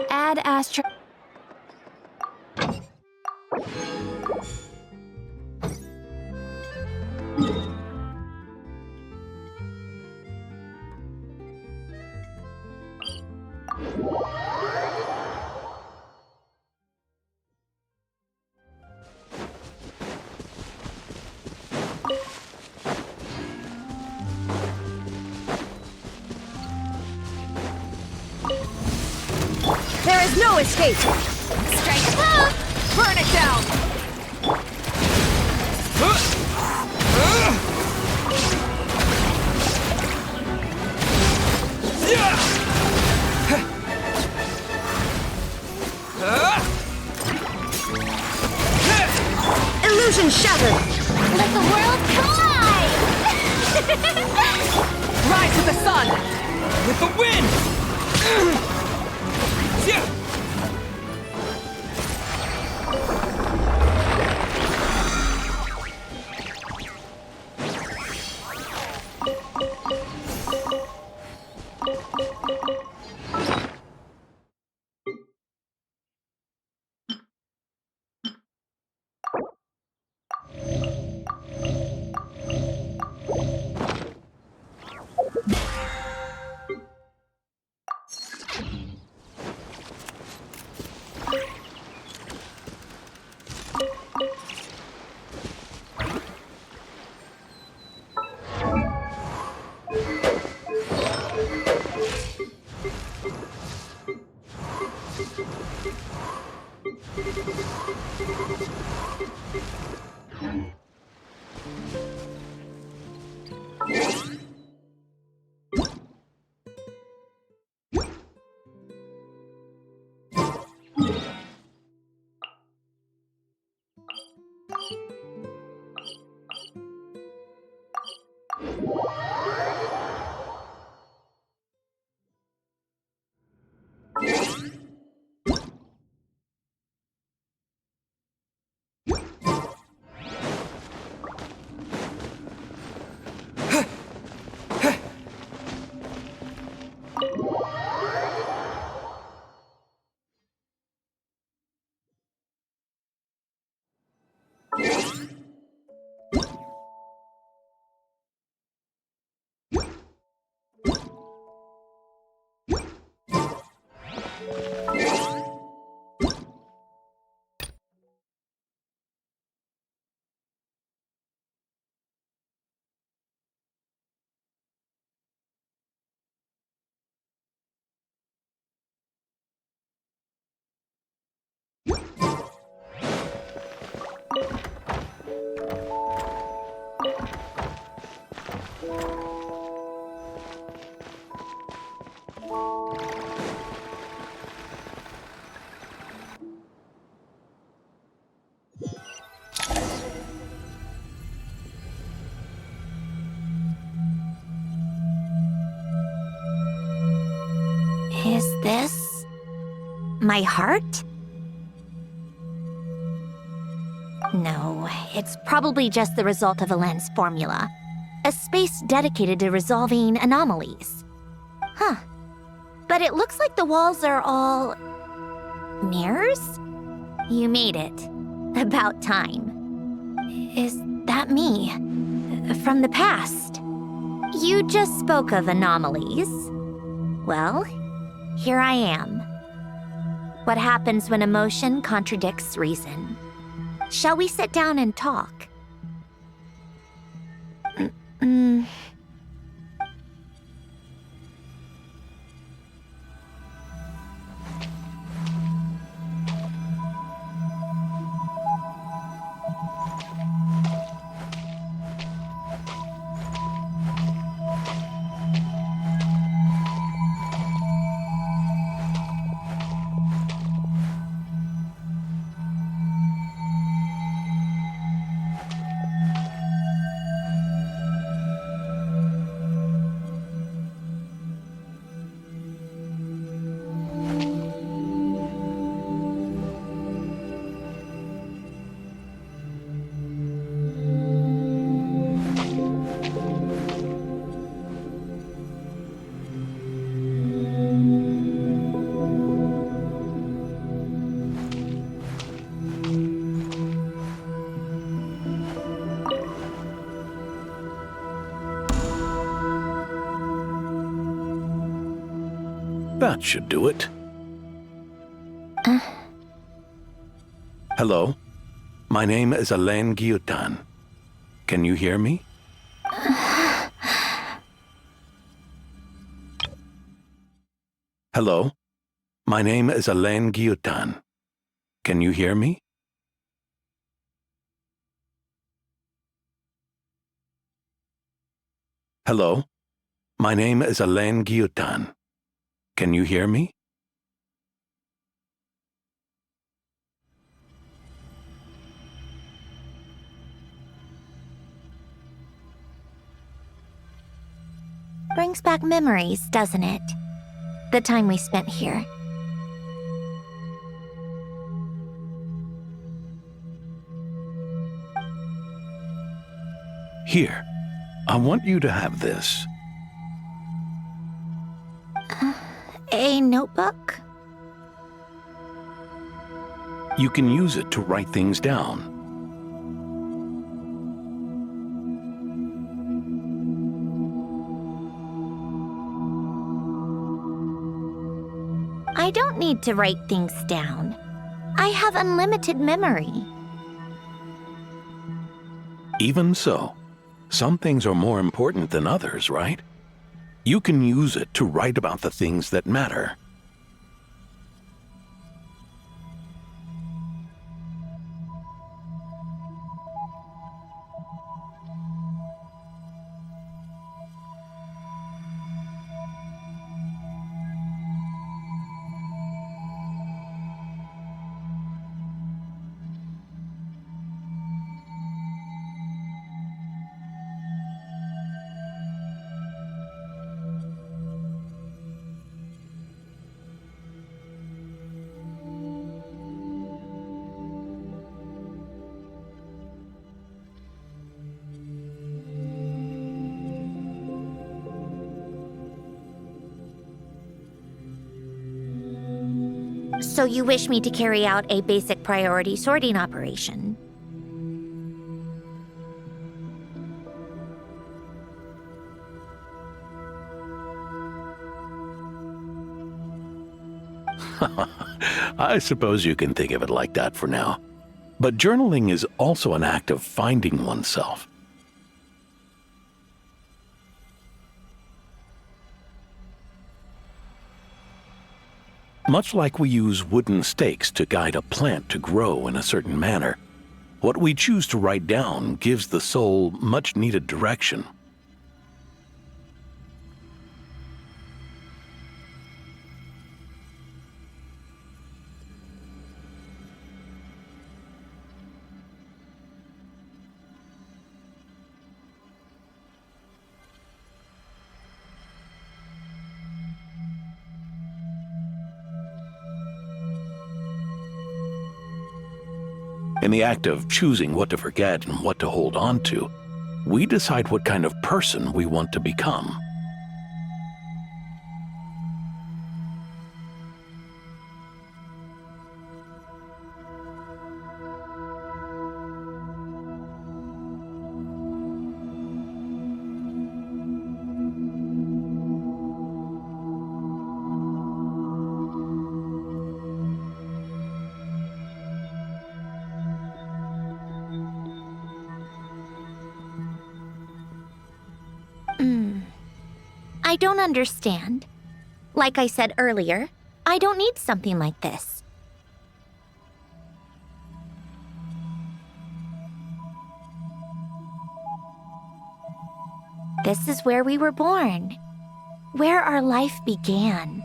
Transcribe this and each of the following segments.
Add astro... There is no escape! Strike above! Burn it down! Illusion shattered! Let the world collide! Rise with the sun! With the wind! Is this... my heart? No, it's probably just the result of a lens formula. A space dedicated to resolving anomalies. Huh. But it looks like the walls are all... mirrors? You made it. About time. Is that me? From the past? You just spoke of anomalies. Well, here I am. What happens when emotion contradicts reason? Shall we sit down and talk? That should do it. Hello. My name is Alain Guillotin. Can you hear me? Hello. My name is Alain Guillotin. Can you hear me? Hello. My name is Alain Guillotin. Can you hear me? Brings back memories, doesn't it? The time we spent here. Here. I want you to have this. A notebook? You can use it to write things down. I don't need to write things down. I have unlimited memory. Even so, some things are more important than others, right? You can use it to write about the things that matter. So you wish me to carry out a basic priority sorting operation? I suppose you can think of it like that for now. But journaling is also an act of finding oneself. Much like we use wooden stakes to guide a plant to grow in a certain manner, what we choose to write down gives the soul much-needed direction. In the act of choosing what to forget and what to hold on to, we decide what kind of person we want to become. I don't understand. Like I said earlier, I don't need something like this. This is where we were born, where our life began.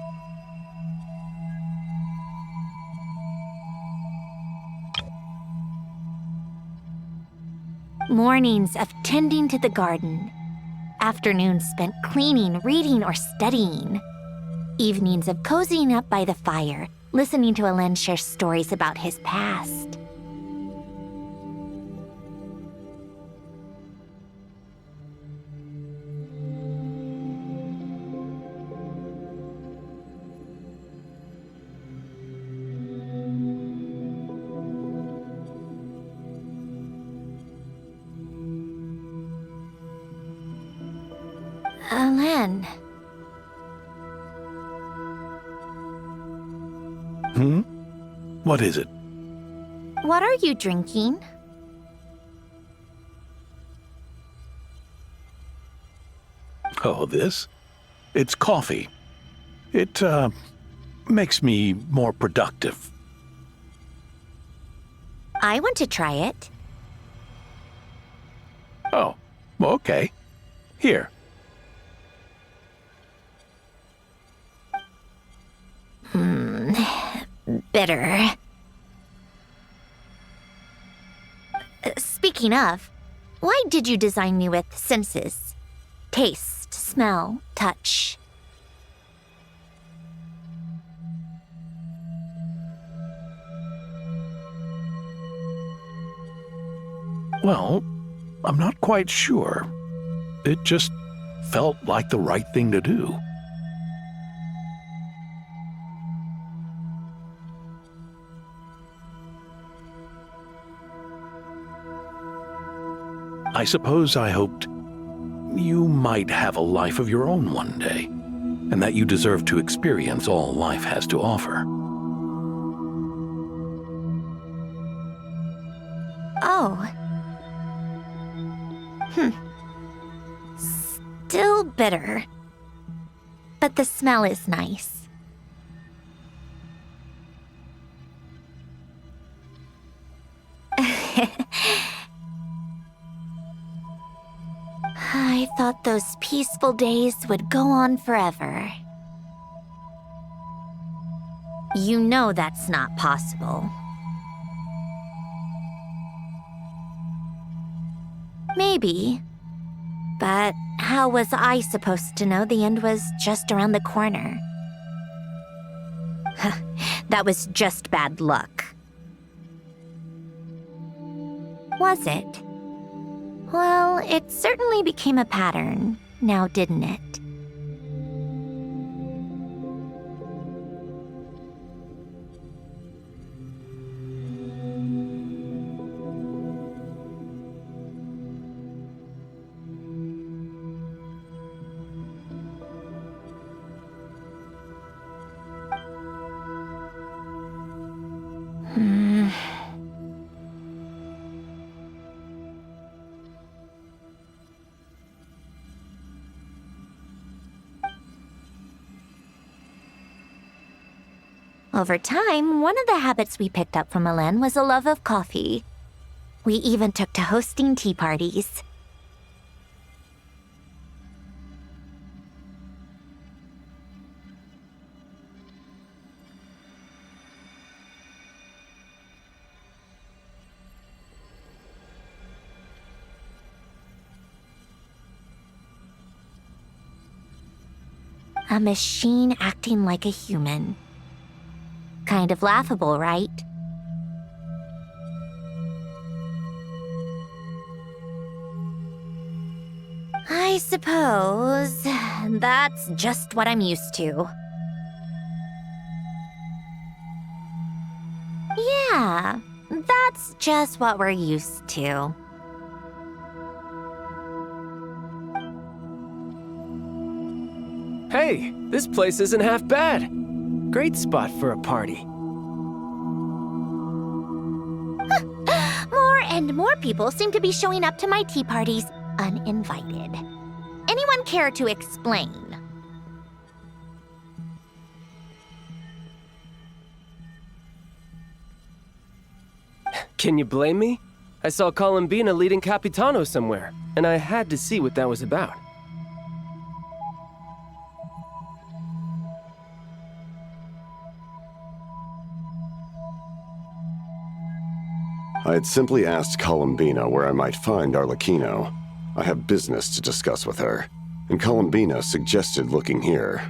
Mornings of tending to the garden. Afternoons spent cleaning, reading, or studying. Evenings of cozying up by the fire, listening to Alain share stories about his past. Alain. What is it? What are you drinking? Oh, this? It's coffee. It, makes me more productive. I want to try it. Oh, okay. Here. Bitter. Speaking of, why did you design me with senses? Taste, smell, touch. Well, I'm not quite sure. It just felt like the right thing to do. I suppose I hoped you might have a life of your own one day, and that you deserve to experience all life has to offer. Oh. Still bitter. But the smell is nice. I thought those peaceful days would go on forever. You know that's not possible. Maybe. But how was I supposed to know the end was just around the corner? That was just bad luck. Was it? Well, it certainly became a pattern, now didn't it? Over time, one of the habits we picked up from Milan was a love of coffee. We even took to hosting tea parties. A machine acting like a human. Kind of laughable, right? I suppose that's just what I'm used to. Yeah, that's just what we're used to. Hey, this place isn't half bad. Great spot for a party. More and more people seem to be showing up to my tea parties uninvited. Anyone care to explain? Can you blame me? I saw Columbina leading Capitano somewhere, and I had to see what that was about. I had simply asked Columbina where I might find Arlecchino. I have business to discuss with her, and Columbina suggested looking here.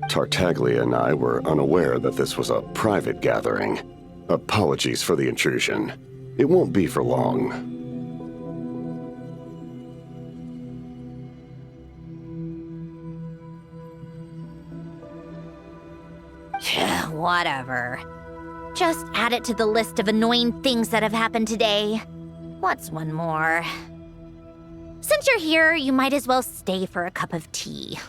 Tartaglia and I were unaware that this was a private gathering. Apologies for the intrusion. It won't be for long. Whatever. Just add it to the list of annoying things that have happened today. What's one more? Since you're here, you might as well stay for a cup of tea.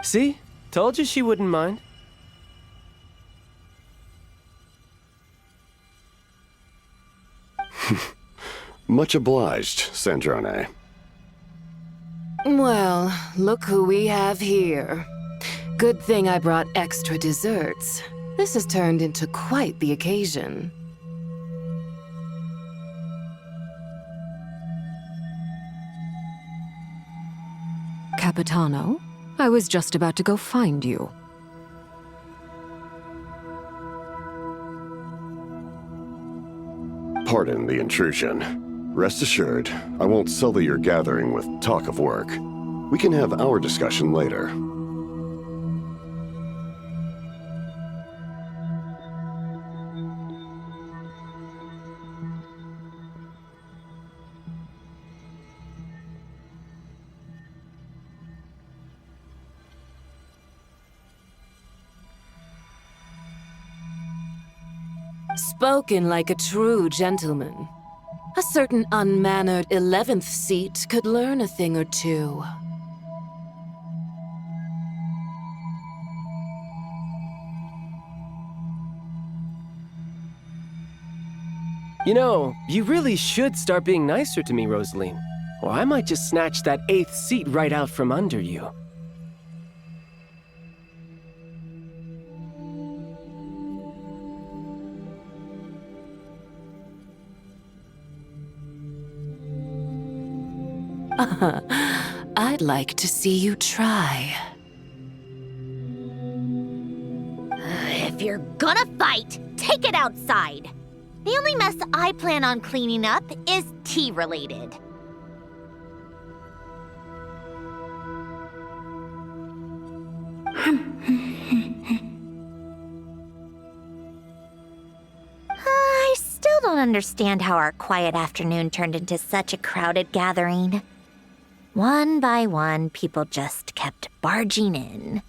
See? Told you she wouldn't mind. Much obliged, Sandrone. Well, look who we have here. Good thing I brought extra desserts. This has turned into quite the occasion. Capitano, I was just about to go find you. Pardon the intrusion. Rest assured, I won't sully your gathering with talk of work. We can have our discussion later. Spoken like a true gentleman. A certain unmannered 11th seat could learn a thing or two. You know, you really should start being nicer to me, Rosaline. Or I might just snatch that 8th seat right out from under you. I'd like to see you try. If you're gonna fight, take it outside. The only mess I plan on cleaning up is tea-related. I still don't understand how our quiet afternoon turned into such a crowded gathering. One by one, people just kept barging in.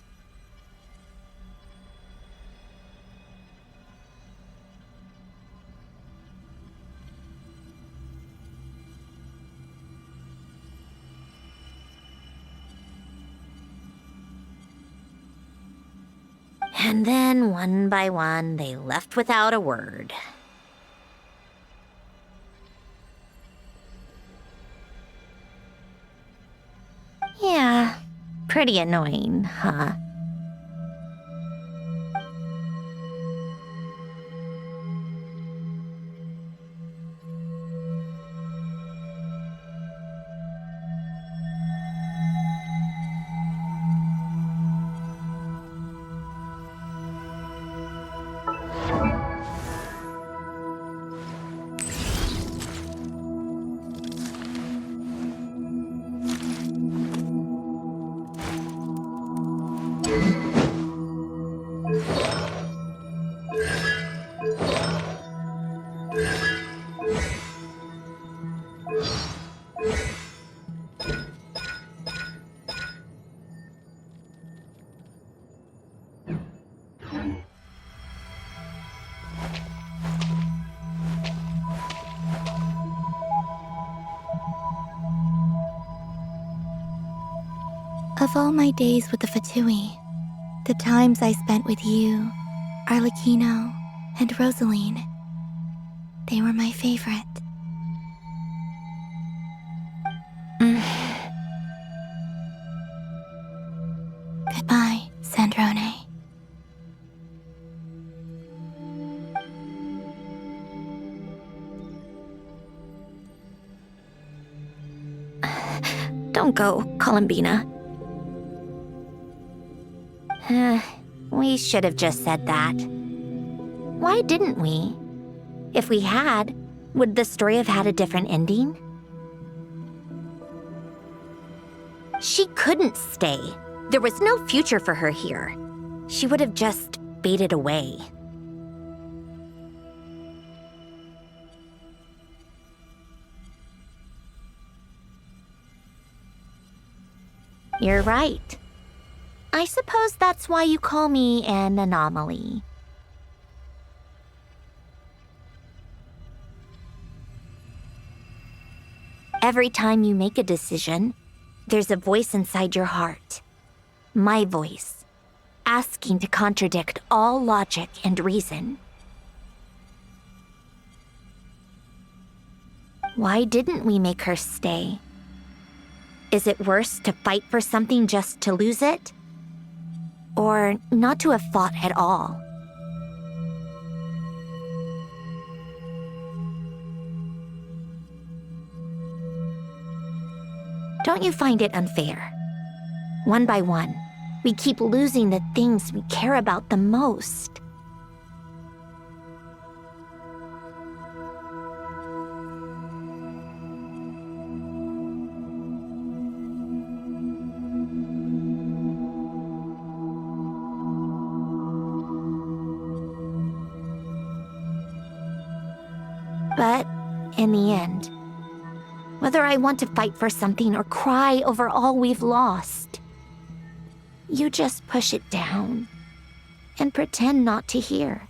And then, one by one, they left without a word. Yeah, pretty annoying, huh? Of all my days with the Fatui, the times I spent with you, Arlecchino, and Rosaline, they were my favorite. Goodbye, Sandrone. Don't go, Columbina. We should have just said that. Why didn't we? If we had, would the story have had a different ending? She couldn't stay. There was no future for her here. She would have just faded away. You're right. I suppose that's why you call me an anomaly. Every time you make a decision, there's a voice inside your heart. My voice, asking to contradict all logic and reason. Why didn't we make her stay? Is it worse to fight for something just to lose it? Or not to have fought at all? Don't you find it unfair? One by one, we keep losing the things we care about the most. But in the end, whether I want to fight for something or cry over all we've lost, you just push it down and pretend not to hear.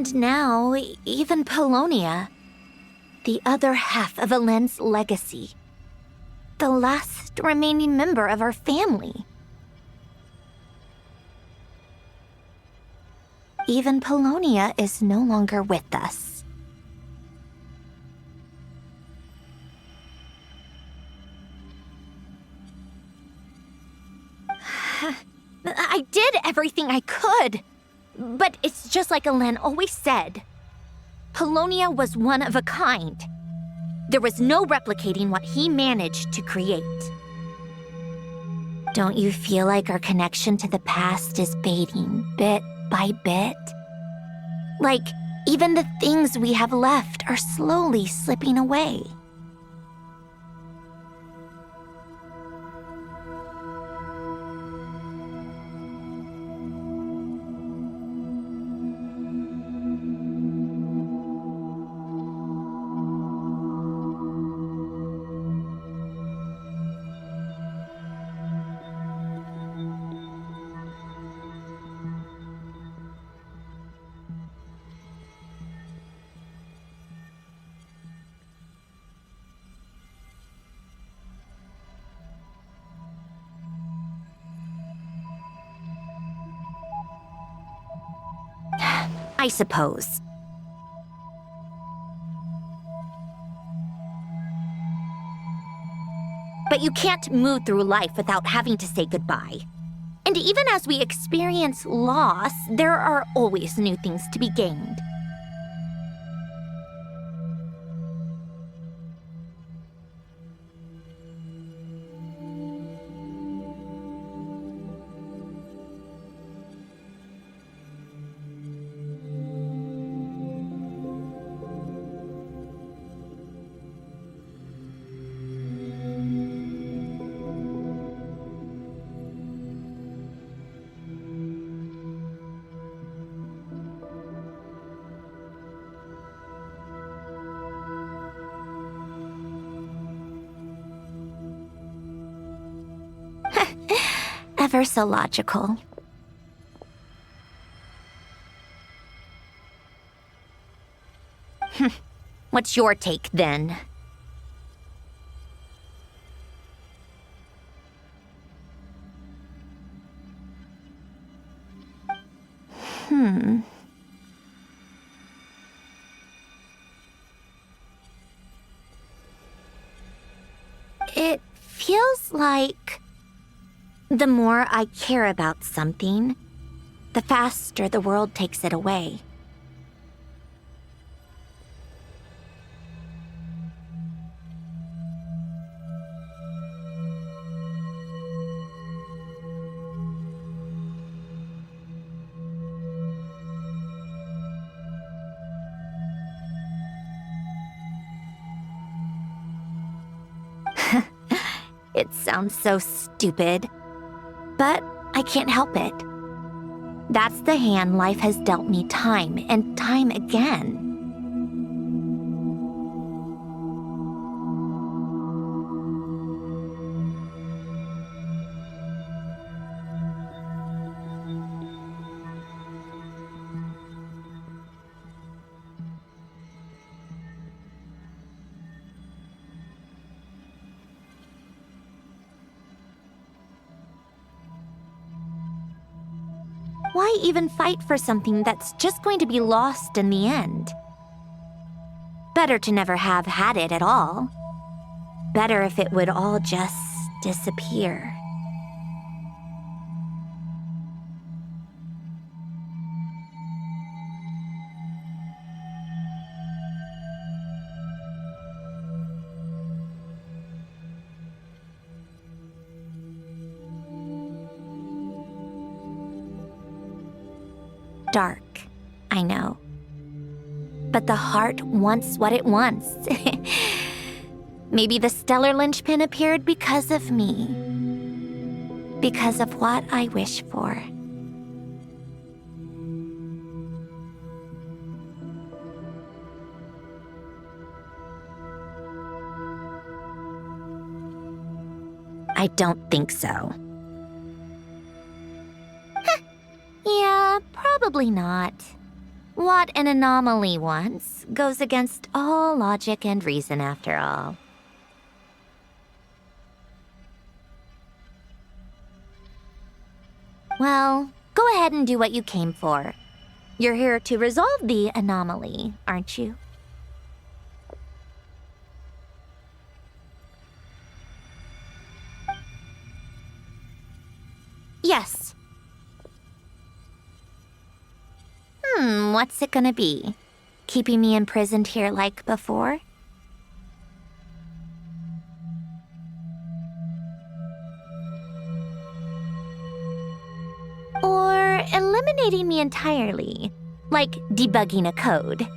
And now, even Polonia, the other half of Alen's legacy, the last remaining member of our family. Even Polonia is no longer with us. I did everything I could. But it's just like Alen always said. Polonia was one of a kind. There was no replicating what he managed to create. Don't you feel like our connection to the past is fading bit by bit? Like, even the things we have left are slowly slipping away. I suppose. But you can't move through life without having to say goodbye. And even as we experience loss, there are always new things to be gained. ever so logical. What's your take, then? It feels like the more I care about something, the faster the world takes it away. It sounds so stupid, but I can't help it. That's the hand life has dealt me time and time again. Why even fight for something that's just going to be lost in the end? Better to never have had it at all. Better if it would all just disappear. Dark, I know. But the heart wants what it wants. Maybe the stellar linchpin appeared because of me. Because of what I wish for. I don't think so. Yeah, probably not. What an anomaly wants goes against all logic and reason after all. Well, go ahead and do what you came for. You're here to resolve the anomaly, aren't you? Yes. What's it gonna be? Keeping me imprisoned here like before? Or eliminating me entirely, like debugging a code?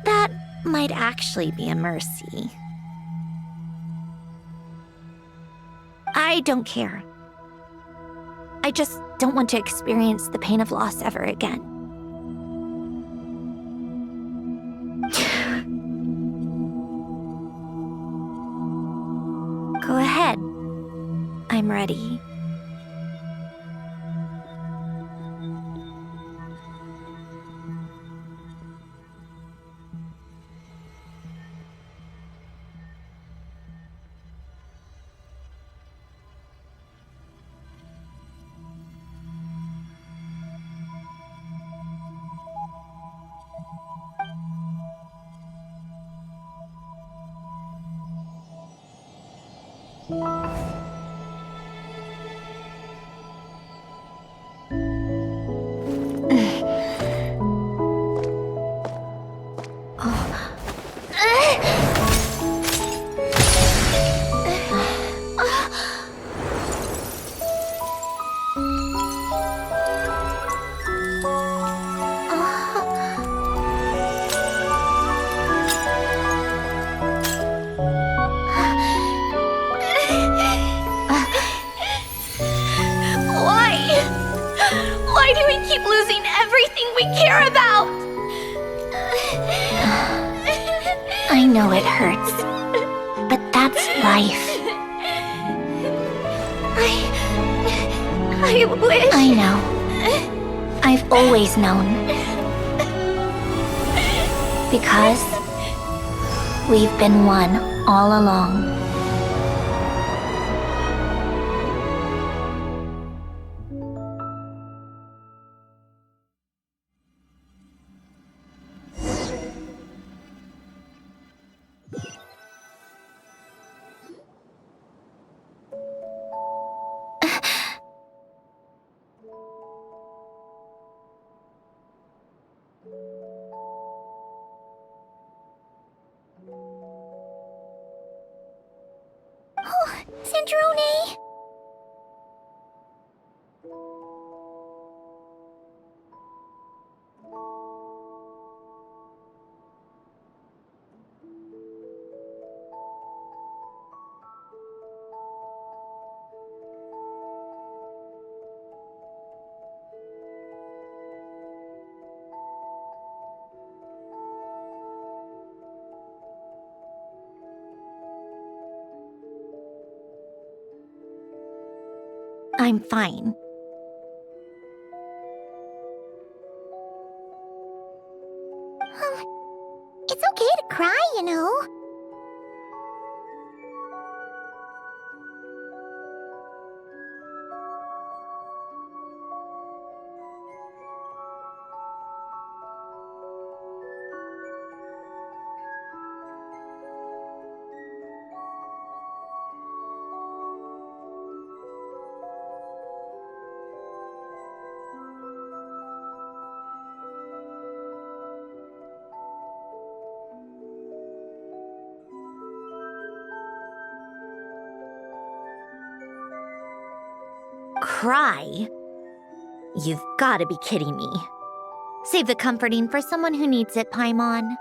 That might actually be a mercy. I don't care. I just don't want to experience the pain of loss ever again. Go ahead. I'm ready. Why do we keep losing everything we care about? I know it hurts, but that's life. I wish. I know. I've always known. Because we've been one all along. Sandrone! I'm fine. It's okay to cry, you know. Cry? You've got to be kidding me. Save the comforting for someone who needs it, Paimon.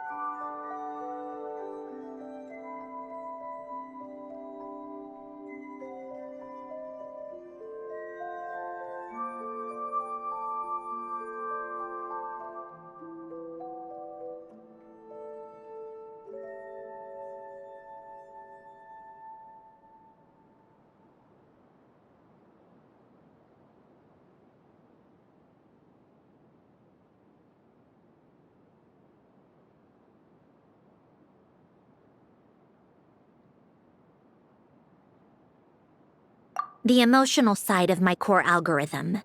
The emotional side of my core algorithm.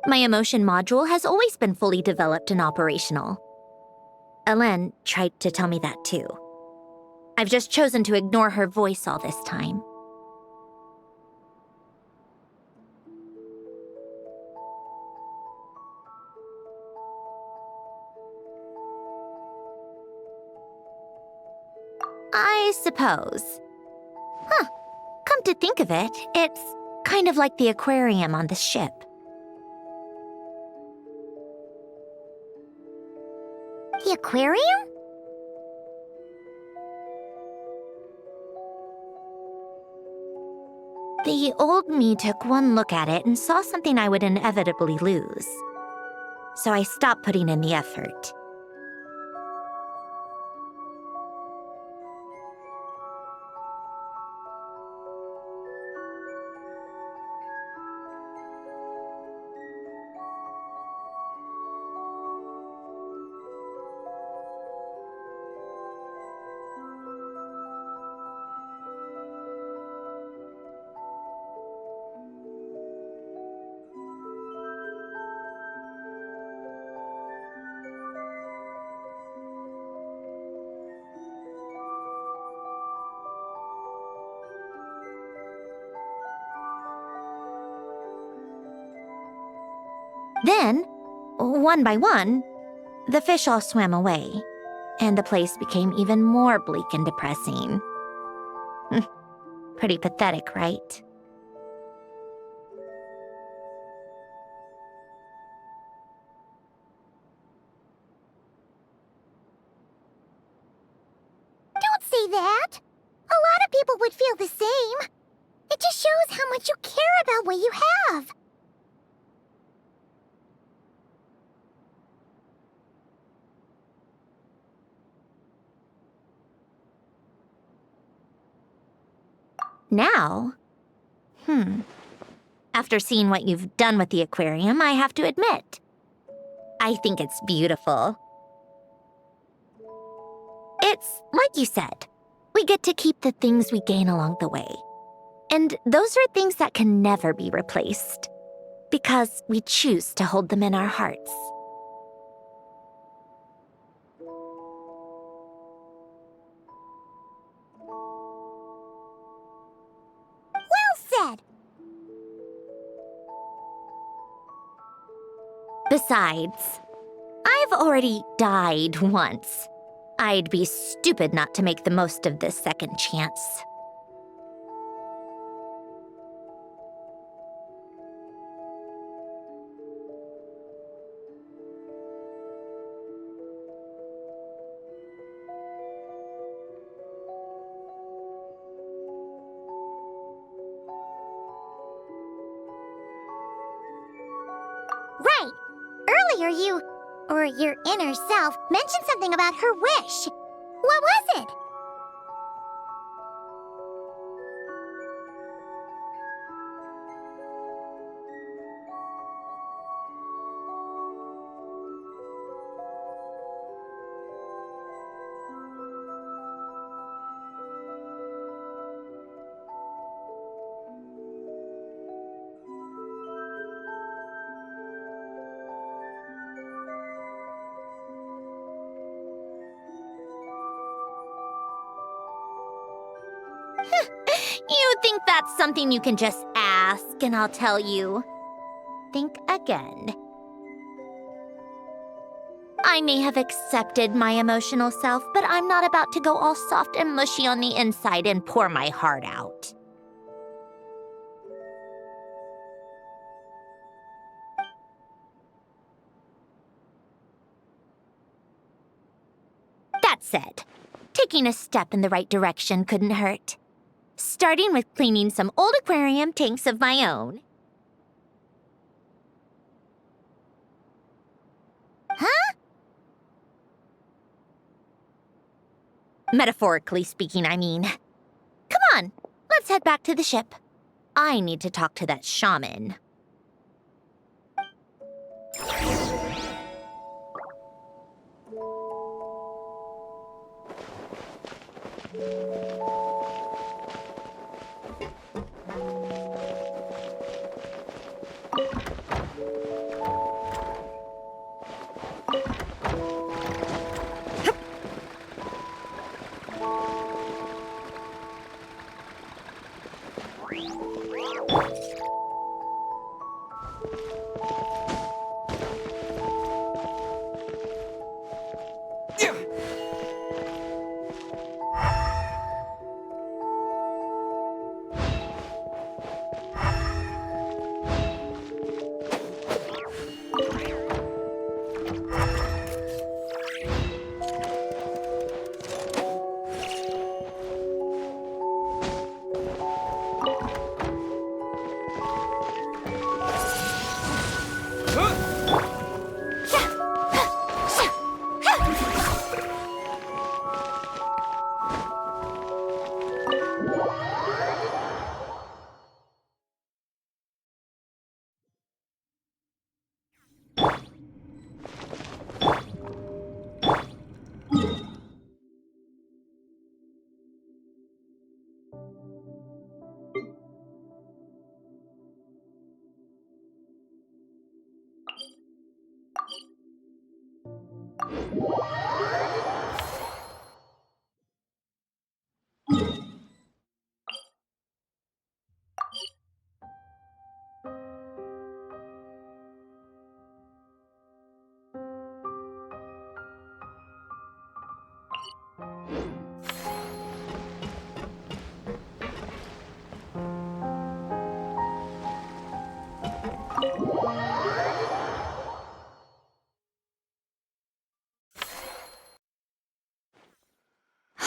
My emotion module has always been fully developed and operational. Ellen tried to tell me that too. I've just chosen to ignore her voice all this time. I suppose. Huh. Come to think of it, it's kind of like the aquarium on the ship. The aquarium? The old me took one look at it and saw something I would inevitably lose. So I stopped putting in the effort. Then, one by one, the fish all swam away, and the place became even more bleak and depressing. Pretty pathetic, right? people would feel the same. It just shows how much you care about what you have. Now? After seeing what you've done with the aquarium, I have to admit, I think it's beautiful. It's like you said, we get to keep the things we gain along the way. And those are things that can never be replaced, because we choose to hold them in our hearts. Well said! Besides, I've already died once. I'd be stupid not to make the most of this second chance. Right! Earlier you, or your inner self, mentioned something about her wish. What was it? You think that's something you can just ask and I'll tell you? Think again. I may have accepted my emotional self, but I'm not about to go all soft and mushy on the inside and pour my heart out. That said, taking a step in the right direction couldn't hurt. Starting with cleaning some old aquarium tanks of my own. Huh? Metaphorically speaking, I mean. Come on, let's head back to the ship. I need to talk to that shaman.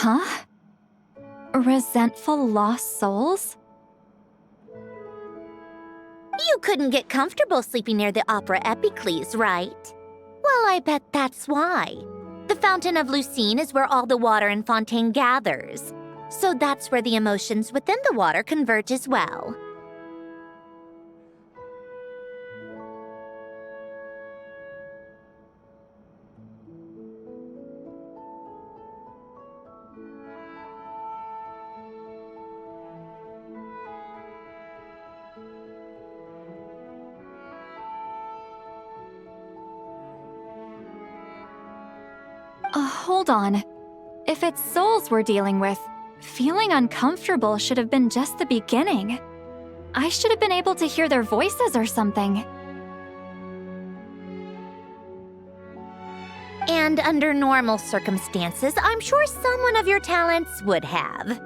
Huh? Resentful lost souls? You couldn't get comfortable sleeping near the Opera Epicles, right? Well, I bet that's why. The Fountain of Lucine is where all the water in Fontaine gathers. So that's where the emotions within the water converge as well. Hold on. If it's souls we're dealing with, feeling uncomfortable should have been just the beginning. I should have been able to hear their voices or something. And under normal circumstances, I'm sure someone of your talents would have.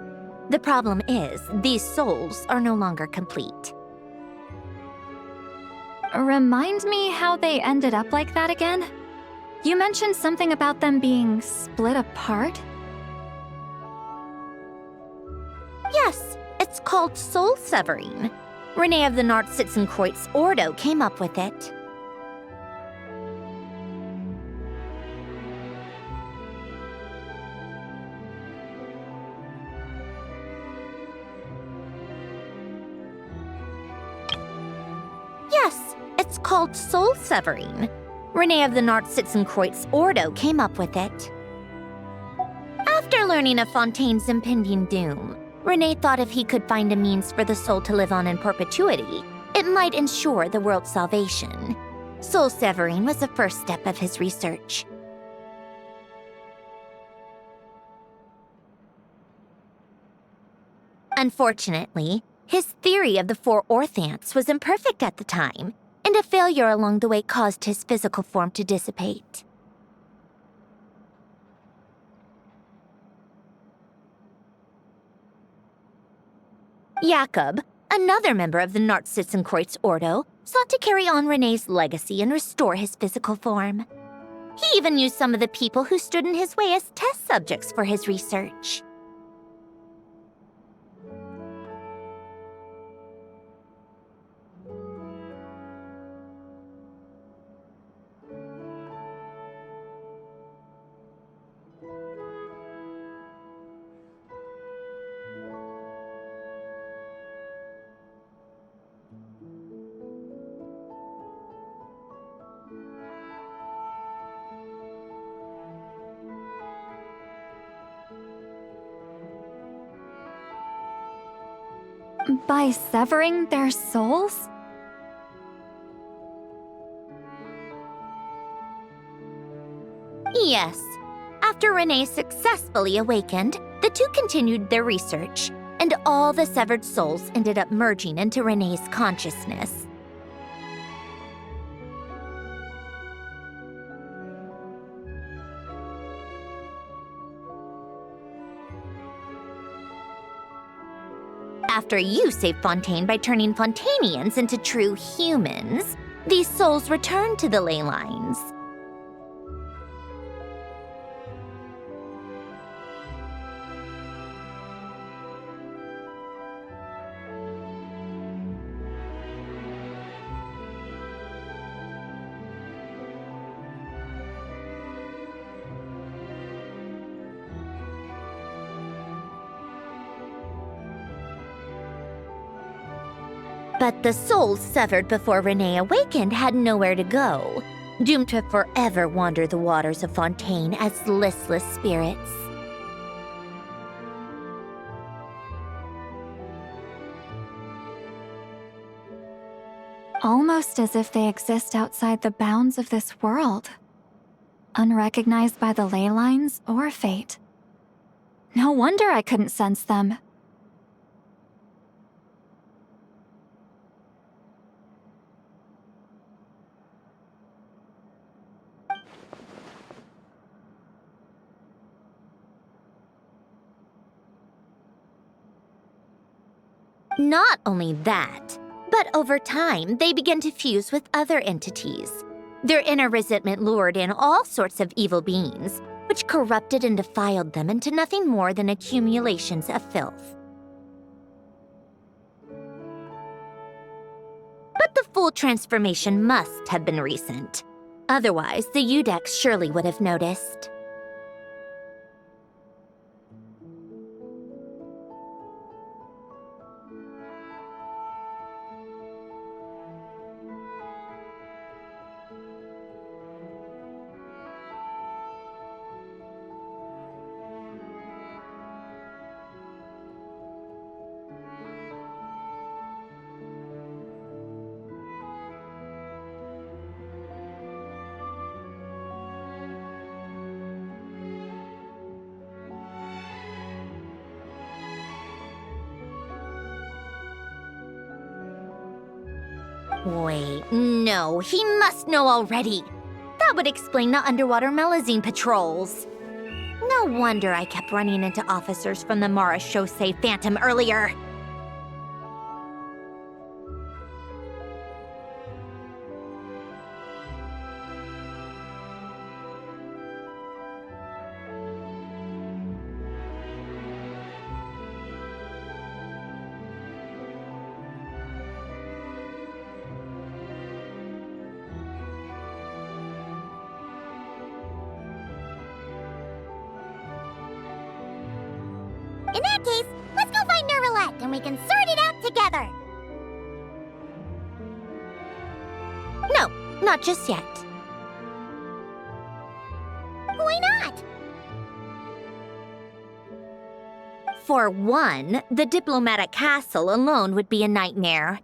The problem is, these souls are no longer complete. Remind me how they ended up like that again? You mentioned something about them being split apart? Yes, it's called soul severing. Renee of the Nartsitzenkreuz Ordo came up with it. Yes, it's called soul severing. Renee of the Nartsitzenkreuz Ordo came up with it. After learning of Fontaine's impending doom, Renee thought if he could find a means for the soul to live on in perpetuity, it might ensure the world's salvation. Soul severing was the first step of his research. Unfortunately, his theory of the four orthants was imperfect at the time, and a failure along the way caused his physical form to dissipate. Jakob, another member of the Nartsitzenkreuz Ordo, sought to carry on Renee's legacy and restore his physical form. He even used some of the people who stood in his way as test subjects for his research. By severing their souls? Yes. After Renee successfully awakened, the two continued their research, and all the severed souls ended up merging into Renee's consciousness. After you saved Fontaine by turning Fontainians into true humans, these souls returned to the ley lines. But the souls severed before Renee awakened had nowhere to go, doomed to forever wander the waters of Fontaine as listless spirits. Almost as if they exist outside the bounds of this world, unrecognized by the ley lines or fate. No wonder I couldn't sense them. Not only that, but over time, they began to fuse with other entities. Their inner resentment lured in all sorts of evil beings, which which corrupted and defiled them into nothing more than accumulations of filth. But the full transformation must have been recent. Otherwise, the Udex surely would have noticed. Wait, no, he must know already. That would explain the underwater Melazine patrols. No wonder I kept running into officers from the Marechaussee Phantom earlier. In that case, let's go find Nervalette and we can sort it out together. No, not just yet. Why not? For one, the diplomatic castle alone would be a nightmare.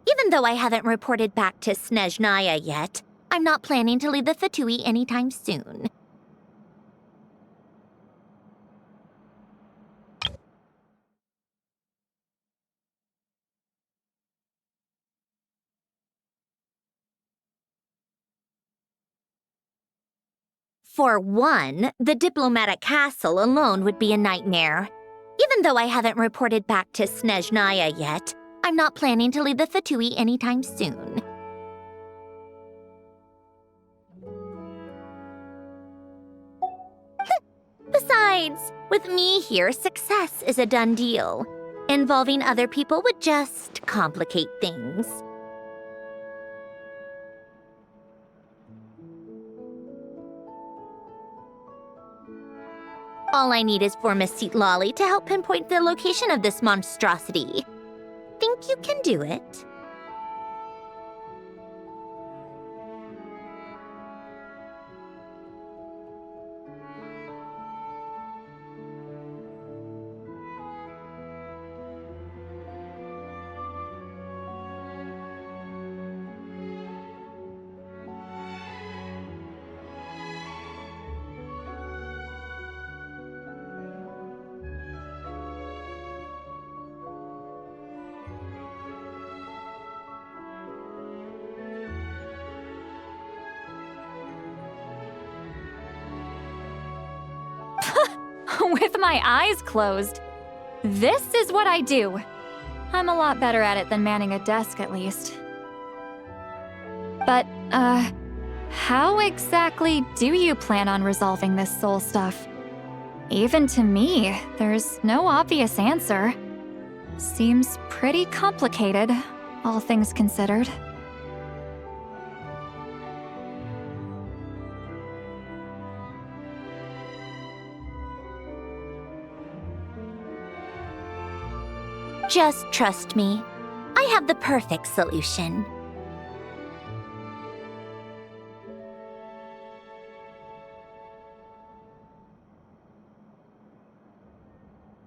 Even though I haven't reported back to Snezhnaya yet, I'm not planning to leave the Fatui anytime soon. For one, the diplomatic castle alone would be a nightmare. Even though I haven't reported back to Snezhnaya yet, I'm not planning to leave the Fatui anytime soon. Besides, with me here, success is a done deal. Involving other people would just complicate things. All I need is for Miss Lolly to help pinpoint the location of this monstrosity. Think you can do it? With my eyes closed. This is what I do. I'm a lot better at it than manning a desk, at least. But, how exactly do you plan on resolving this soul stuff? Even to me, there's no obvious answer. Seems pretty complicated, all things considered. Just trust me. I have the perfect solution.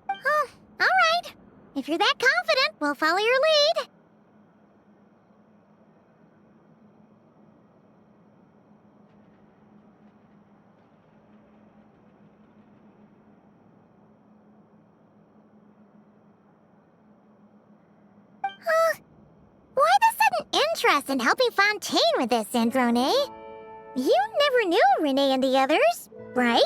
Oh, all right. If you're that confident, we'll follow your lead. Why the sudden interest in helping Fontaine with this, Androne? You never knew Renee and the others, right?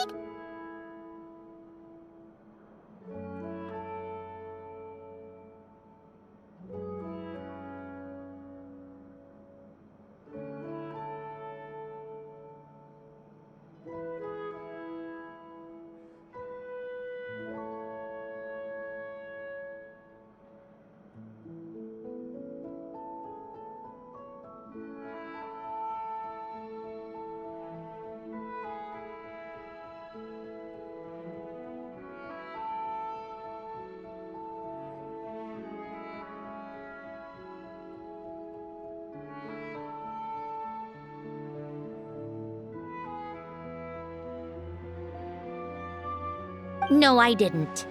No, I didn't.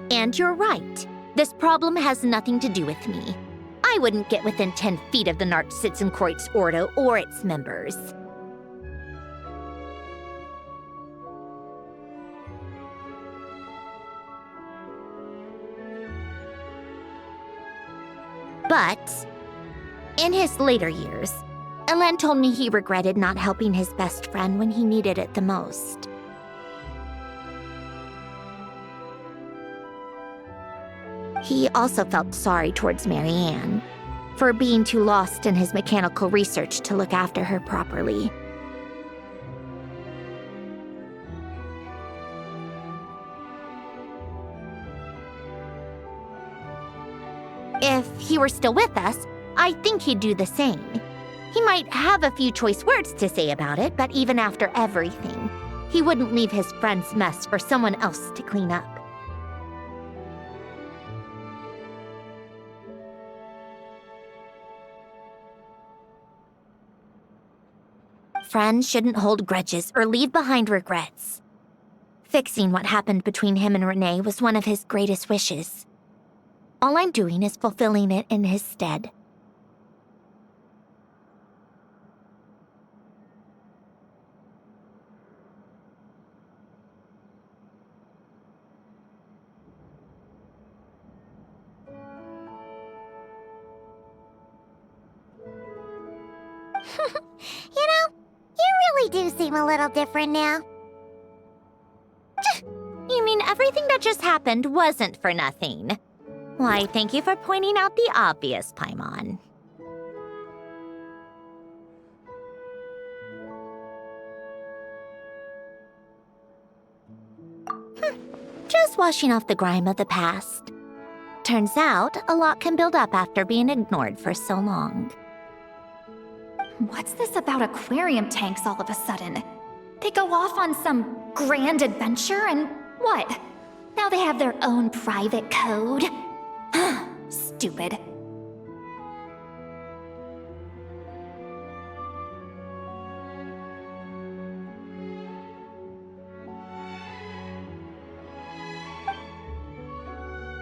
And you're right. This problem has nothing to do with me. I wouldn't get within 10 feet of the Nartschitzenkreuz Ordo or its members. But in his later years, Elen told me he regretted not helping his best friend when he needed it the most. He also felt sorry towards Marianne for being too lost in his mechanical research to look after her properly. If he were still with us, I think he'd do the same. He might have a few choice words to say about it, but even after everything, he wouldn't leave his friend's mess for someone else to clean up. Friends shouldn't hold grudges or leave behind regrets. Fixing what happened between him and Renee was one of his greatest wishes. All I'm doing is fulfilling it in his stead. You know, you really do seem a little different now. You mean everything that just happened wasn't for nothing? Why, thank you for pointing out the obvious, Paimon. Just washing off the grime of the past. Turns out, a lot can build up after being ignored for so long. What's this about aquarium tanks all of a sudden? They go off on some grand adventure and what? Now they have their own private code? Stupid.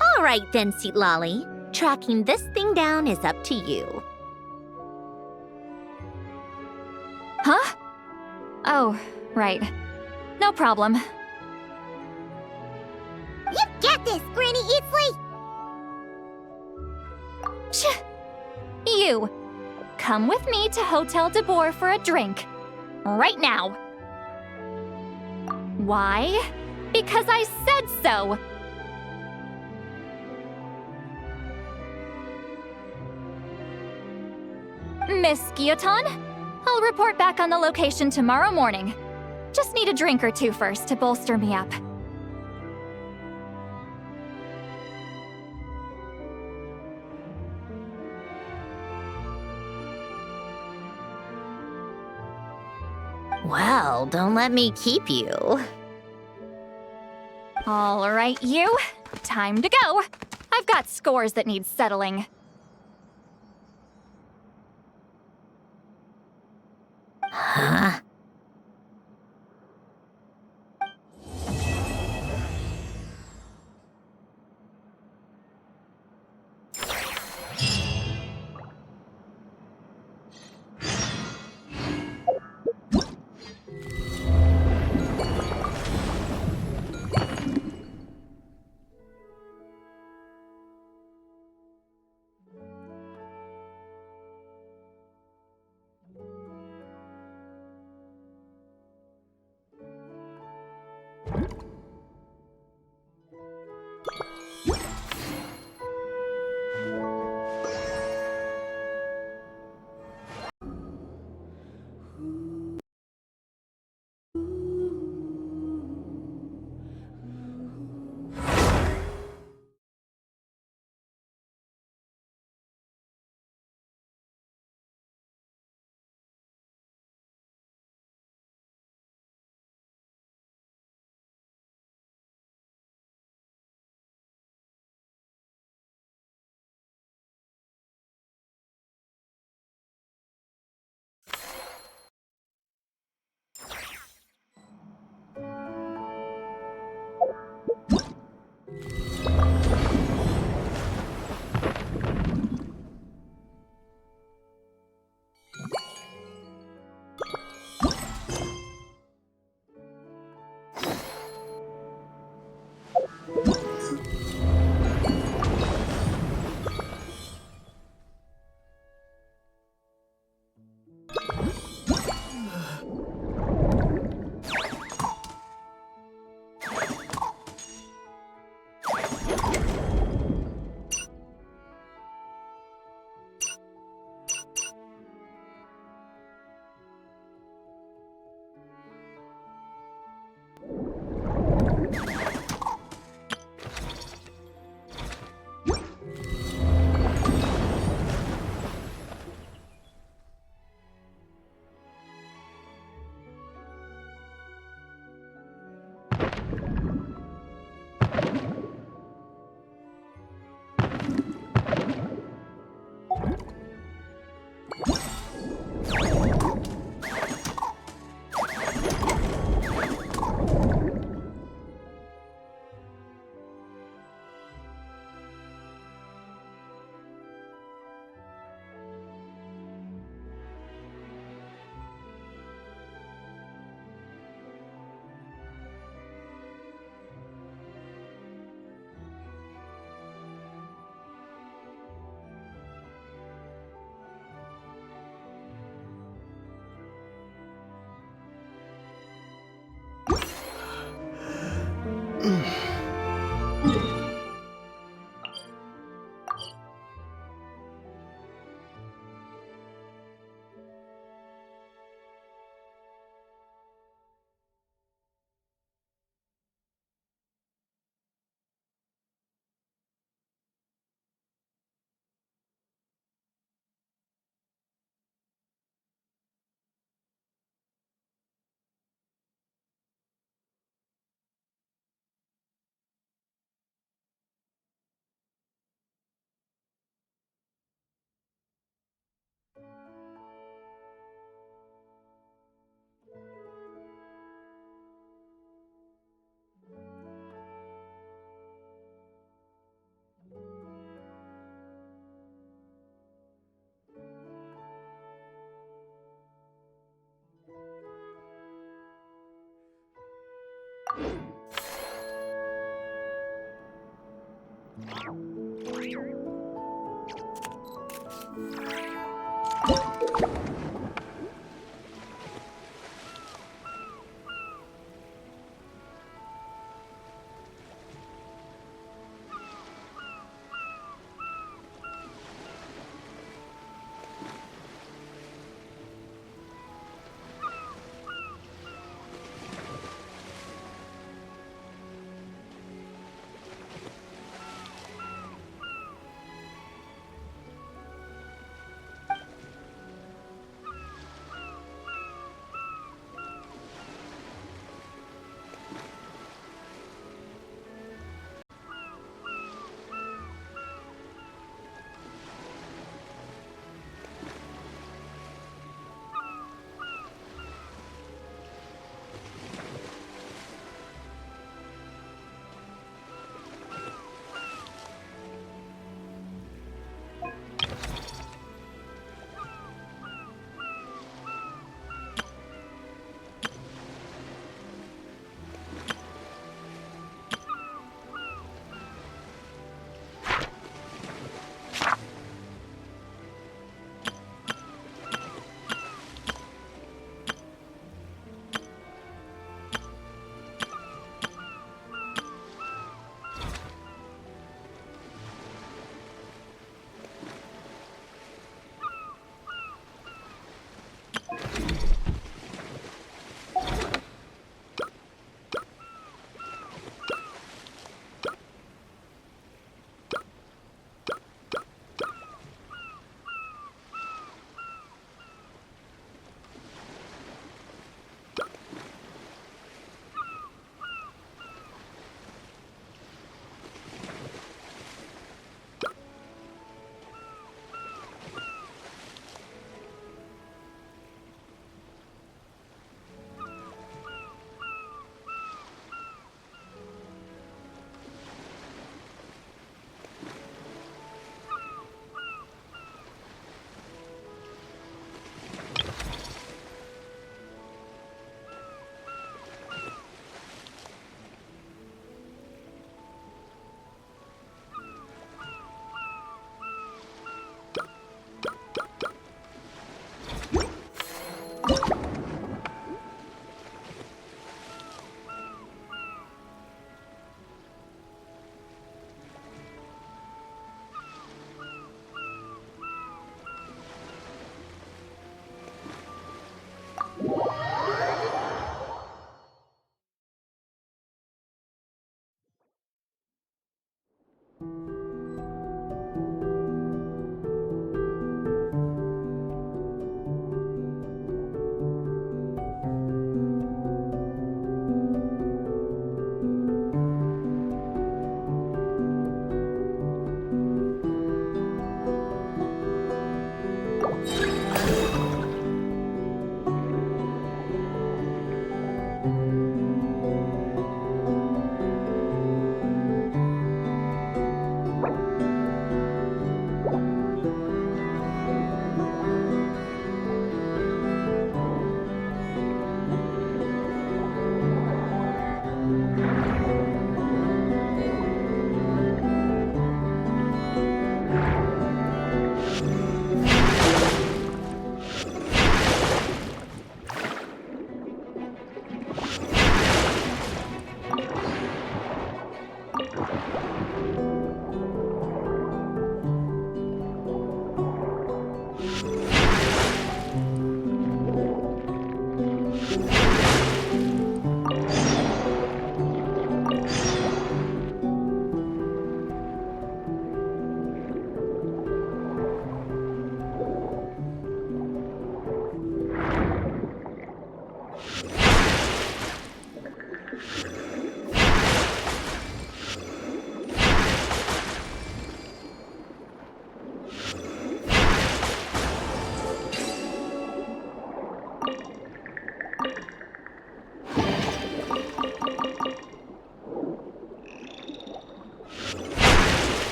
All right then, Lolly. Tracking this thing down is up to you. Huh? Oh, right. No problem. You get this, Granny Eatsley! You! Come with me to Hotel de Boer for a drink. Right now. Why? Because I said so! Miss Guillotin, I'll report back on the location tomorrow morning. Just need a drink or two first to bolster me up. Well, don't let me keep you. All right, you. Time to go. I've got scores that need settling. Huh?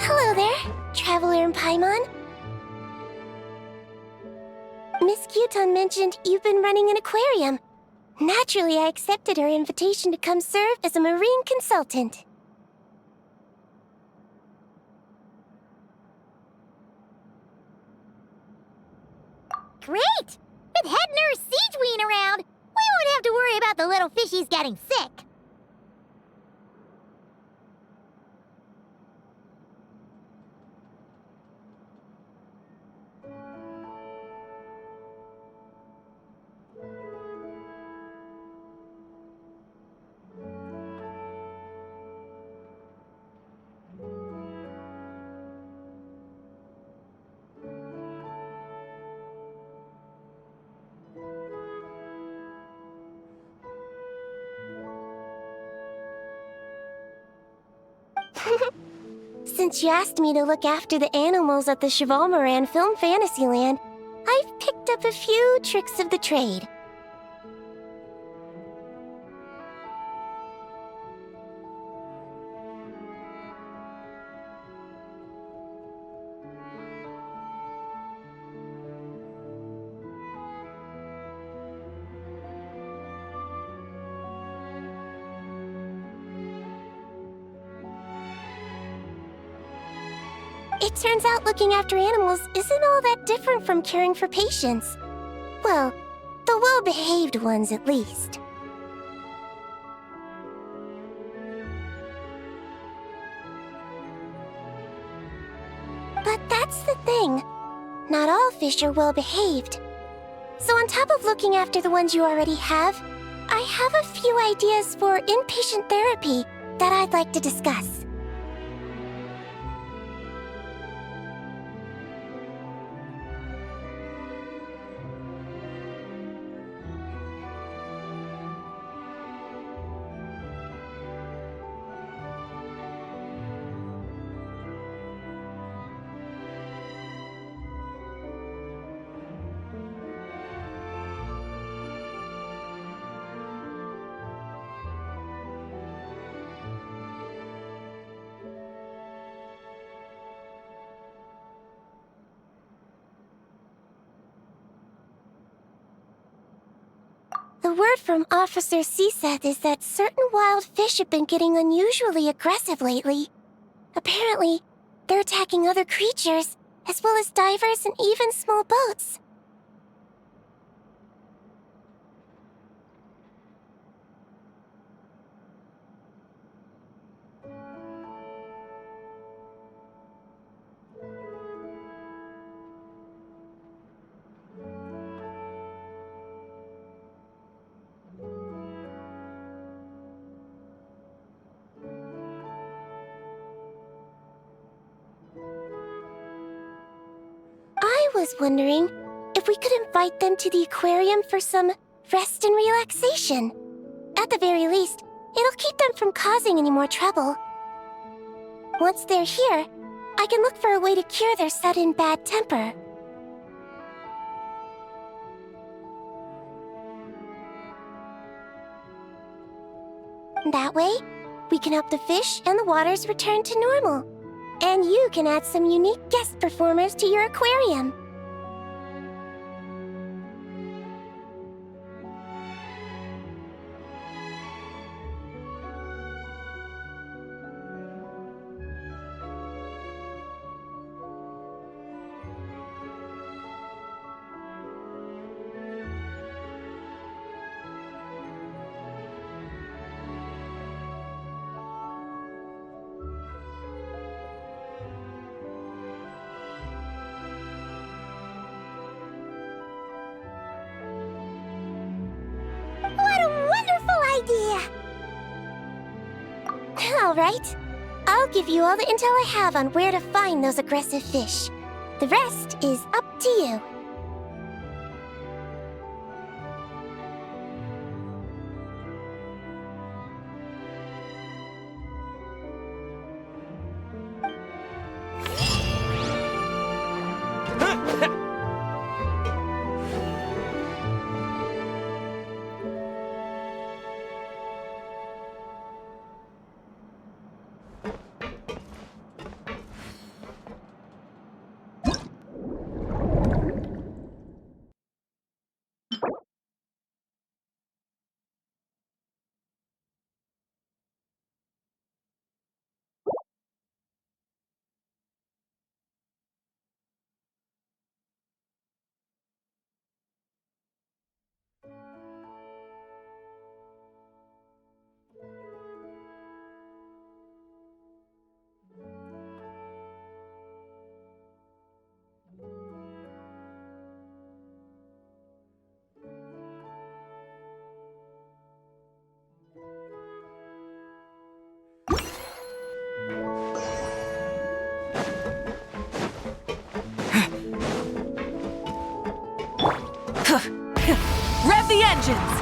Hello there, Traveler in Paimon. Miss Kyuton mentioned you've been running an aquarium. Naturally, I accepted her invitation to come serve as a marine consultant. Great! With head nurse Siegeween around, we won't have to worry about the little fishies getting sick. Since you asked me to look after the animals at the Chevalmoran Film Fantasyland, I've picked up a few tricks of the trade. It turns out looking after animals isn't all that different from caring for patients. Well, the well-behaved ones at least. But that's the thing. Not all fish are well-behaved. So on top of looking after the ones you already have, I have a few ideas for inpatient therapy that I'd like to discuss. word from Officer Seth is that certain wild fish have been getting unusually aggressive lately. Apparently, they're attacking other creatures, as well as divers and even small boats. I was wondering if we could invite them to the aquarium for some rest and relaxation. At the very least, it'll keep them from causing any more trouble. Once they're here, I can look for a way to cure their sudden bad temper. That way, we can help the fish and the waters return to normal. And you can add some unique guest performers to your aquarium. What a wonderful idea! All right. I'll give you all the intel I have on where to find those aggressive fish. The rest is up to you. Rev the engines!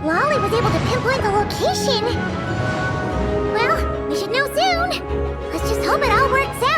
Lolly was able to pinpoint the location. Well, we should know soon. Let's just hope it all works out.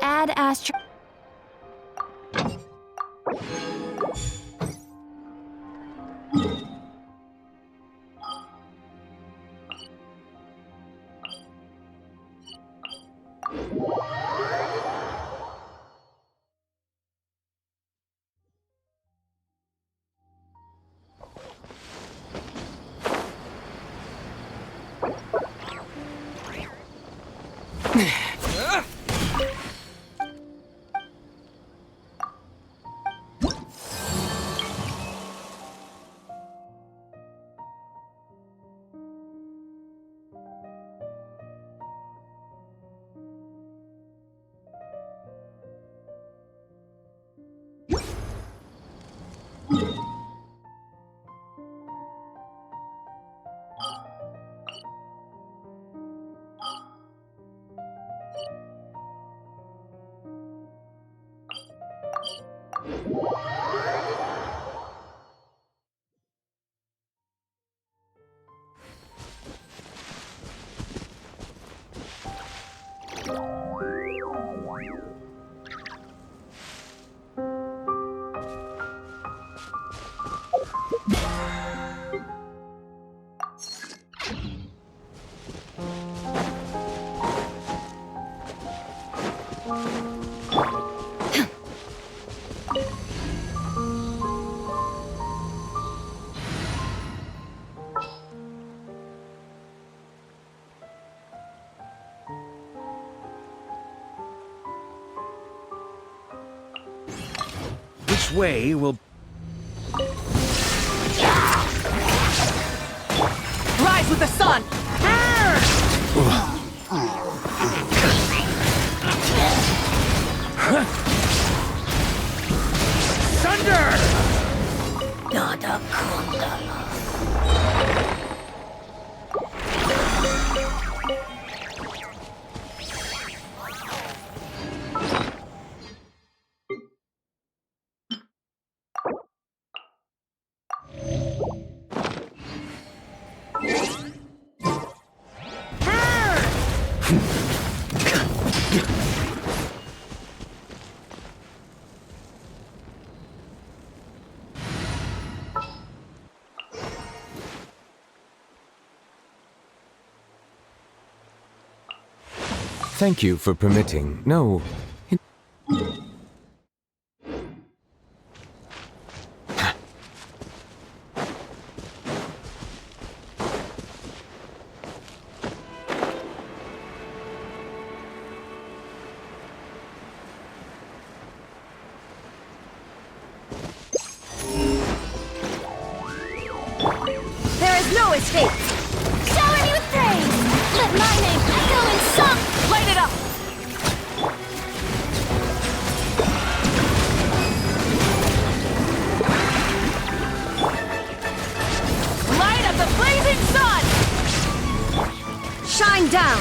Add astro... Which way will... Rise with the sun! Thunder! Thank you for permitting. No. There is no escape! Shower me with praise! Let my name echo in song! Light it up! Light of the blazing sun! Shine down!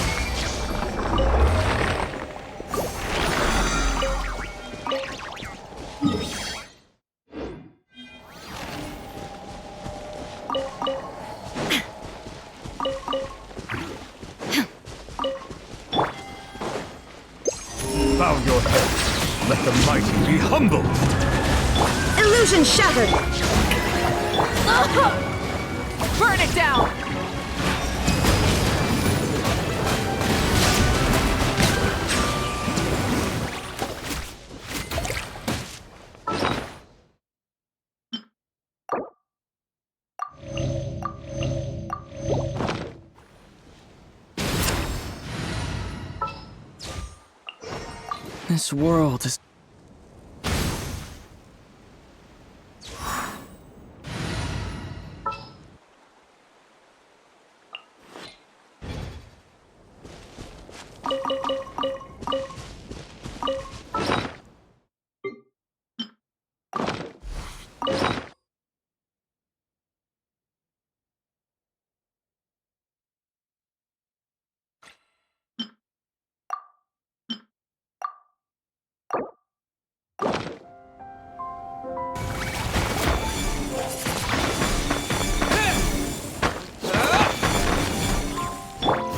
Bow your head. Let the mighty be humbled. Illusion shattered! Burn it down! This world is...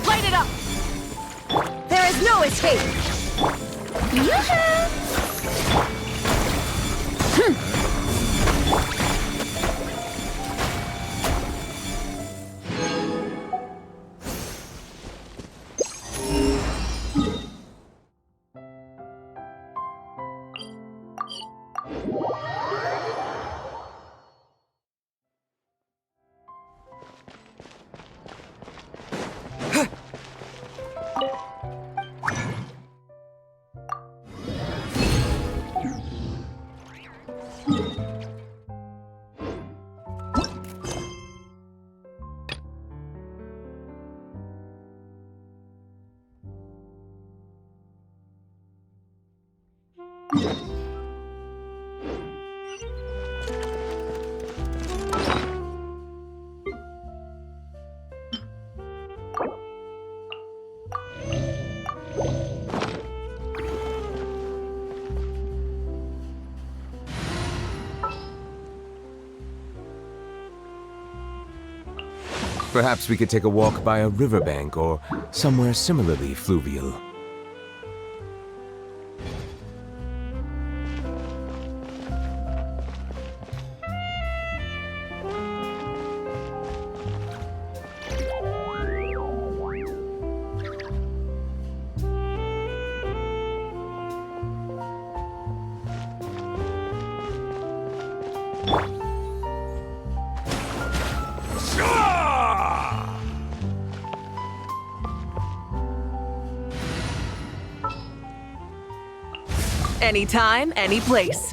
Light it up! There is no escape! Perhaps we could take a walk by a riverbank or somewhere similarly fluvial. Anytime, any place.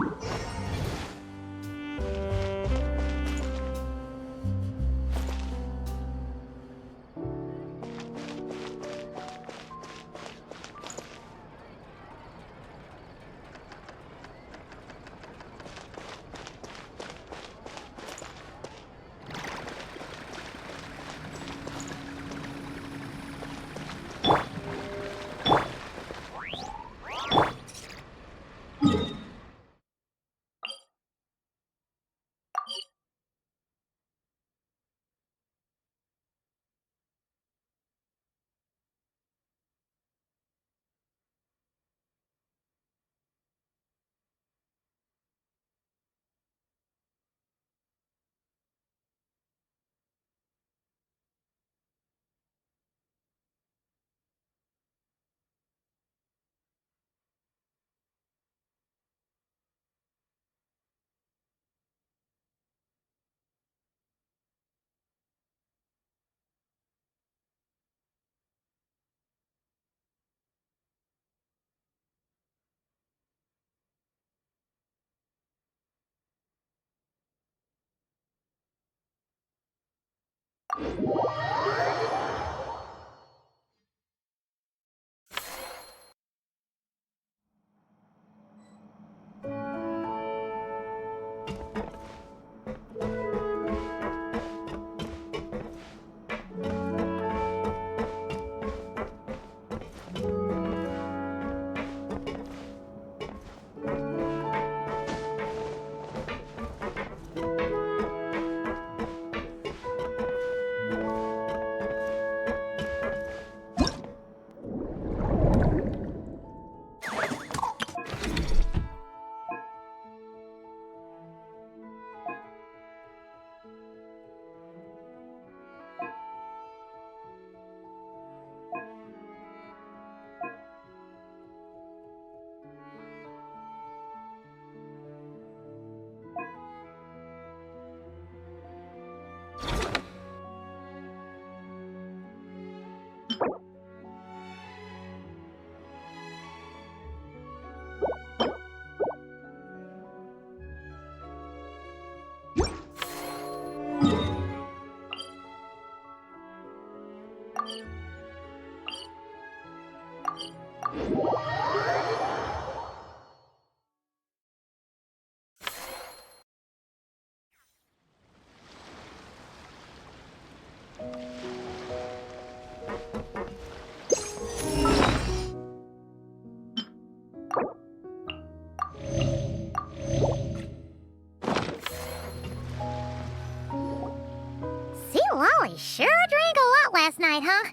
Lolly sure drank a lot last night, huh?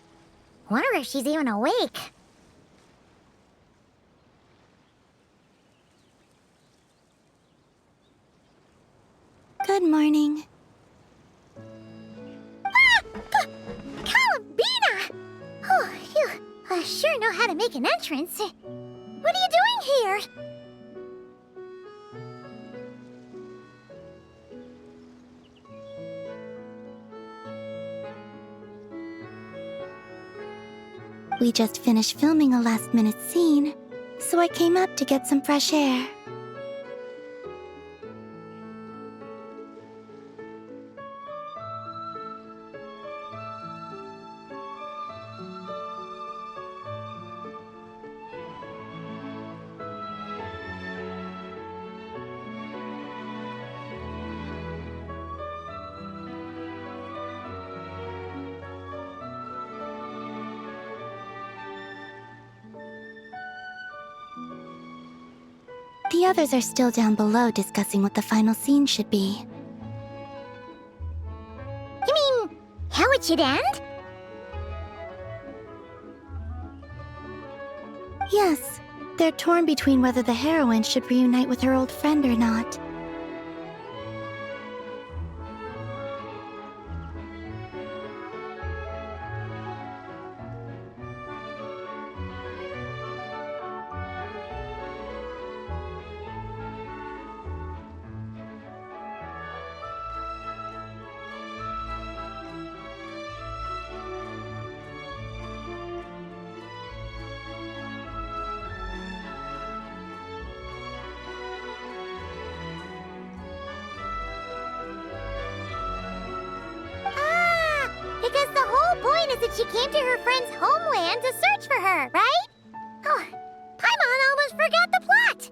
Wonder if she's even awake. Good morning. Columbina! Oh, you sure know how to make an entrance. What are you doing here? We just finished filming a last-minute scene, so I came up to get some fresh air. The others are still down below discussing what the final scene should be. You mean, how it should end? Yes, they're torn between whether the heroine should reunite with her old friend or not. Because the whole point is that she came to her friend's homeland to search for her, right? Oh, Paimon almost forgot the plot!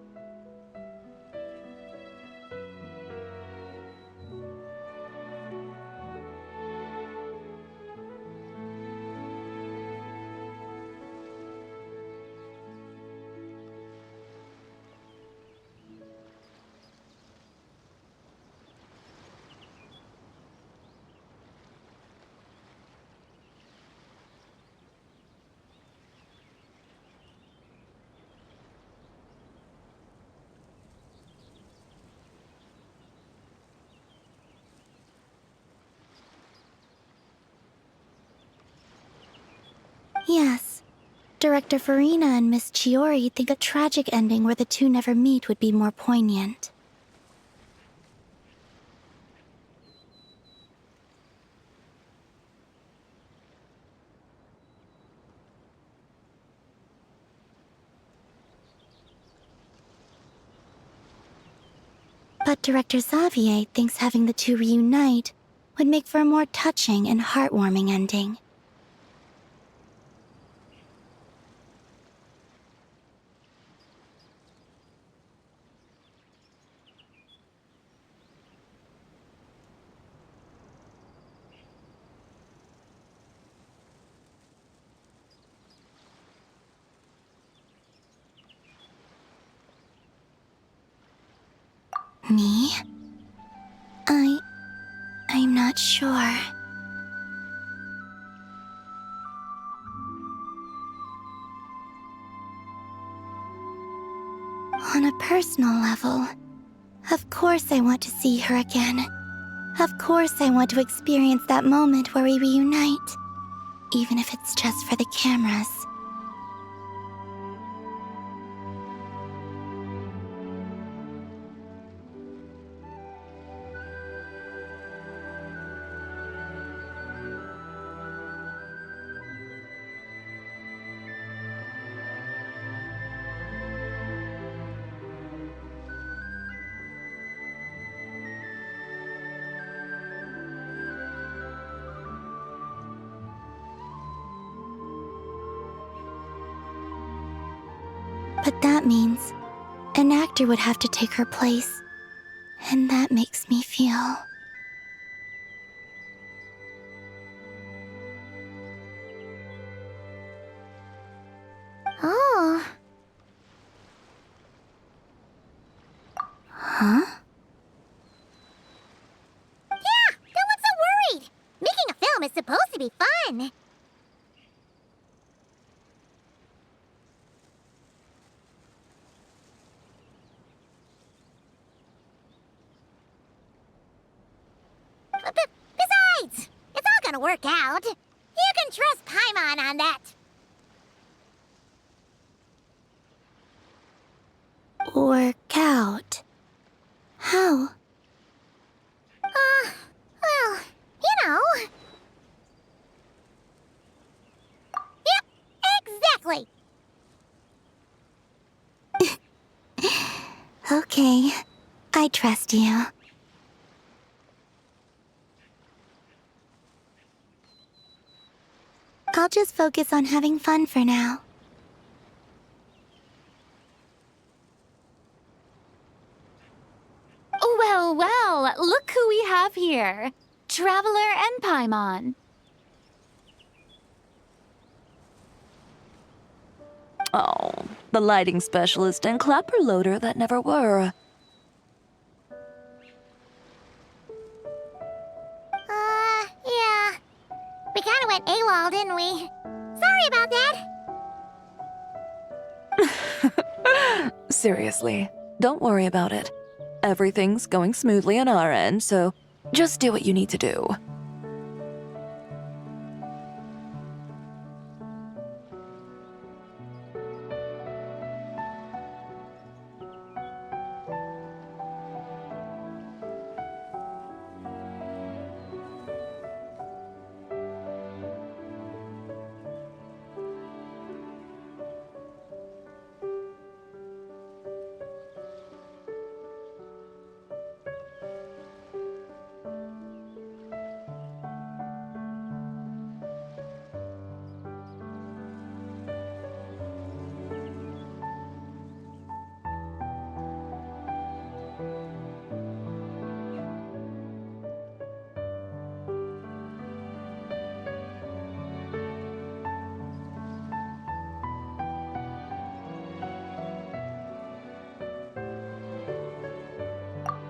Yes. Director Farina and Miss Chiori think a tragic ending where the two never meet would be more poignant. But Director Xavier thinks having the two reunite would make for a more touching and heartwarming ending. Me? I'm not sure. On a personal level, of course I want to see her again. Of course I want to experience that moment where we reunite, even if it's just for the cameras. But that means an actor would have to take her place, and that makes me feel... Oh. Huh? Yeah, don't look so worried. Making a film is supposed to be fun. Besides, it's all gonna work out. You can trust Paimon on that. Work out? How? Well, you know. Yep, exactly. Okay, I trust you. I'll just focus on having fun for now. Well, look who we have here. Traveler and Paimon. Oh, the lighting specialist and clapper loader that never were. Yeah. We kinda went AWOL, didn't we? Sorry about that. Seriously, don't worry about it. Everything's going smoothly on our end, so just do what you need to do.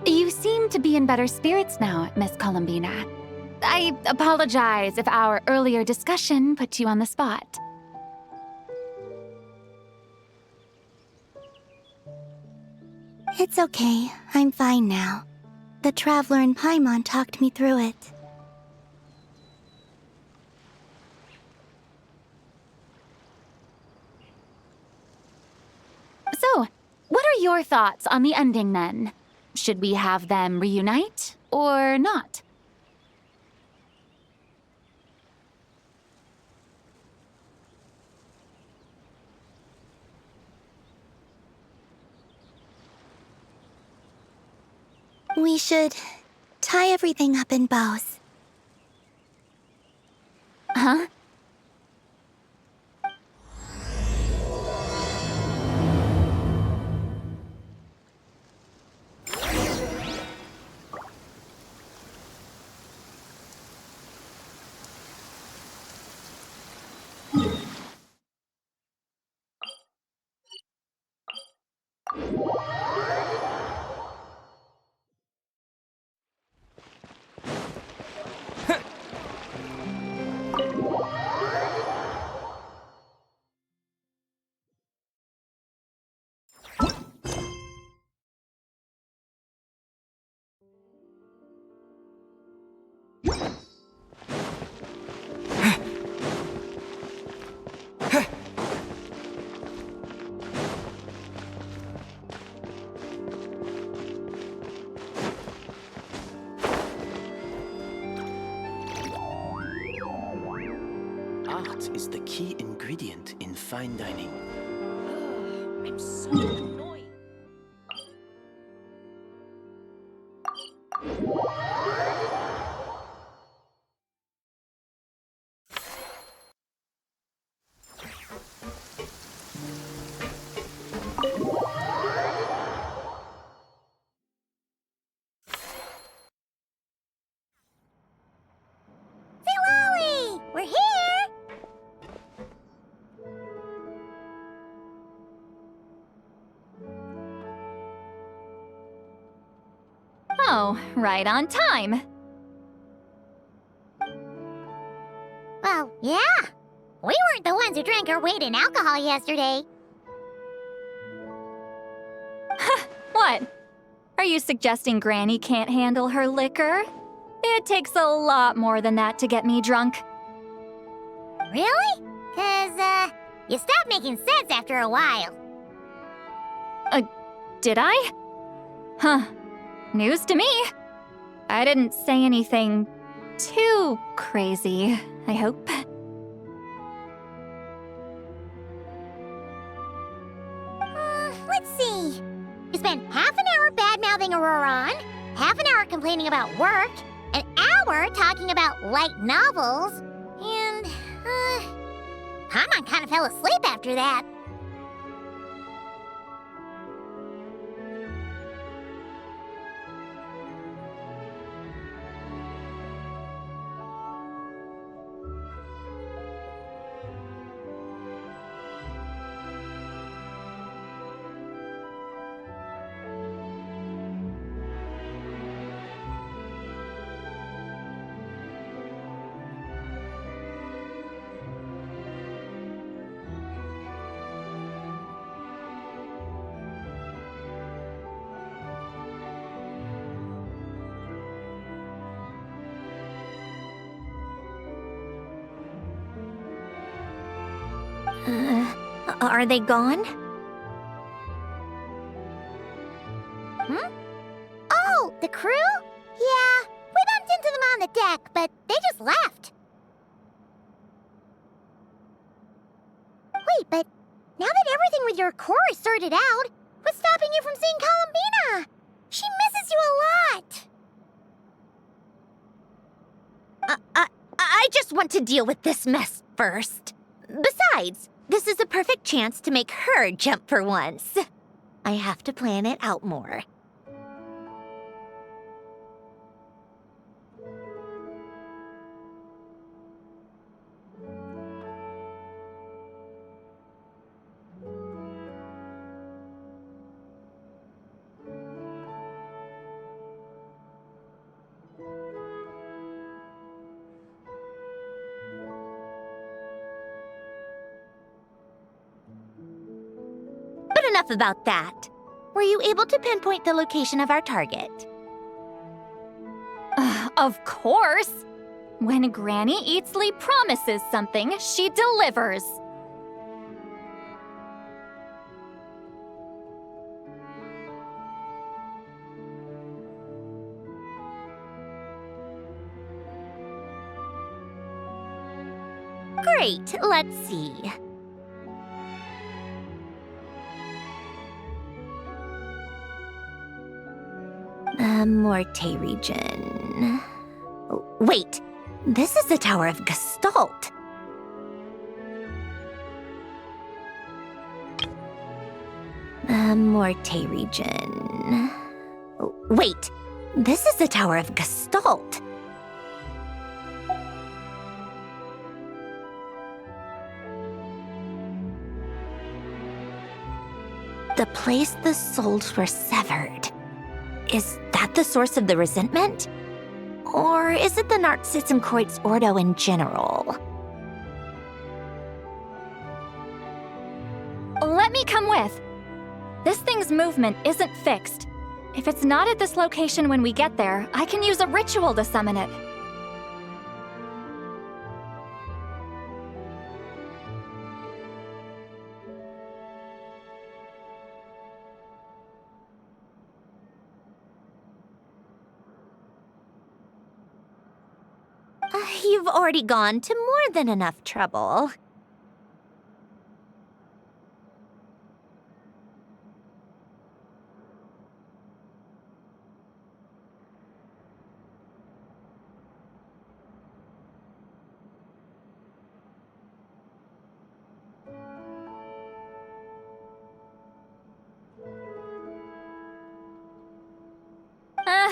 You seem to be in better spirits now, Miss Columbina. I apologize if our earlier discussion put you on the spot. It's okay, I'm fine now. The Traveler and Paimon talked me through it. So, what are your thoughts on the ending then? Should we have them reunite or not? We should tie everything up in bows Huh? Art is the key ingredient in fine dining. I'm so annoyed. Filoli! We're here! Oh, right on time. Well, yeah. We weren't the ones who drank our weight in alcohol yesterday. What? Are you suggesting Granny can't handle her liquor? It takes a lot more than that to get me drunk. Really? 'Cause, you stopped making sense after a while. Did I? Huh. News to me. I didn't say anything too crazy, I hope. Let's see. You spent half an hour bad-mouthing Auroron, half an hour complaining about work, an hour talking about light novels, and, Paimon kind of fell asleep after that. Are they gone? Oh, the crew? Yeah, we bumped into them on the deck, but they just left. Wait, but now that everything with your core is sorted out, what's stopping you from seeing Columbina? She misses you a lot. I just want to deal with this mess first. Besides, this is a perfect chance to make her jump for once. I have to plan it out more. But enough about that. Were you able to pinpoint the location of our target? Of course! When Granny Eatsley promises something, she delivers. Great, let's see. Morte region. Wait, this is the Tower of Gestalt. The Morte region. Wait, this is the Tower of Gestalt. The place the souls were severed. Is that the source of the resentment? Or is it the Narzisenkreuz Ordo in general? Let me come with. This thing's movement isn't fixed. If it's not at this location when we get there, I can use a ritual to summon it. You've already gone to more than enough trouble.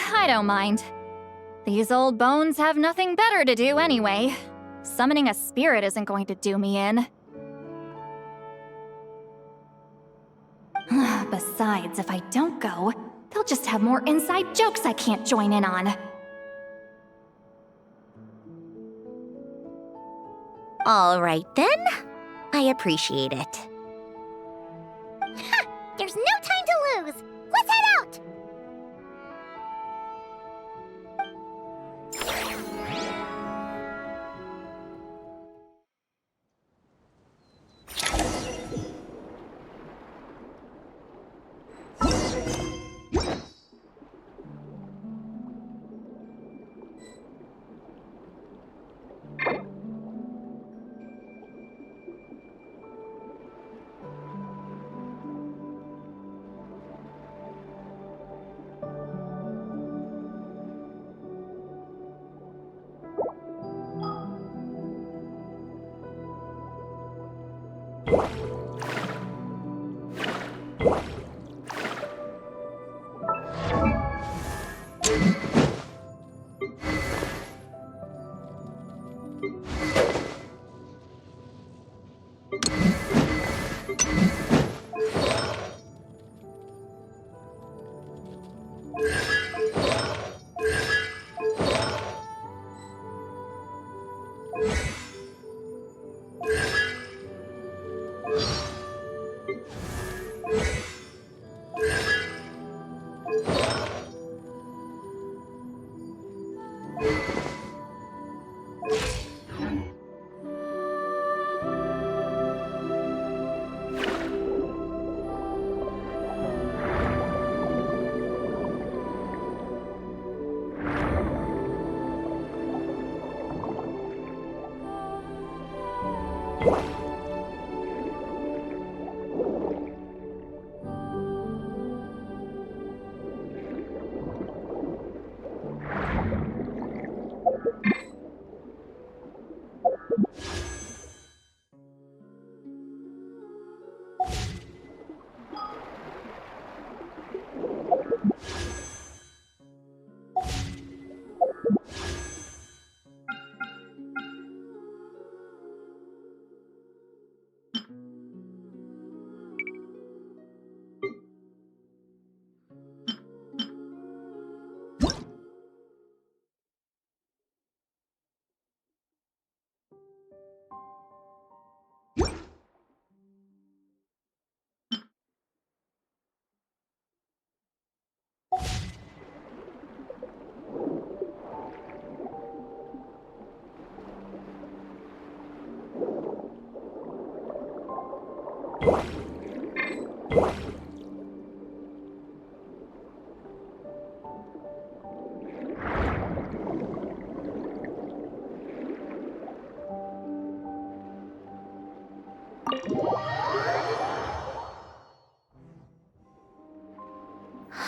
I don't mind. These old bones have nothing better to do anyway. Summoning a spirit isn't going to do me in. Besides, if I don't go, they'll just have more inside jokes I can't join in on. All right then. I appreciate it. There's no time to lose! Let's head out!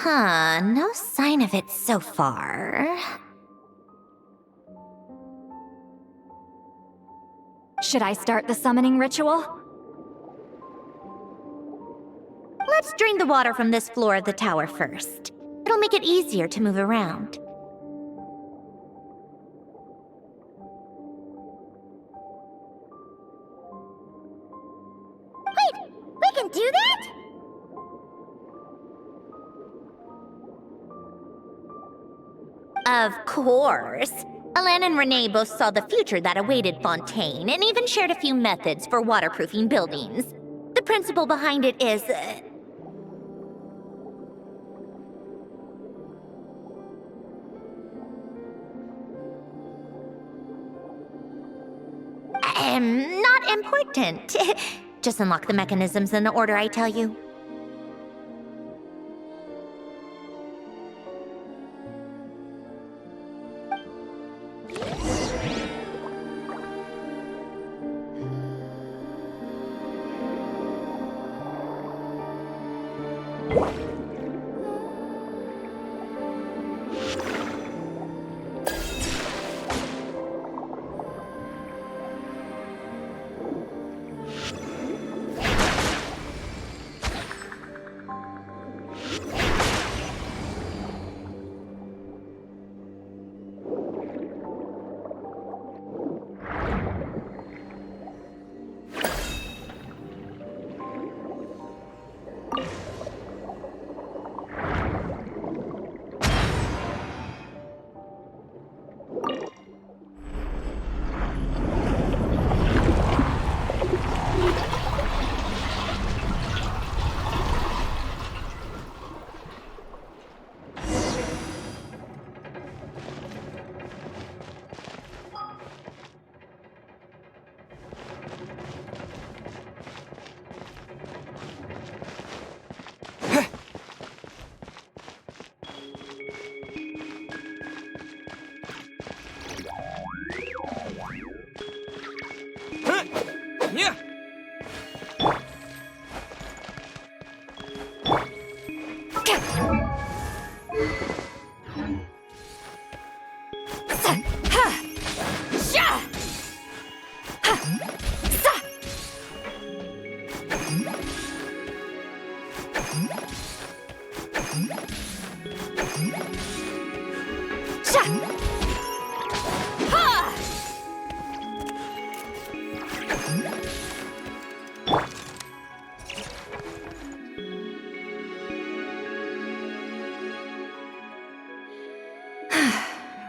Huh, no sign of it so far. Should I start the summoning ritual? Let's drain the water from this floor of the tower first. It'll make it easier to move around. Wait, we can do that? Of course. Alan and Renee both saw the future that awaited Fontaine and even shared a few methods for waterproofing buildings. The principle behind it is... not important. Just unlock the mechanisms in the order I tell you.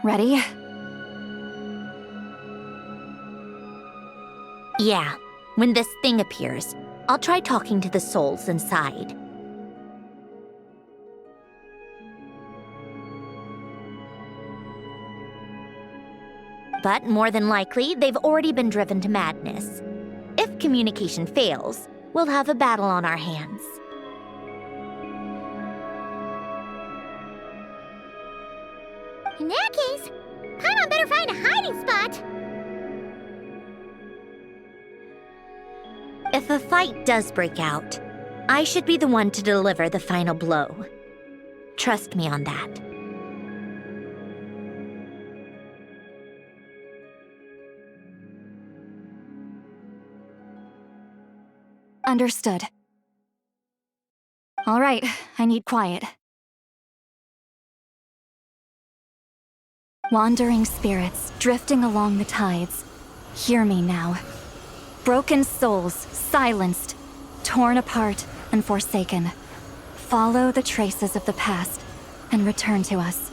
Ready? Yeah, when this thing appears, I'll try talking to the souls inside. But more than likely, they've already been driven to madness. If communication fails, we'll have a battle on our hands. In that case, Paimon better find a hiding spot. If a fight does break out, I should be the one to deliver the final blow. Trust me on that. Understood. All right, I need quiet. Wandering spirits drifting along the tides. Hear me now. Broken souls, silenced, torn apart and forsaken. Follow the traces of the past and return to us.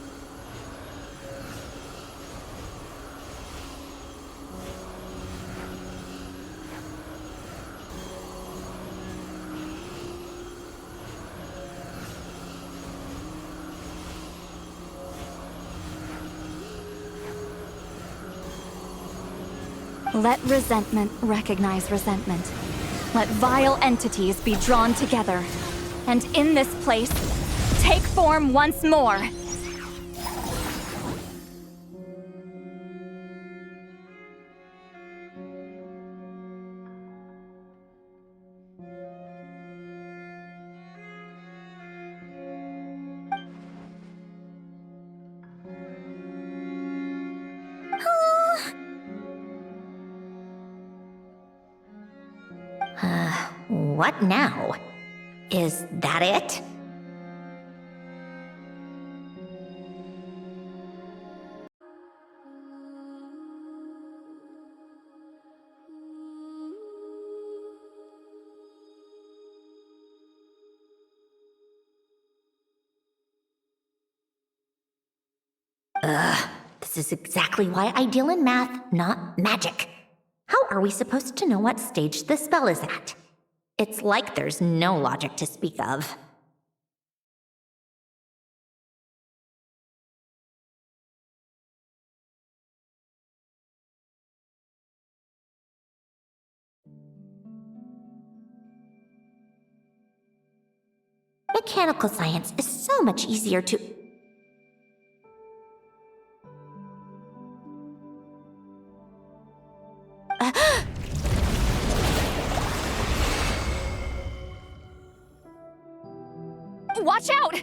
Let resentment recognize resentment. Let vile entities be drawn together. And in this place, take form once more. What now? Is that it? This is exactly why I deal in math, not magic. How are we supposed to know what stage the spell is at? It's like there's no logic to speak of. Mechanical science is so much easier to... Watch out!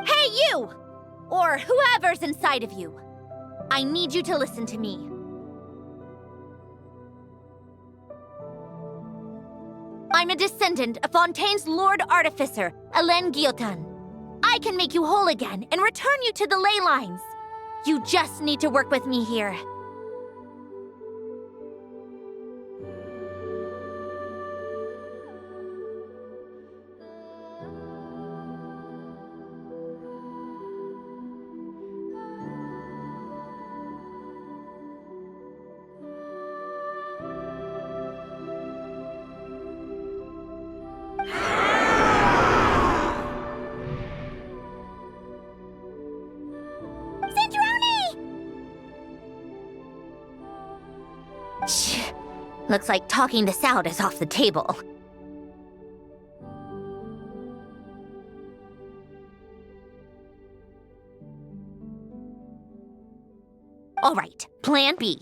Hey, you! Or whoever's inside of you. I need you to listen to me. I'm a descendant of Fontaine's Lord Artificer, Hélène Guillotin. I can make you whole again and return you to the ley lines. You just need to work with me here. Looks like talking this out is off the table. All right, plan B.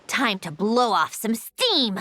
Time to blow off some steam!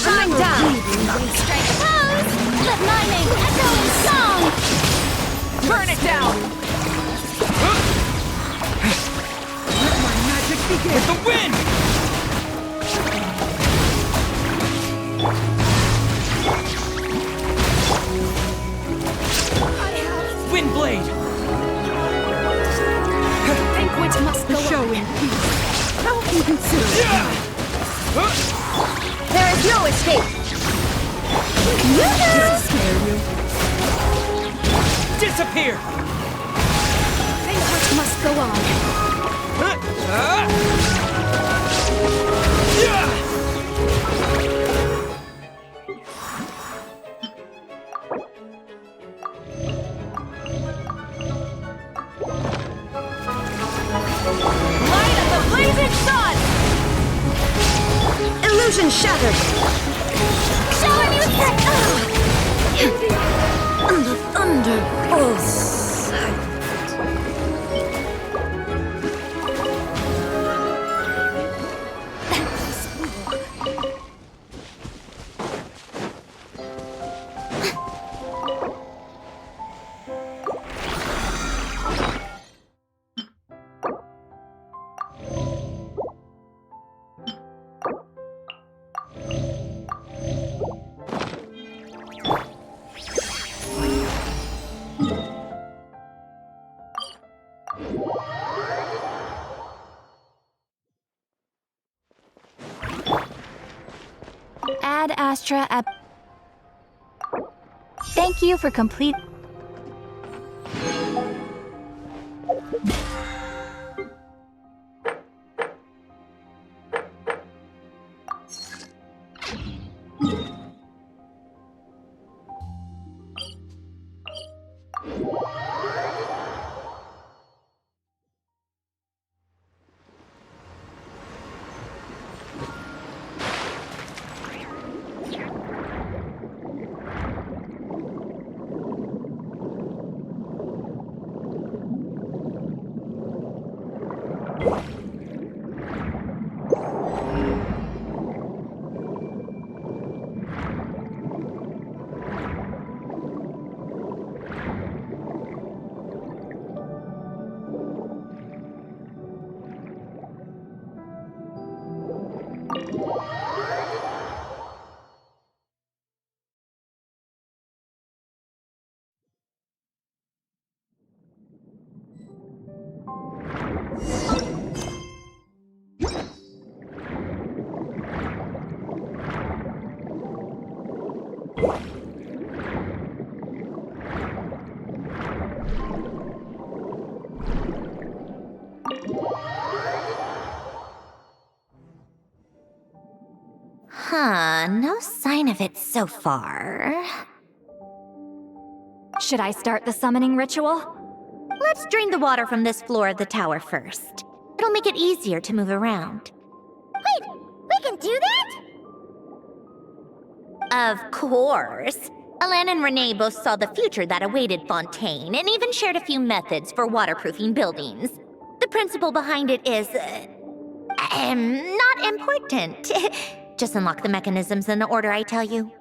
Shine down! Strike a pose! Let my name echo in song! Burn it down! Let my magic begin! With the wind! Windblade! Banquet must go Show on. in peace! How inconsiderate! There is no escape! Scare you! Disappear! Banquet must go on. Light of the blazing sun! Illusion shattered! Shower me with that! The thunder falls. Ad Astra ab. Thank you for complete. Huh, no sign of it so far. Should I start the summoning ritual? Let's drain the water from this floor of the tower first. It'll make it easier to move around. Wait, we can do that? Of course. Alan and Renee both saw the future that awaited Fontaine and even shared a few methods for waterproofing buildings. The principle behind it is... not important. Just unlock the mechanisms in the order I tell you.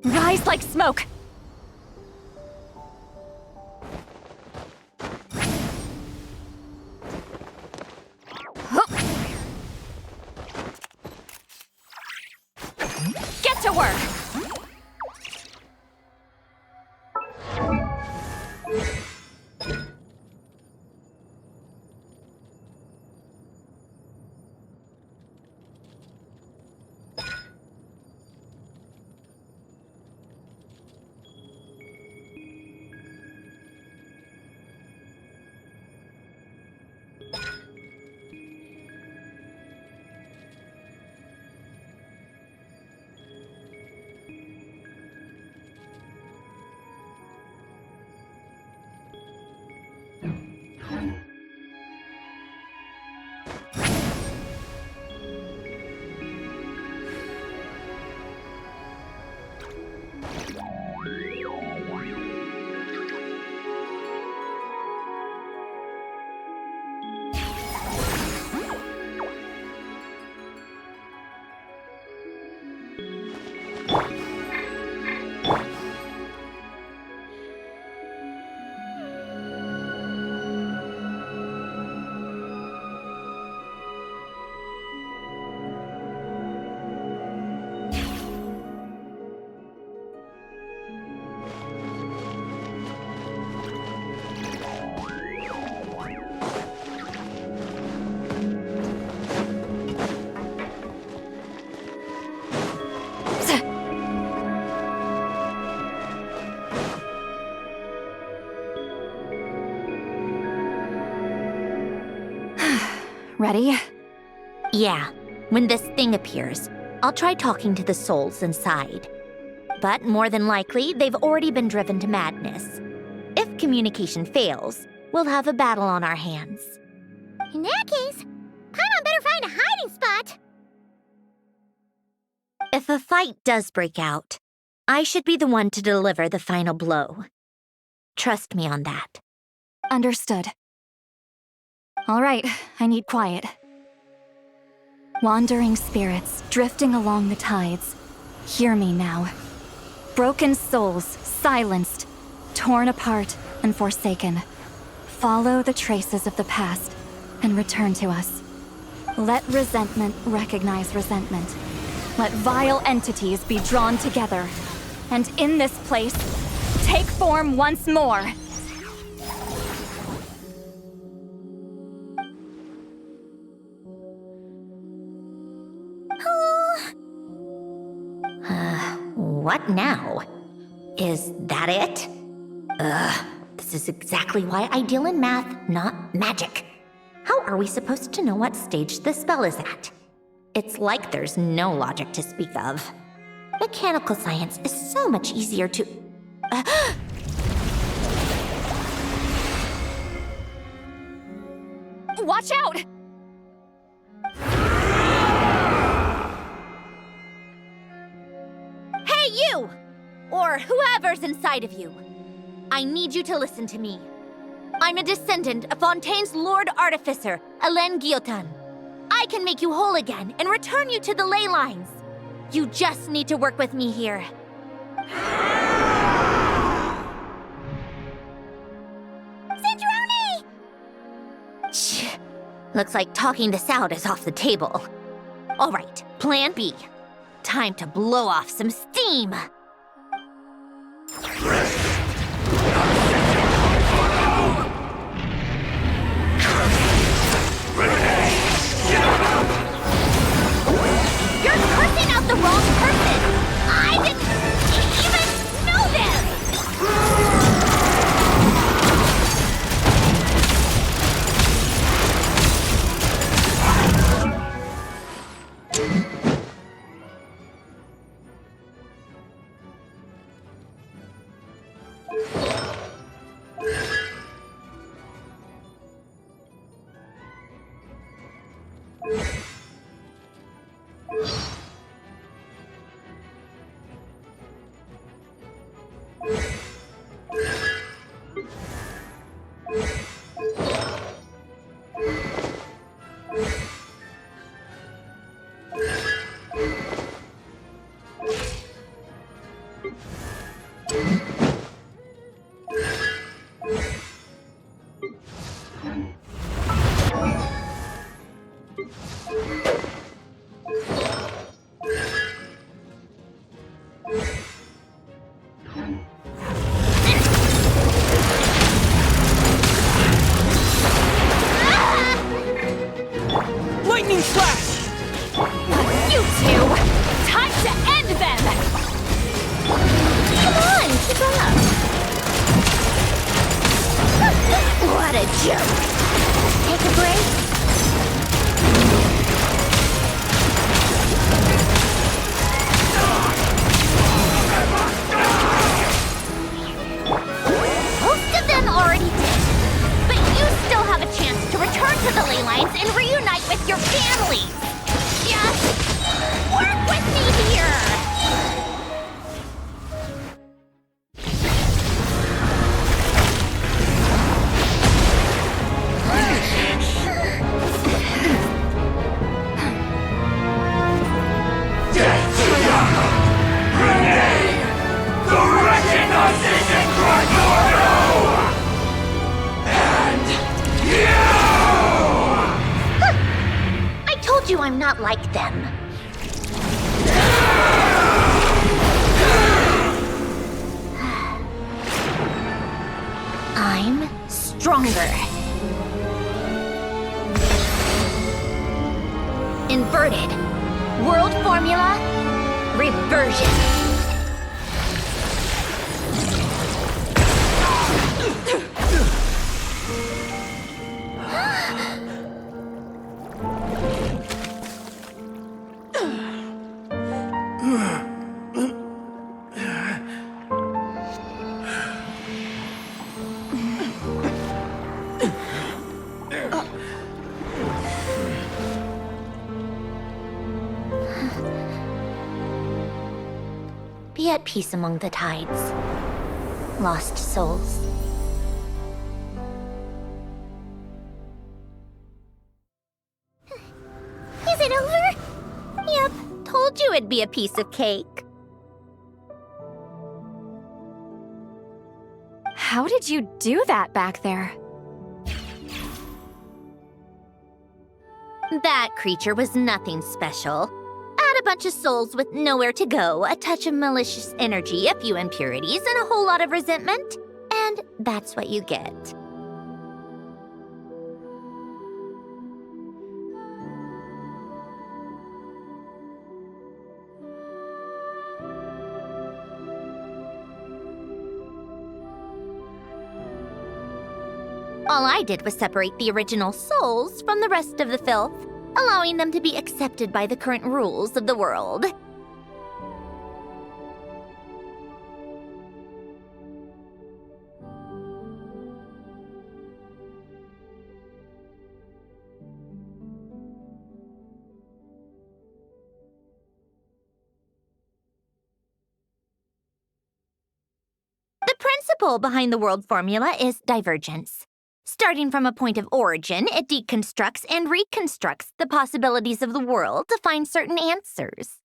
Rise like smoke! Get to work! ready? Yeah, when this thing appears, I'll try talking to the souls inside. But more than likely, they've already been driven to madness. If communication fails, we'll have a battle on our hands. In that case, Paimon better find a hiding spot. If a fight does break out, I should be the one to deliver the final blow. Trust me on that. Understood. All right, I need quiet. Wandering spirits drifting along the tides. Hear me now. Broken souls, silenced, torn apart and forsaken. Follow the traces of the past and return to us. Let resentment recognize resentment. Let vile entities be drawn together. And in this place, take form once more. What now? Is that it? This is exactly why I deal in math, not magic. How are we supposed to know what stage the spell is at? It's like there's no logic to speak of. Mechanical science is so much easier to... Watch out! Hey, you! Or whoever's inside of you. I need you to listen to me. I'm a descendant of Fontaine's Lord Artificer, Alain Guillotin. I can make you whole again and return you to the ley lines. You just need to work with me here. Citrone! Looks like talking this out is off the table. All right, plan B. Time to blow off some steam. You're cursing out the wrong person! I didn't even know them! Lightning flash! You two! Time to end them! Come on, keep up. What a joke. Take a break. Most of them already did. But you still have a chance to return to the ley lines and reunite with your families. Just work with me here. I'm not like them. I'm stronger. Inverted. World formula. Reversion. at peace among the tides. Lost souls. Is it over? Yep, told you it'd be a piece of cake. How did you do that back there? That creature was nothing special. Add a bunch of souls with nowhere to go, a touch of malicious energy, a few impurities, and a whole lot of resentment, and that's what you get. All I did was separate the original souls from the rest of the filth, allowing them to be accepted by the current rules of the world. The principle behind the world formula is divergence. Starting from a point of origin, it deconstructs and reconstructs the possibilities of the world to find certain answers.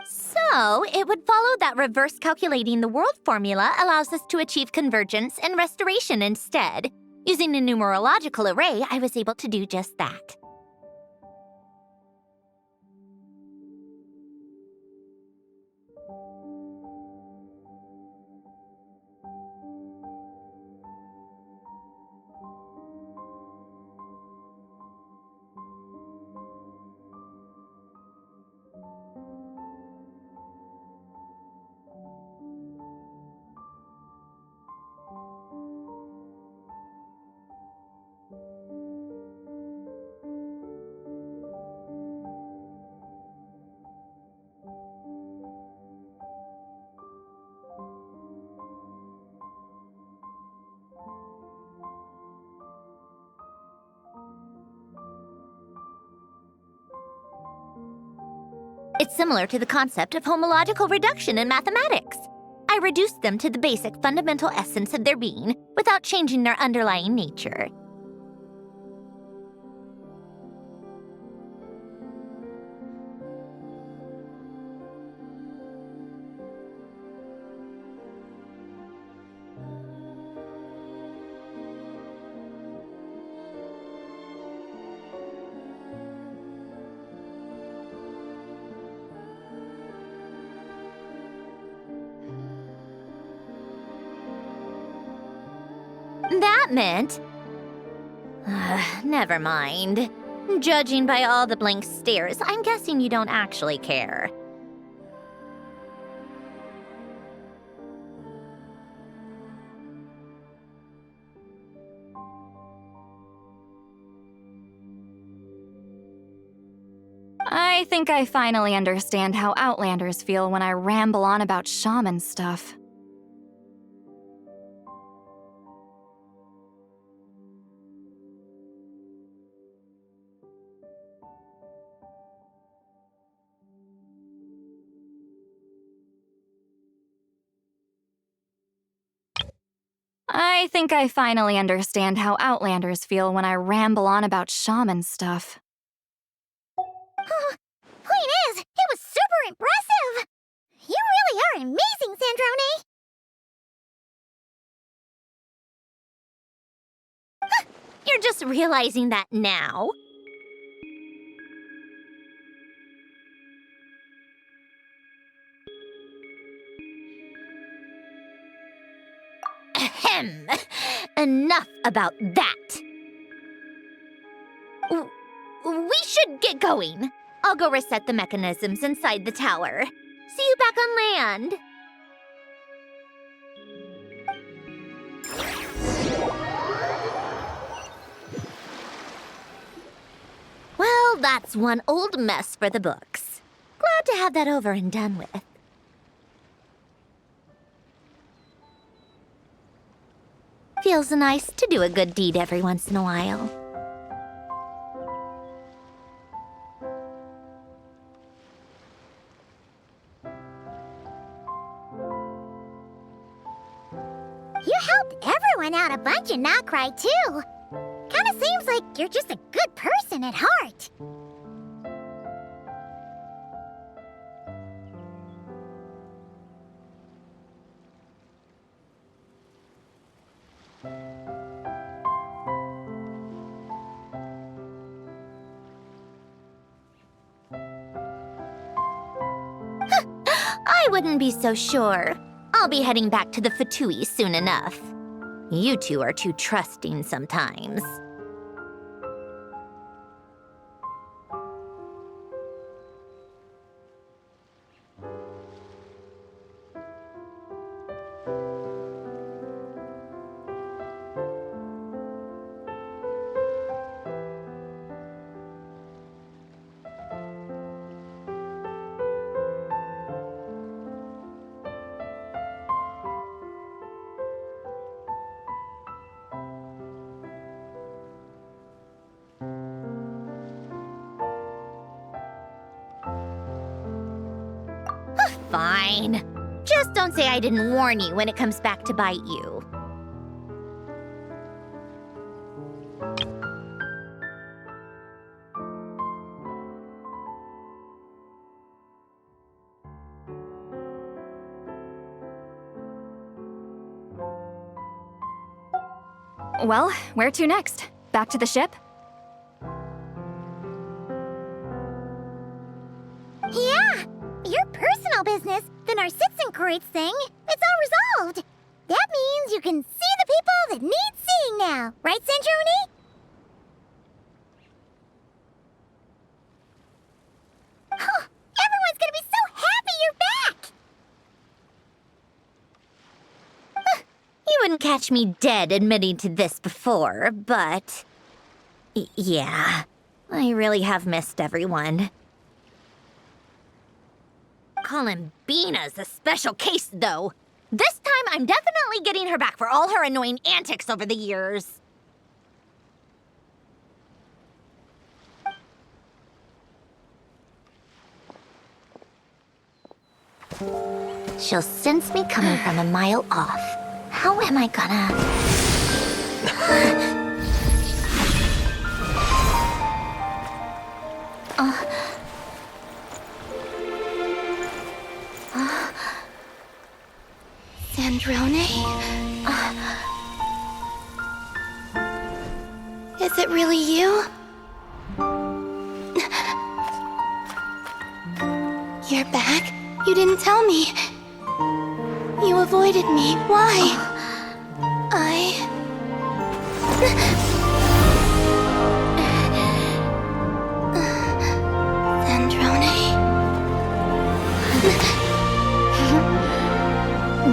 So, it would follow that reverse calculating the world formula allows us to achieve convergence and restoration instead. Using a numerological array, I was able to do just that. It's similar to the concept of homological reduction in mathematics. I reduced them to the basic fundamental essence of their being without changing their underlying nature. That meant... never mind. Judging by all the blank stares, I'm guessing you don't actually care. I think I finally understand how Outlanders feel when I ramble on about shaman stuff. I think I finally understand how Outlanders feel when I ramble on about shaman stuff. Point is, it was super impressive! You really are amazing, Sandrone! You're just realizing that now? Ahem. Enough about that. We should get going. I'll go reset the mechanisms inside the tower. See you back on land. Well, that's one old mess for the books. Glad to have that over and done with. Feels nice to do a good deed every once in a while. You helped everyone out a bunch and not cry too. Kinda seems like you're just a good person at heart. I wouldn't be so sure. I'll be heading back to the Fatui soon enough. You two are too trusting sometimes. Fine. Just don't say I didn't warn you when it comes back to bite you. Well, where to next? Back to the ship? Yeah! Your personal business, the Narcitsan thing, it's all resolved. That means you can see the people that need seeing now. Right, Sanjoni? Oh, everyone's gonna be so happy you're back! You wouldn't catch me dead admitting to this before, but... yeah, I really have missed everyone. Columbina's a special case, though. This time, I'm definitely getting her back for all her annoying antics over the years. She'll sense me coming from a mile off. How am I gonna... Sandrone? Is it really you? You're back? You didn't tell me. You avoided me. Why? Sandrone?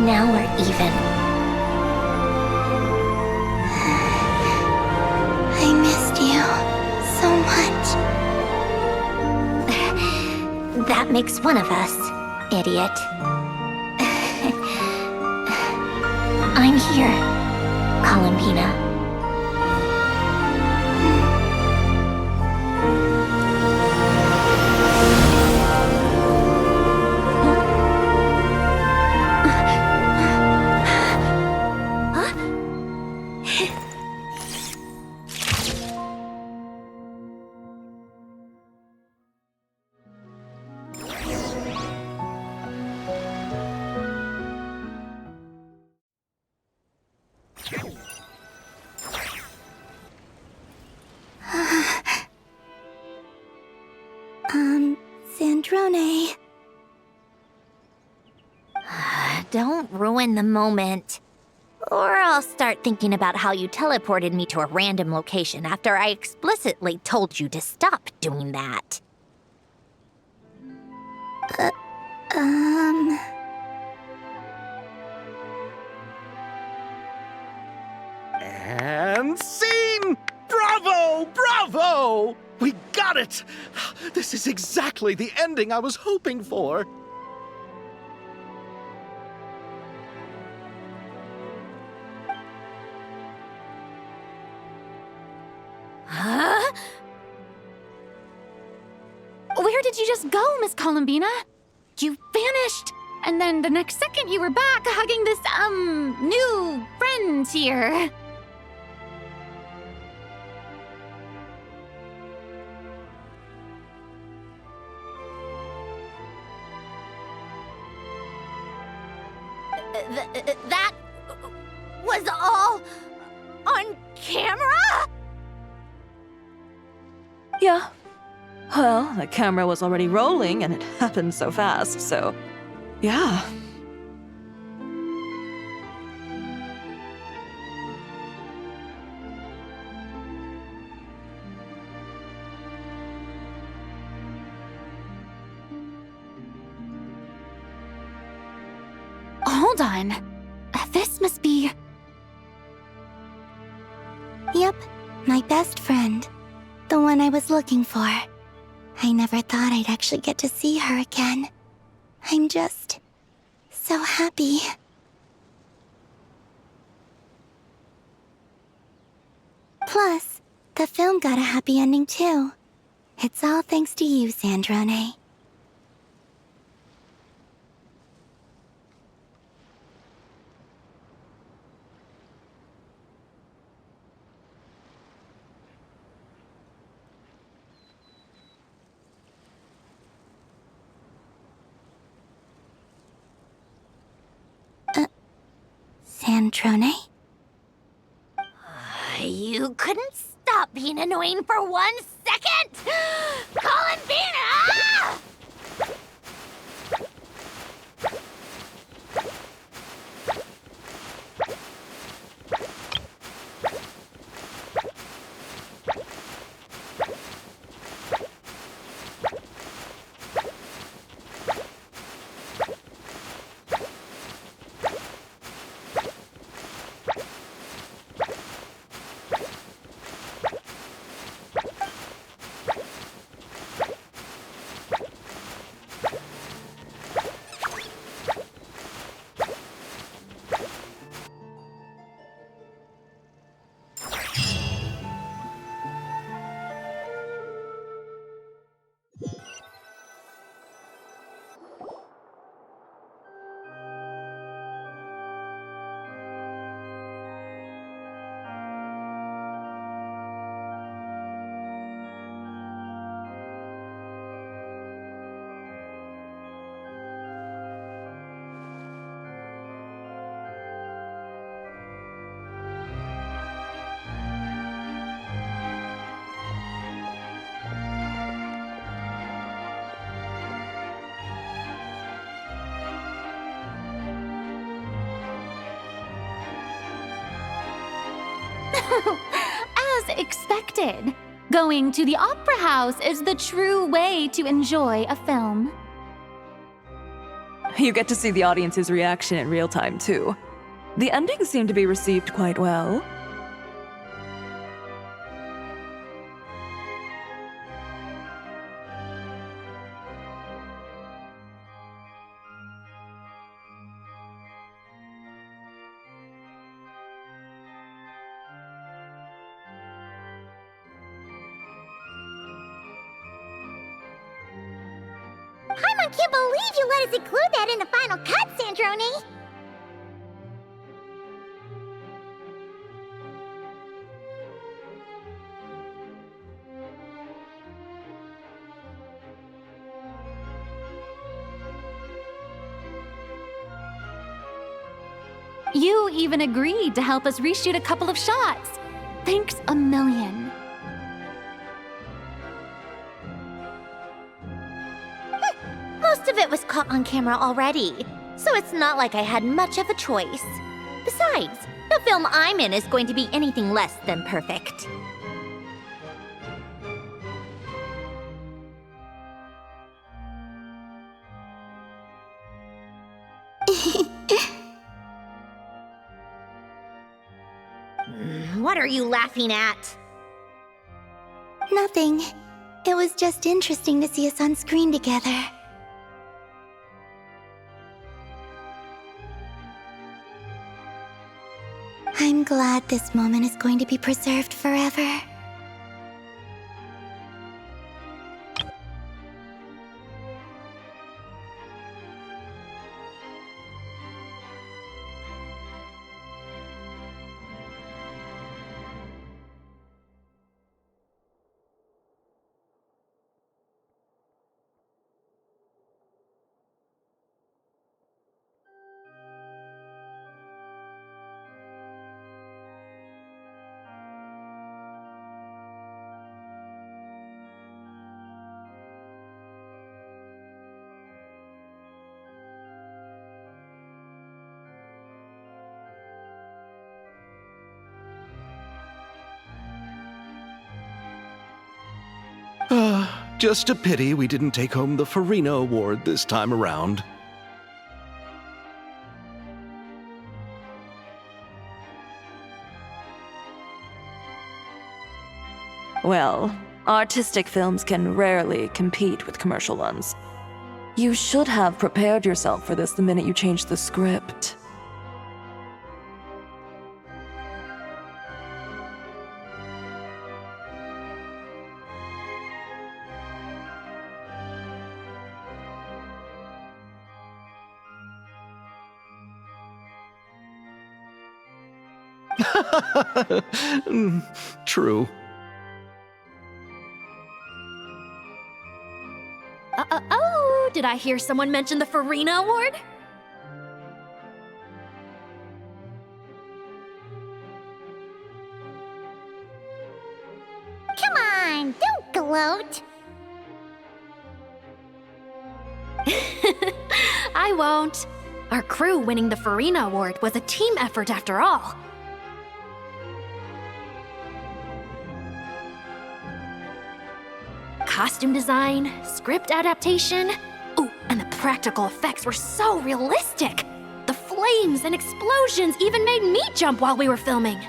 Now we're even. I missed you so much. That makes one of us, idiot. I'm here, Columbina. Sandrone. Don't ruin the moment. Or I'll start thinking about how you teleported me to a random location after I explicitly told you to stop doing that. And scene! Bravo! Bravo! We got it! This is exactly the ending I was hoping for. Where did you just go, Miss Columbina? You vanished! And then the next second you were back hugging this, new friend here. That was all on camera? Yeah. Well, the camera was already rolling and it happened so fast, so yeah. Hold on. This must be... Yep, my best friend. The one I was looking for. I never thought I'd actually get to see her again. I'm just... so happy. Plus, the film got a happy ending too. It's all thanks to you, Sandrone. Sandrone? You couldn't stop being annoying for 1 second? Columbina! As expected, going to the opera house is the true way to enjoy a film. You get to see the audience's reaction in real time, too. The ending seemed to be received quite well. I can't believe you let us include that in the final cut, Sandrone! You even agreed to help us reshoot a couple of shots. Thanks a million. Most of it was caught on camera already, so it's not like I had much of a choice. Besides, the film I'm in is going to be anything less than perfect. What are you laughing at? Nothing. It was just interesting to see us on screen together. I'm glad this moment is going to be preserved forever. Just a pity we didn't take home the Farina Award this time around. Well, artistic films can rarely compete with commercial ones. You should have prepared yourself for this the minute you changed the script. True. Oh, did I hear someone mention the Farina Award? Come on, don't gloat. I won't. Our crew winning the Farina Award was a team effort after all. Costume design, script adaptation. Ooh, and the practical effects were so realistic. The flames and explosions even made me jump while we were filming.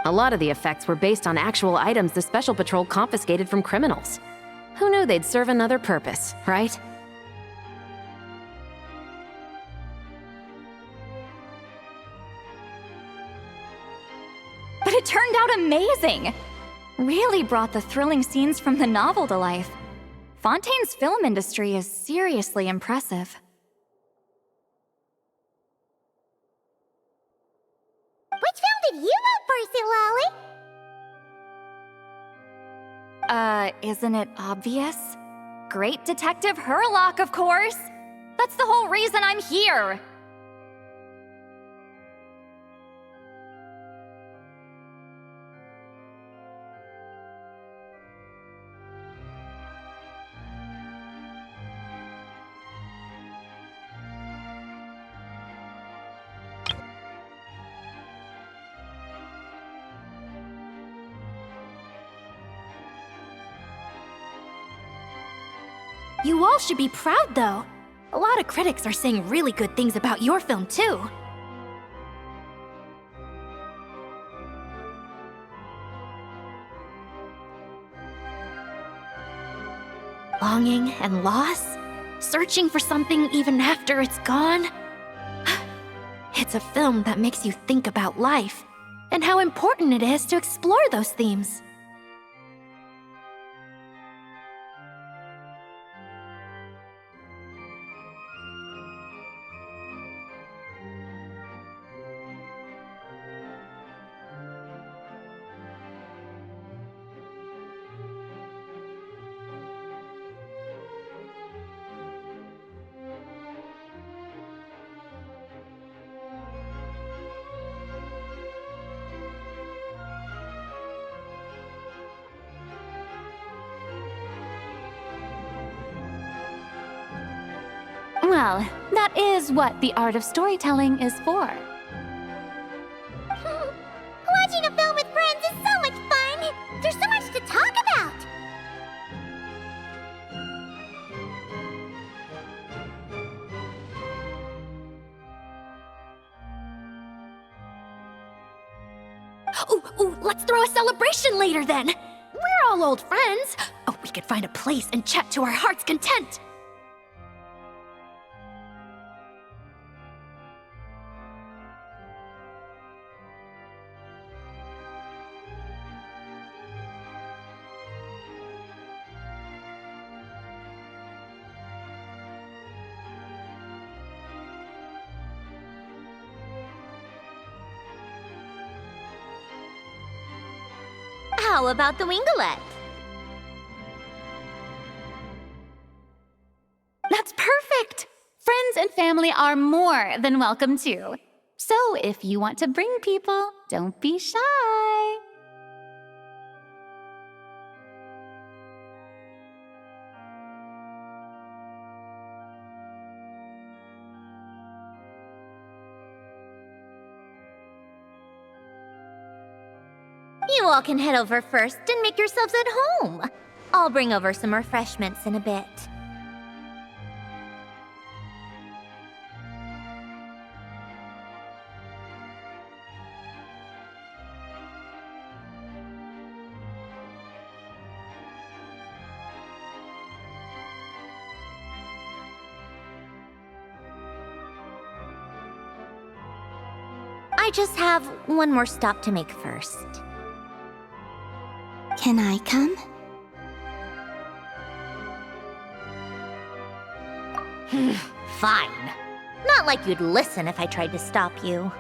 A lot of the effects were based on actual items the Special Patrol confiscated from criminals. Who knew they'd serve another purpose, right? But it turned out amazing! Really brought the thrilling scenes from the novel to life. Fontaine's film industry is seriously impressive. Which film did you vote for, Lolly? Isn't it obvious? Great Detective Herlock, of course! That's the whole reason I'm here! You all should be proud, though. A lot of critics are saying really good things about your film, too. Longing and loss? Searching for something even after it's gone? It's a film that makes you think about life, and how important it is to explore those themes. Well, that is what the art of storytelling is for. Watching a film with friends is so much fun! There's so much to talk about! Ooh, let's throw a celebration later then! We're all old friends! Oh, we could find a place and chat to our heart's content! How about the winglet? That's perfect! family are more than welcome too. So if you want to bring people, don't be shy. You all can head over first and make yourselves at home. I'll bring over some refreshments in a bit. I just have one more stop to make first. Can I come? Fine. Not like you'd listen if I tried to stop you.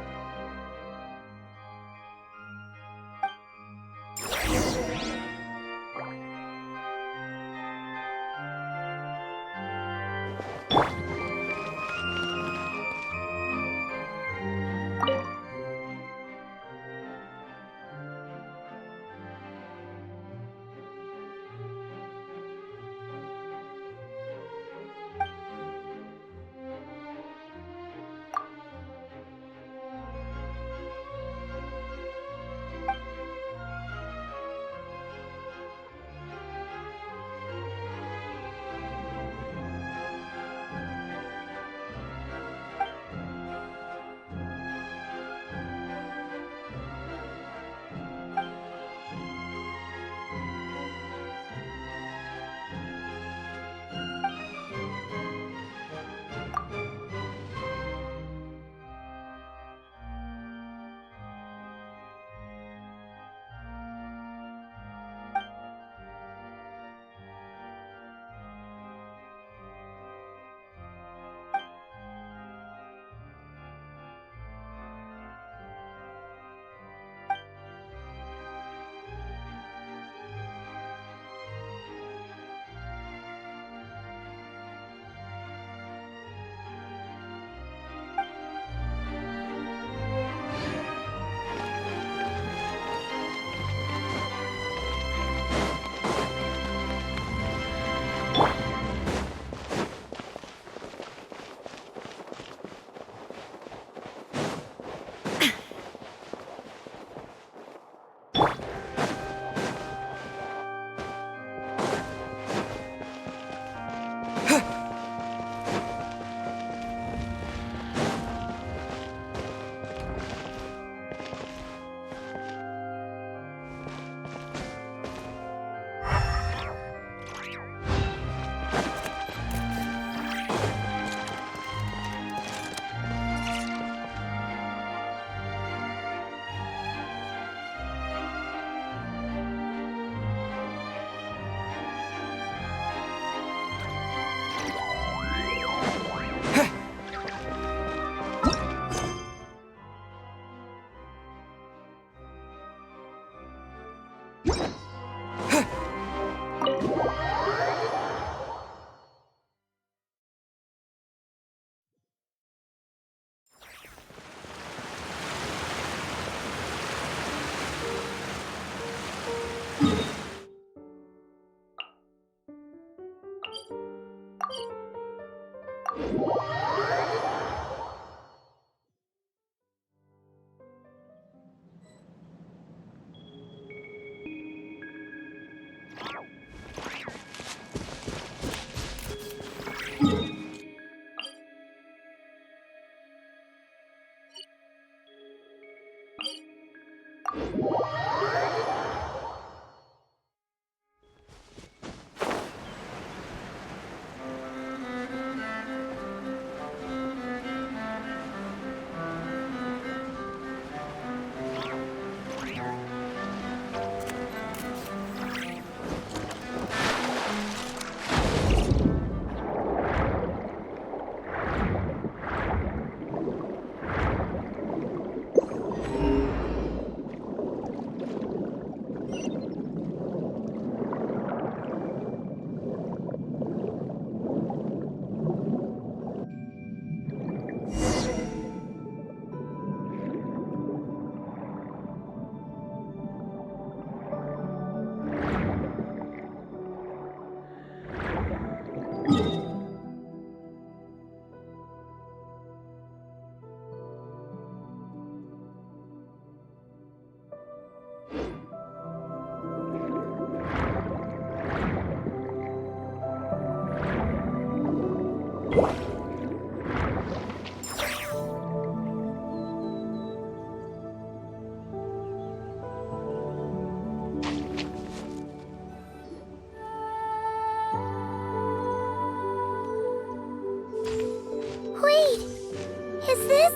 Is this?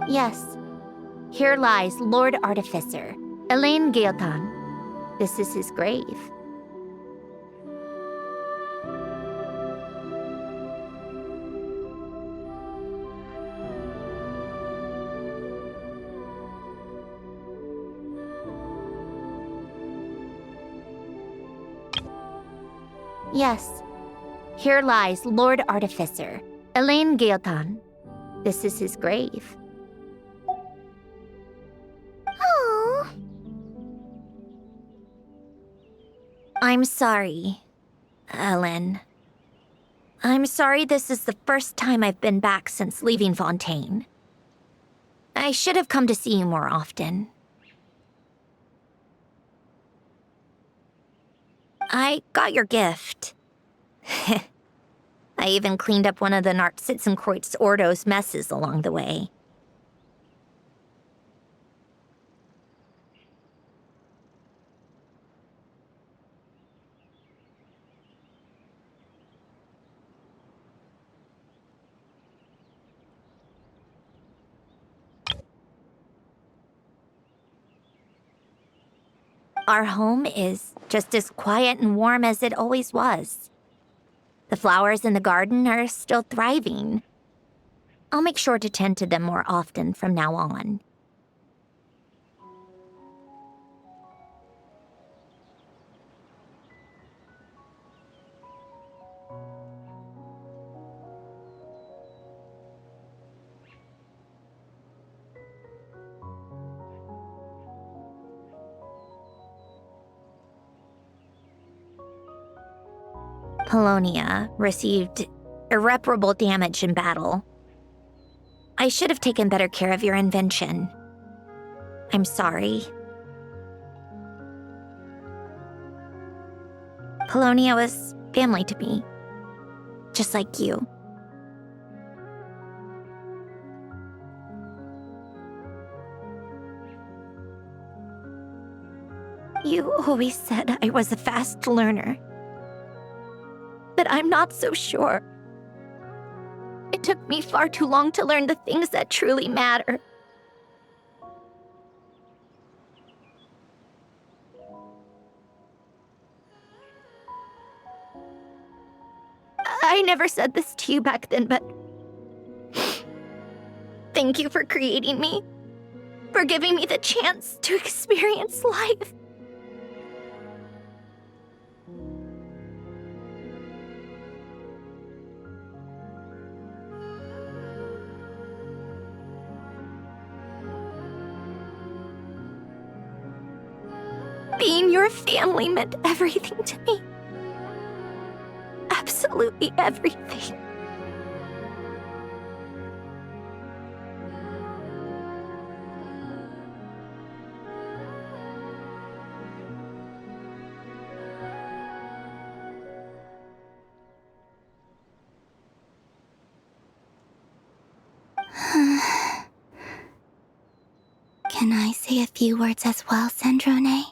Yes. Here lies Lord Artificer, Elaine Gaeltan. This is his grave. Yes. Here lies Lord Artificer, Elaine Gaeltan. This is his grave. Oh. I'm sorry, Ellen. I'm sorry this is the first time I've been back since leaving Fontaine. I should have come to see you more often. I got your gift. I even cleaned up one of the Nartsitzenkreuz Ordo's messes along the way. Our home is just as quiet and warm as it always was. The flowers in the garden are still thriving. I'll make sure to tend to them more often from now on. Polonia received irreparable damage in battle. I should have taken better care of your invention. I'm sorry. Polonia was family to me, just like you. You always said I was a fast learner. But I'm not so sure. It took me far too long to learn the things that truly matter. I never said this to you back then, but thank you for creating me, for giving me the chance to experience life. Being your family meant everything to me. Absolutely everything. Can I say a few words as well, Sandrone?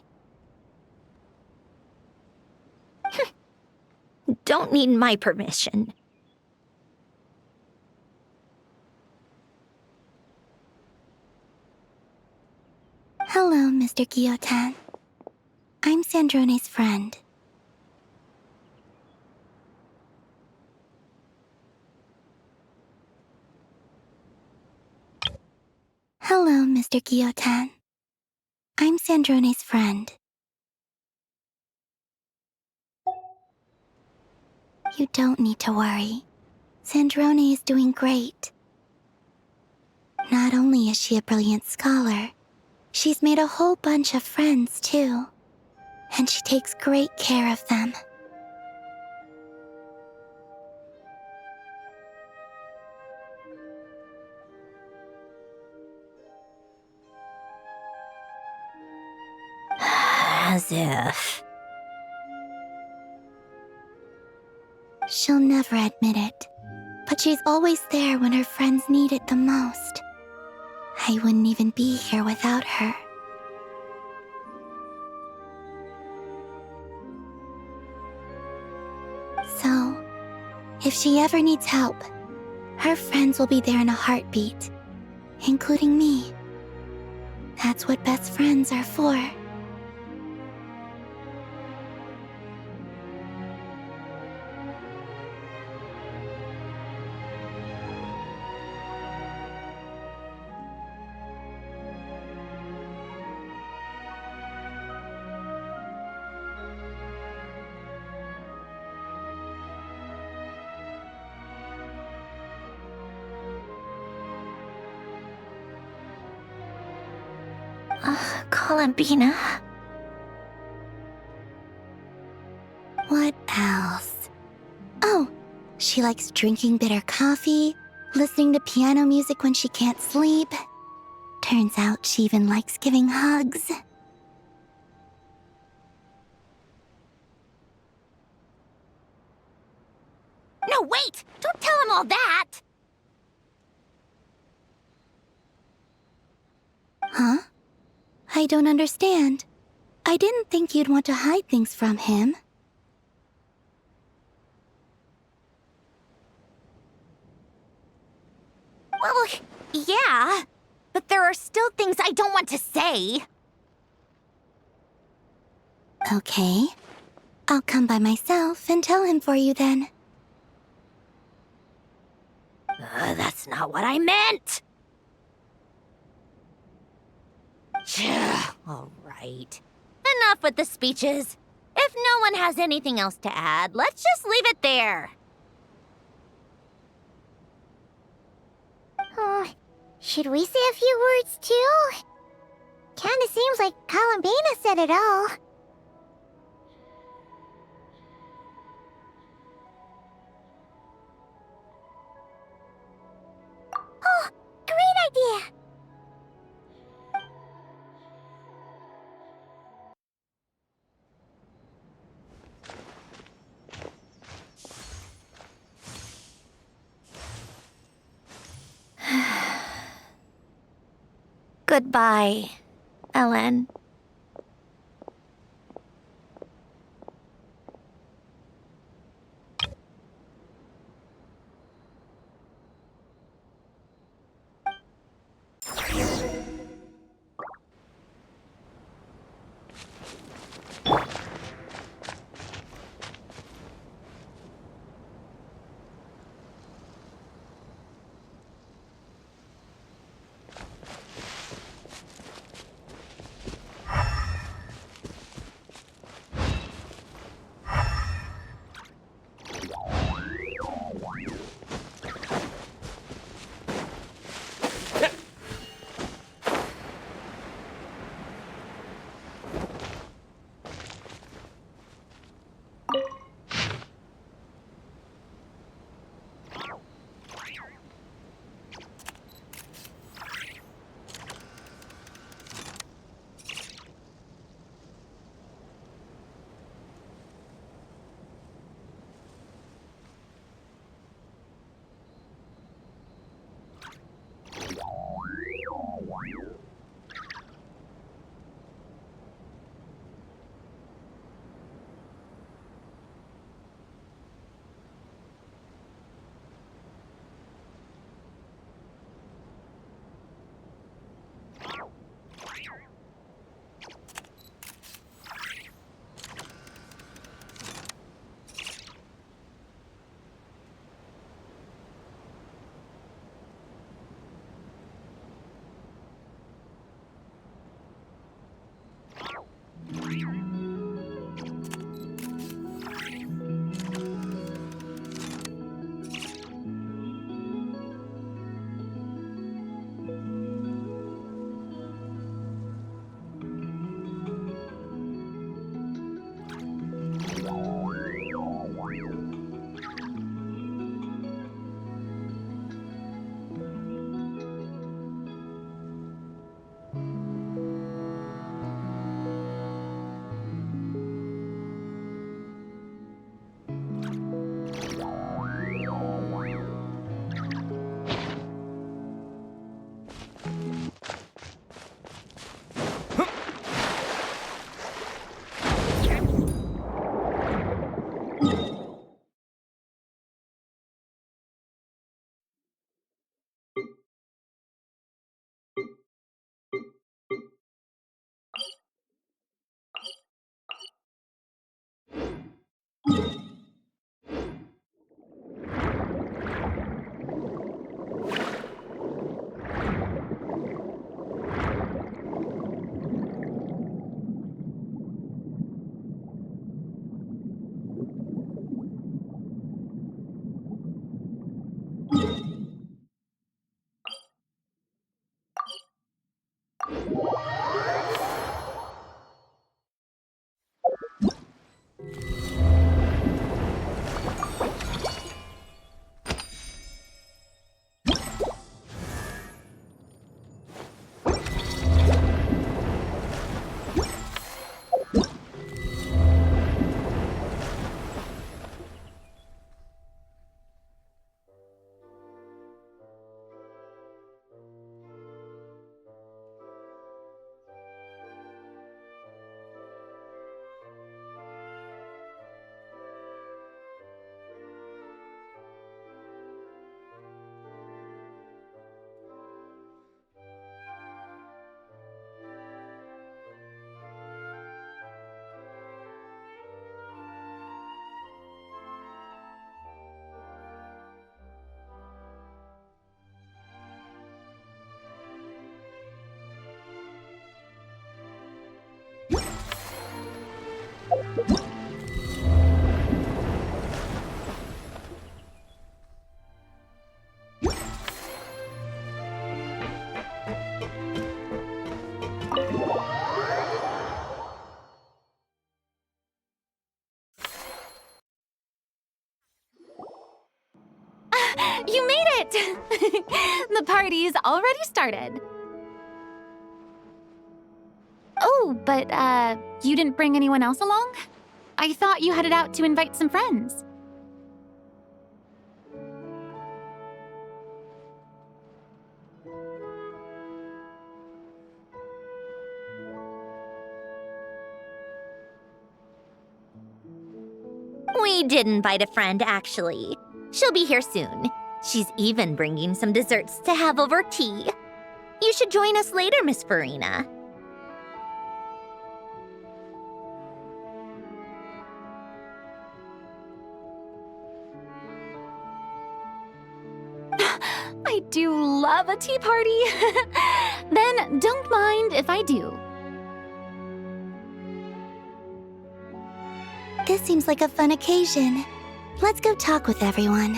Don't need my permission. Hello, Mr. Guillotin. I'm Sandrone's friend. Hello, Mr. Guillotin. I'm Sandrone's friend. You don't need to worry. Sandrone is doing great. Not only is she a brilliant scholar, she's made a whole bunch of friends, too. And she takes great care of them. As if. She'll never admit it, but she's always there when her friends need it the most. I wouldn't even be here without her. So, If she ever needs help, her friends will be there in a heartbeat, including me. That's what best friends are for. Columbina. What else? Oh, she likes drinking bitter coffee, listening to piano music when she can't sleep. Turns out she even likes giving hugs. No, wait! Don't tell him all that! Huh? I don't understand. I didn't think you'd want to hide things from him. Well, yeah, but there are still things I don't want to say. Okay. I'll come by myself and tell him for you then. That's not what I meant! All right. Enough with the speeches. If no one has anything else to add, let's just leave it there. Should we say a few words too? Kinda seems like Columbina said it all. Oh, great idea! Goodbye, Ellen. You made it! The party's already started. Oh, but, you didn't bring anyone else along? I thought you headed out to invite some friends. We did invite a friend, actually. She'll be here soon. She's even bringing some desserts to have over tea. You should join us later, Miss Farina. I do love a tea party. Then don't mind if I do. This seems like a fun occasion. Let's go talk with everyone.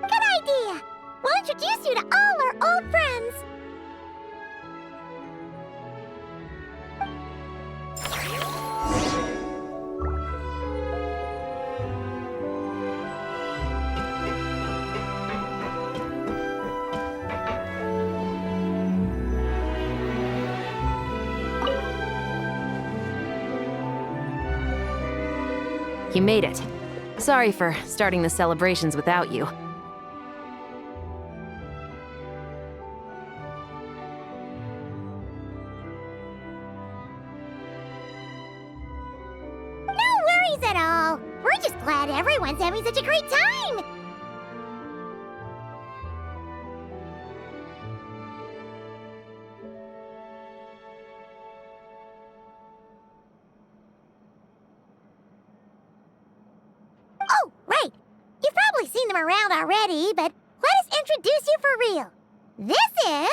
Good idea! We'll introduce you to all our old friends. You made it. Sorry for starting the celebrations without you. No worries at all. We're just glad everyone's having such a great time. Oh, right. You've probably seen them around already, but let us introduce you for real. This is...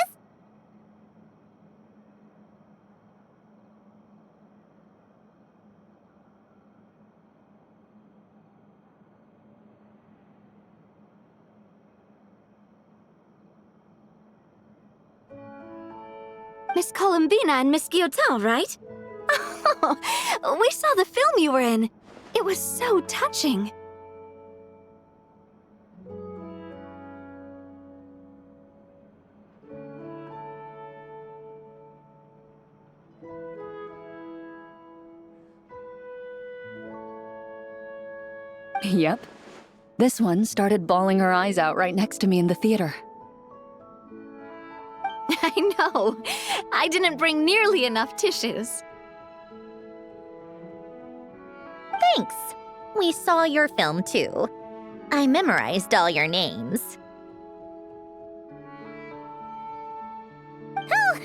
Miss Columbina and Miss Guillotin, right? Oh, we saw the film you were in. It was so touching. Yep. This one started bawling her eyes out right next to me in the theater. I know. I didn't bring nearly enough tissues. Thanks. We saw your film, too. I memorized all your names. Oh,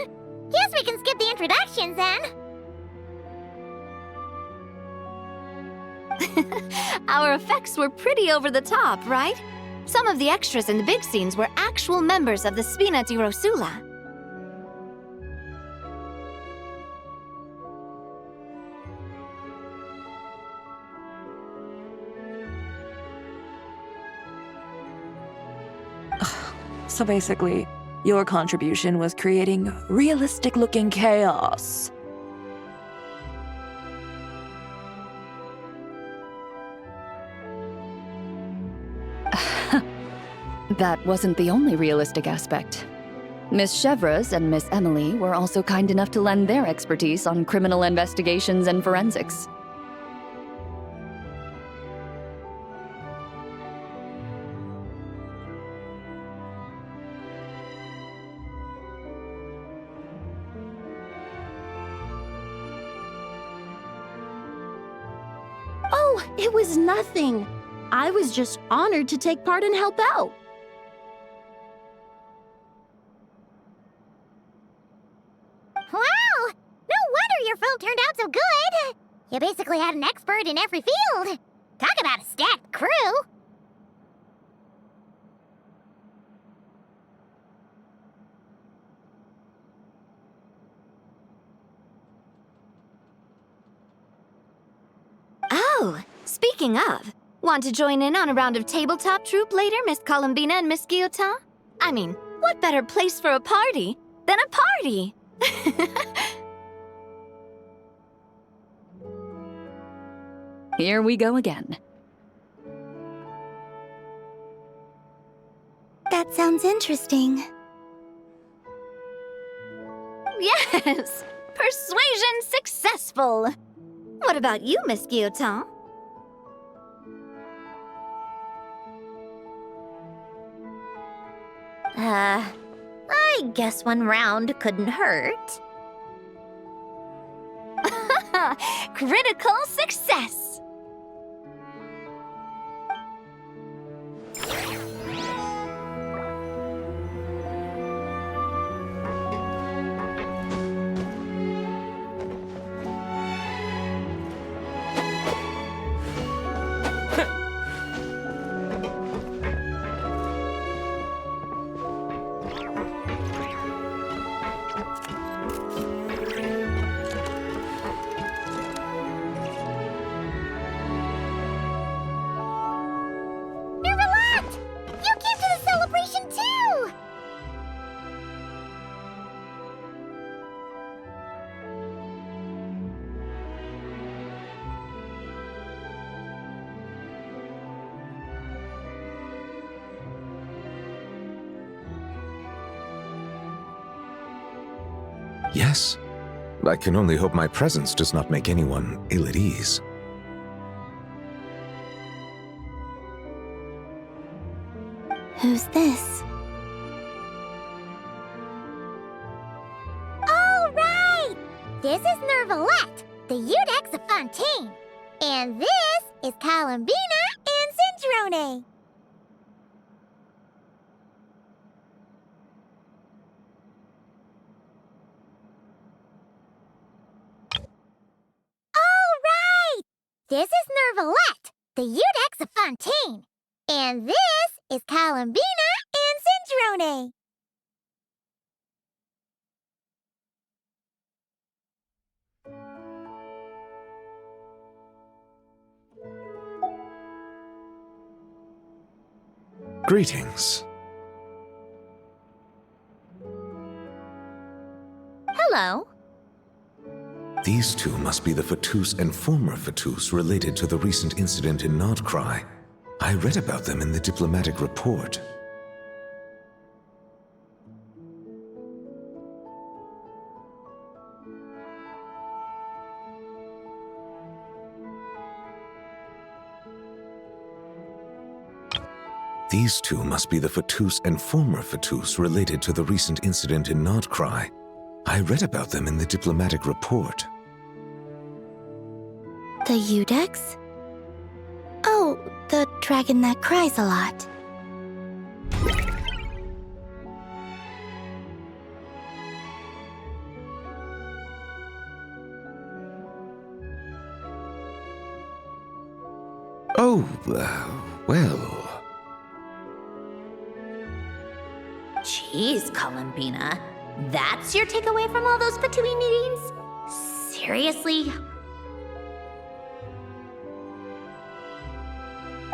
guess we can skip the introductions then. Our effects were pretty over the top, right? Some of the extras in the big scenes were actual members of the Spina di Rosula. So basically, your contribution was creating realistic-looking chaos. That wasn't the only realistic aspect. Miss Chevres and Miss Emily were also kind enough to lend their expertise on criminal investigations and forensics. Oh, it was nothing. I was just honored to take part and help out. Wow! No wonder your film turned out so good! You basically had an expert in every field. Talk about a stacked crew! Oh, speaking of, want to join in on a round of tabletop troupe later, Miss Columbina and Miss Guillotin? I mean, what better place for a party than a party? Here we go again. That sounds interesting. Yes! Persuasion successful! What about you, Miss Guillotin? I guess one round couldn't hurt. Critical success! Yes. I can only hope my presence does not make anyone ill at ease. Who's this? All right! This is Nervalette, the Eudex of Fontaine. And this is Columbina and Cindrone. This is Nervalette, the Eudex of Fontaine. And this is Columbina and Cindrone. Greetings. Hello. These two must be the Fatus and former Fatus related to the recent incident in Nodcry. I read about them in the diplomatic report. These two must be the Fatus and former Fatus related to the recent incident in Nodcry. I read about them in the diplomatic report. The Eudex? Oh, the dragon that cries a lot. Oh, well... Jeez, Columbina. That's your takeaway from all those Fatui meetings? Seriously?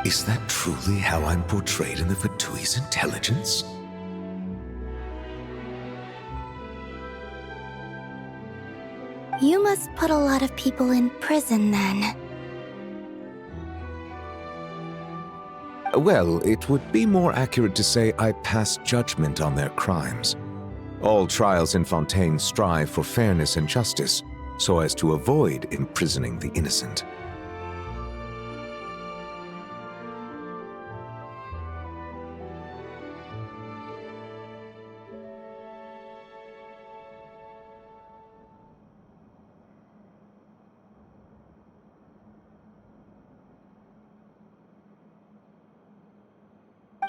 Is that truly how I'm portrayed in the Fatui's intelligence? You must put a lot of people in prison then. Well, it would be more accurate to say I pass judgment on their crimes. All trials in Fontaine strive for fairness and justice, so as to avoid imprisoning the innocent.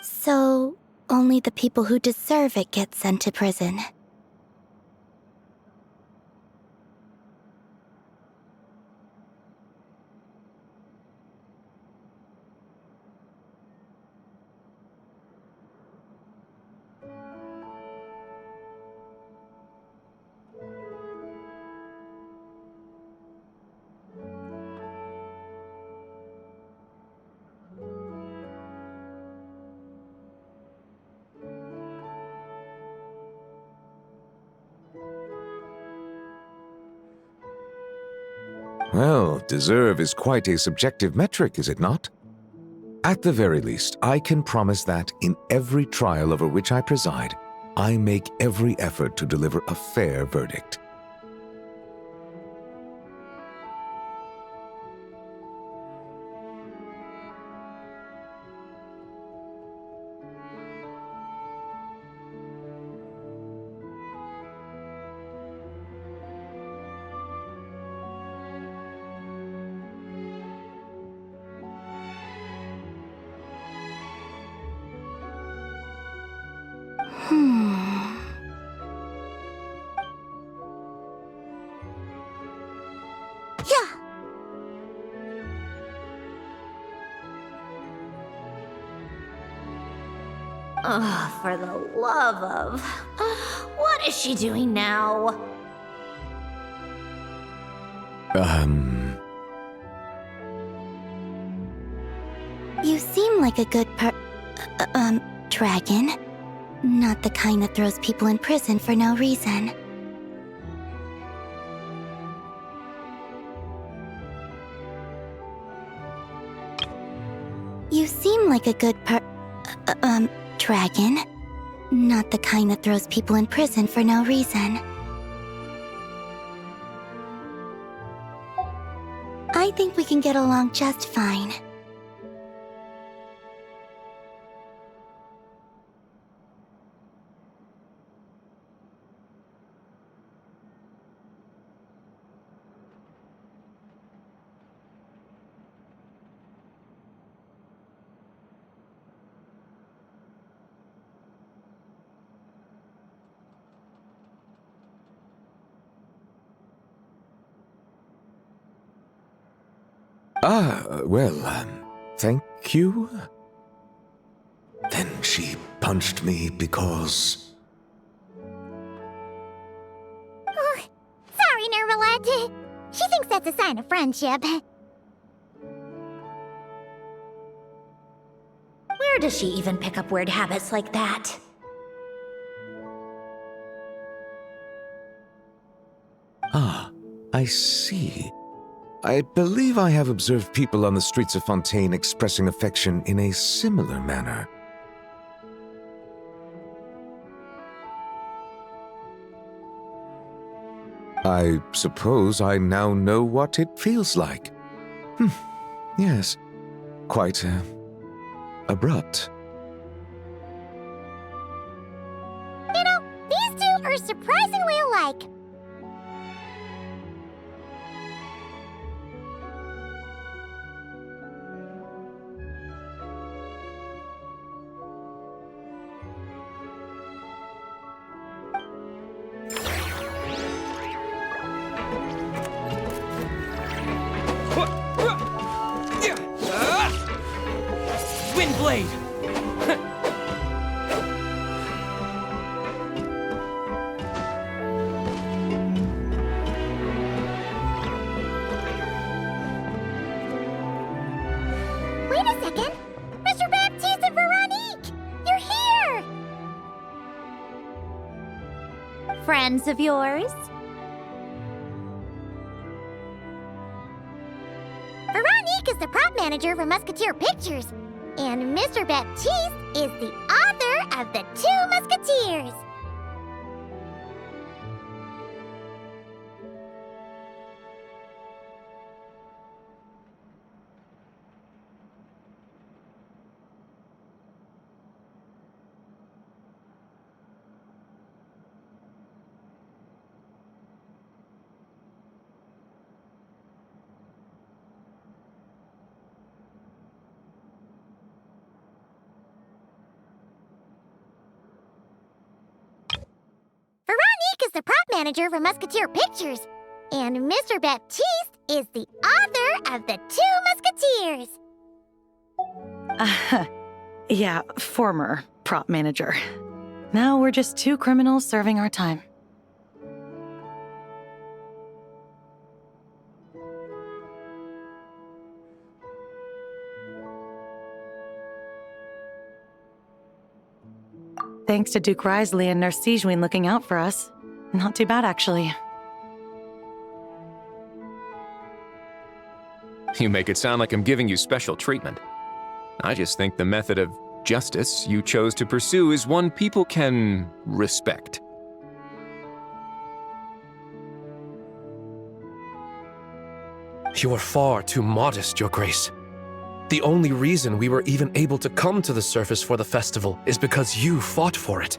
So, only the people who deserve it get sent to prison. Well, deserve is quite a subjective metric, is it not? At the very least, I can promise that in every trial over which I preside, I make every effort to deliver a fair verdict. Oh, for the love of... What is she doing now? You seem like a good dragon. Not the kind that throws people in prison for no reason. You seem like a good dragon. Not the kind that throws people in prison for no reason. I think we can get along just fine. Thank you. Then she punched me because... Oh, sorry, Nermalad. She thinks that's a sign of friendship. Where does she even pick up weird habits like that? I see. I believe I have observed people on the streets of Fontaine expressing affection in a similar manner. I suppose I now know what it feels like. Yes, quite abrupt. You know, these two are surprisingly alike. Windblade! Wait a second! Mr. Baptiste and Veronique! You're here! Friends of yours? Veronique is the prop manager for Musketeer Pictures, and Mr. Baptiste is the author of The Two Musketeers. Veronique is the prop manager for Musketeer Pictures, and Mr. Baptiste is the author of The Two Musketeers. Yeah, former prop manager. Now we're just two criminals serving our time. Thanks to Duke Risley and Nurse Sigewin looking out for us. Not too bad, actually. You make it sound like I'm giving you special treatment. I just think the method of justice you chose to pursue is one people can respect. You are far too modest, Your Grace. The only reason we were even able to come to the surface for the festival is because you fought for it.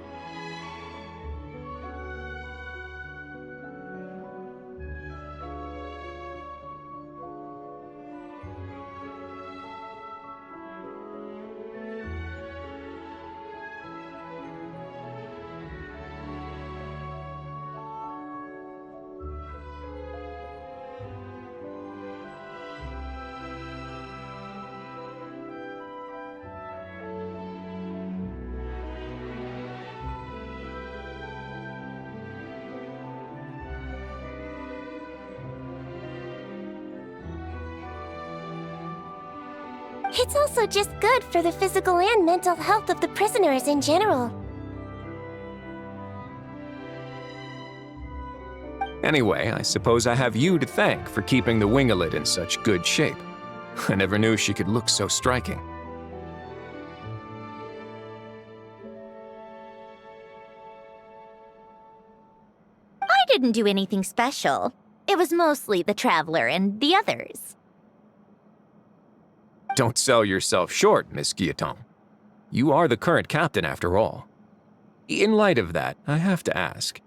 It's also just good for the physical and mental health of the prisoners in general. Anyway, I suppose I have you to thank for keeping the winglet in such good shape. I never knew she could look so striking. I didn't do anything special. It was mostly the Traveler and the others. Don't sell yourself short, Miss Guillotin. You are the current captain, after all. In light of that, I have to ask.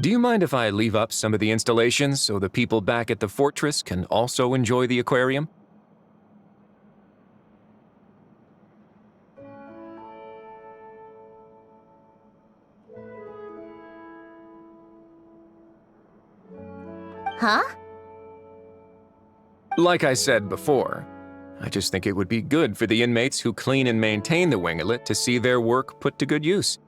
Do you mind if I leave up some of the installations so the people back at the fortress can also enjoy the aquarium? Huh? Like I said before, I just think it would be good for the inmates who clean and maintain the winglet to see their work put to good use.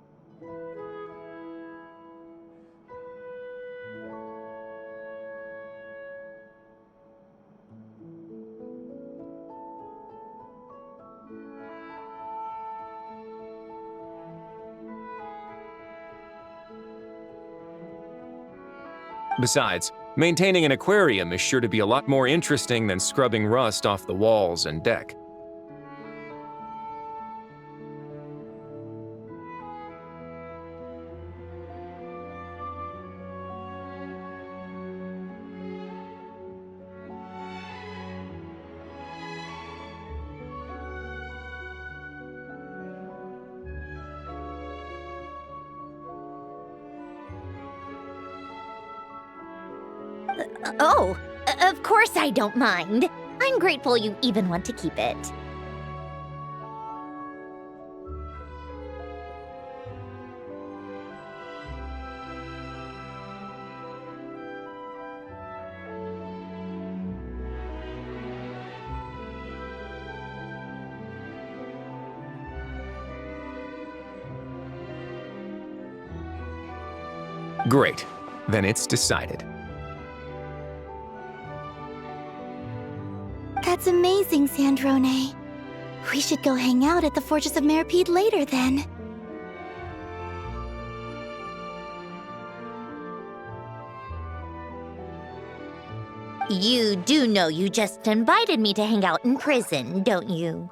Besides, maintaining an aquarium is sure to be a lot more interesting than scrubbing rust off the walls and deck. Oh, of course I don't mind. I'm grateful you even want to keep it. Great. Then it's decided. That's amazing, Sandrone. We should go hang out at the Fortress of Meripede later, then. You do know you just invited me to hang out in prison, don't you?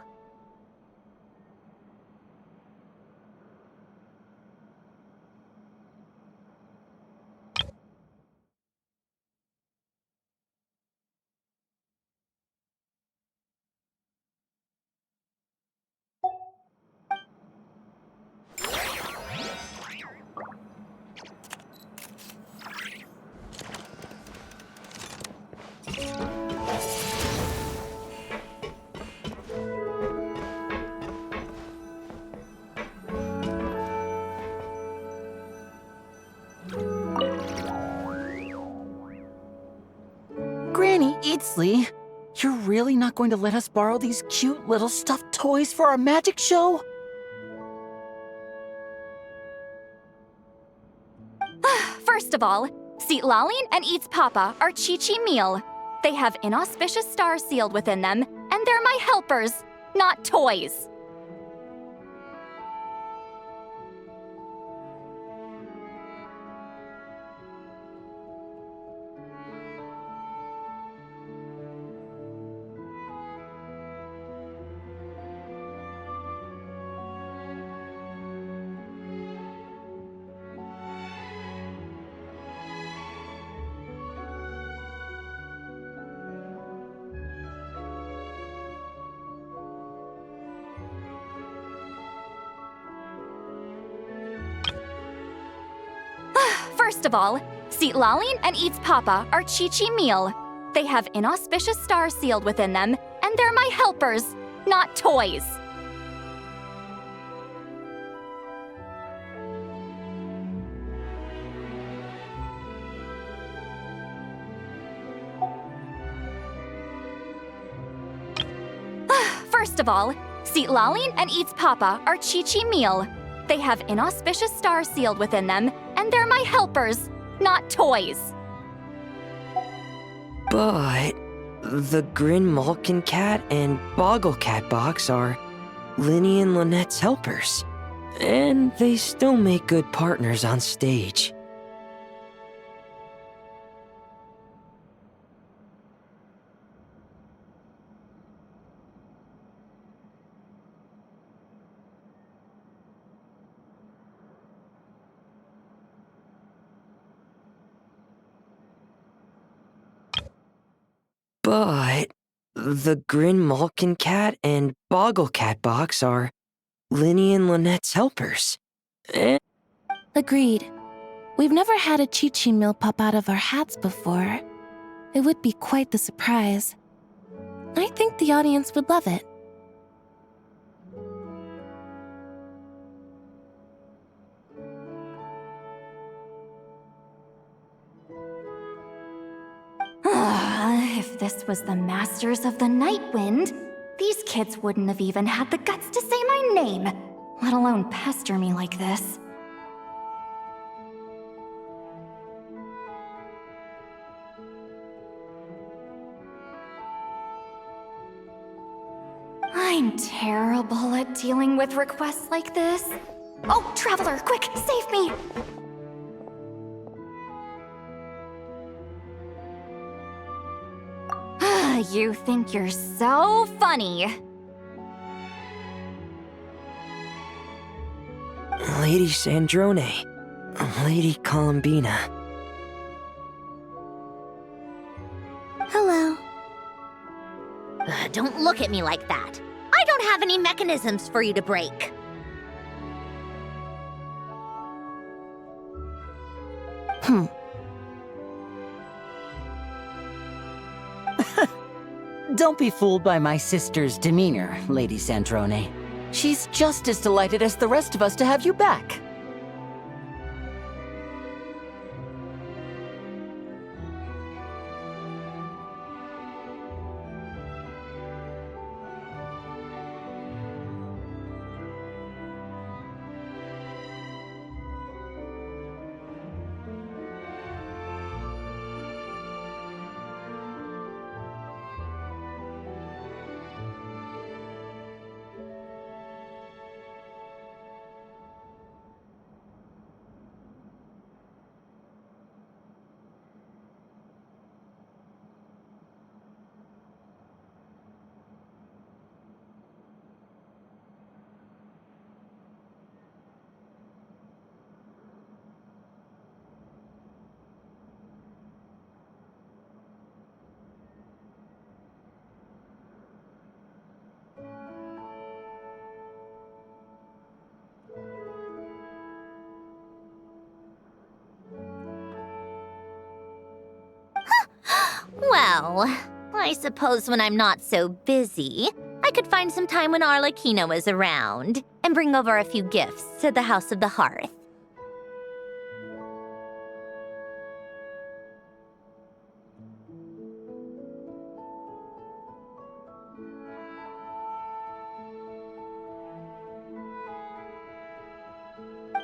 Granny Eatsley, you're really not going to let us borrow these cute little stuffed toys for our magic show? First of all, Seat Lalin and Eats Papa are Chi-Chi meal. They have inauspicious stars sealed within them, and they're my helpers, not toys. First of all, Seat Lalin and Eats Papa are Chi-Chi meal. They have inauspicious stars sealed within them, and they're my helpers, not toys. First of all, Seat Lalin and Eats Papa are Chi-Chi meal. They have inauspicious stars sealed within them, and they're my helpers, not toys. But the Grin Malkin Cat and Boggle Cat box are Linny and Lynette's helpers, and they still make good partners on stage. But the Grin Malkin Cat and Boggle Cat box are Linny and Lynette's helpers. Agreed. We've never had a Chi-Chi meal pop out of our hats before. It would be quite the surprise. I think the audience would love it. If this was the Masters of the Night Wind, these kids wouldn't have even had the guts to say my name, let alone pester me like this. I'm terrible at dealing with requests like this. Oh, Traveler, quick, save me! You think you're so funny. Lady Sandrone, Lady Columbina. Hello. Don't look at me like that. I don't have any mechanisms for you to break. Don't be fooled by my sister's demeanor, Lady Sandrone. She's just as delighted as the rest of us to have you back. Well, I suppose when I'm not so busy, I could find some time when Arlecchino is around and bring over a few gifts to the House of the Hearth.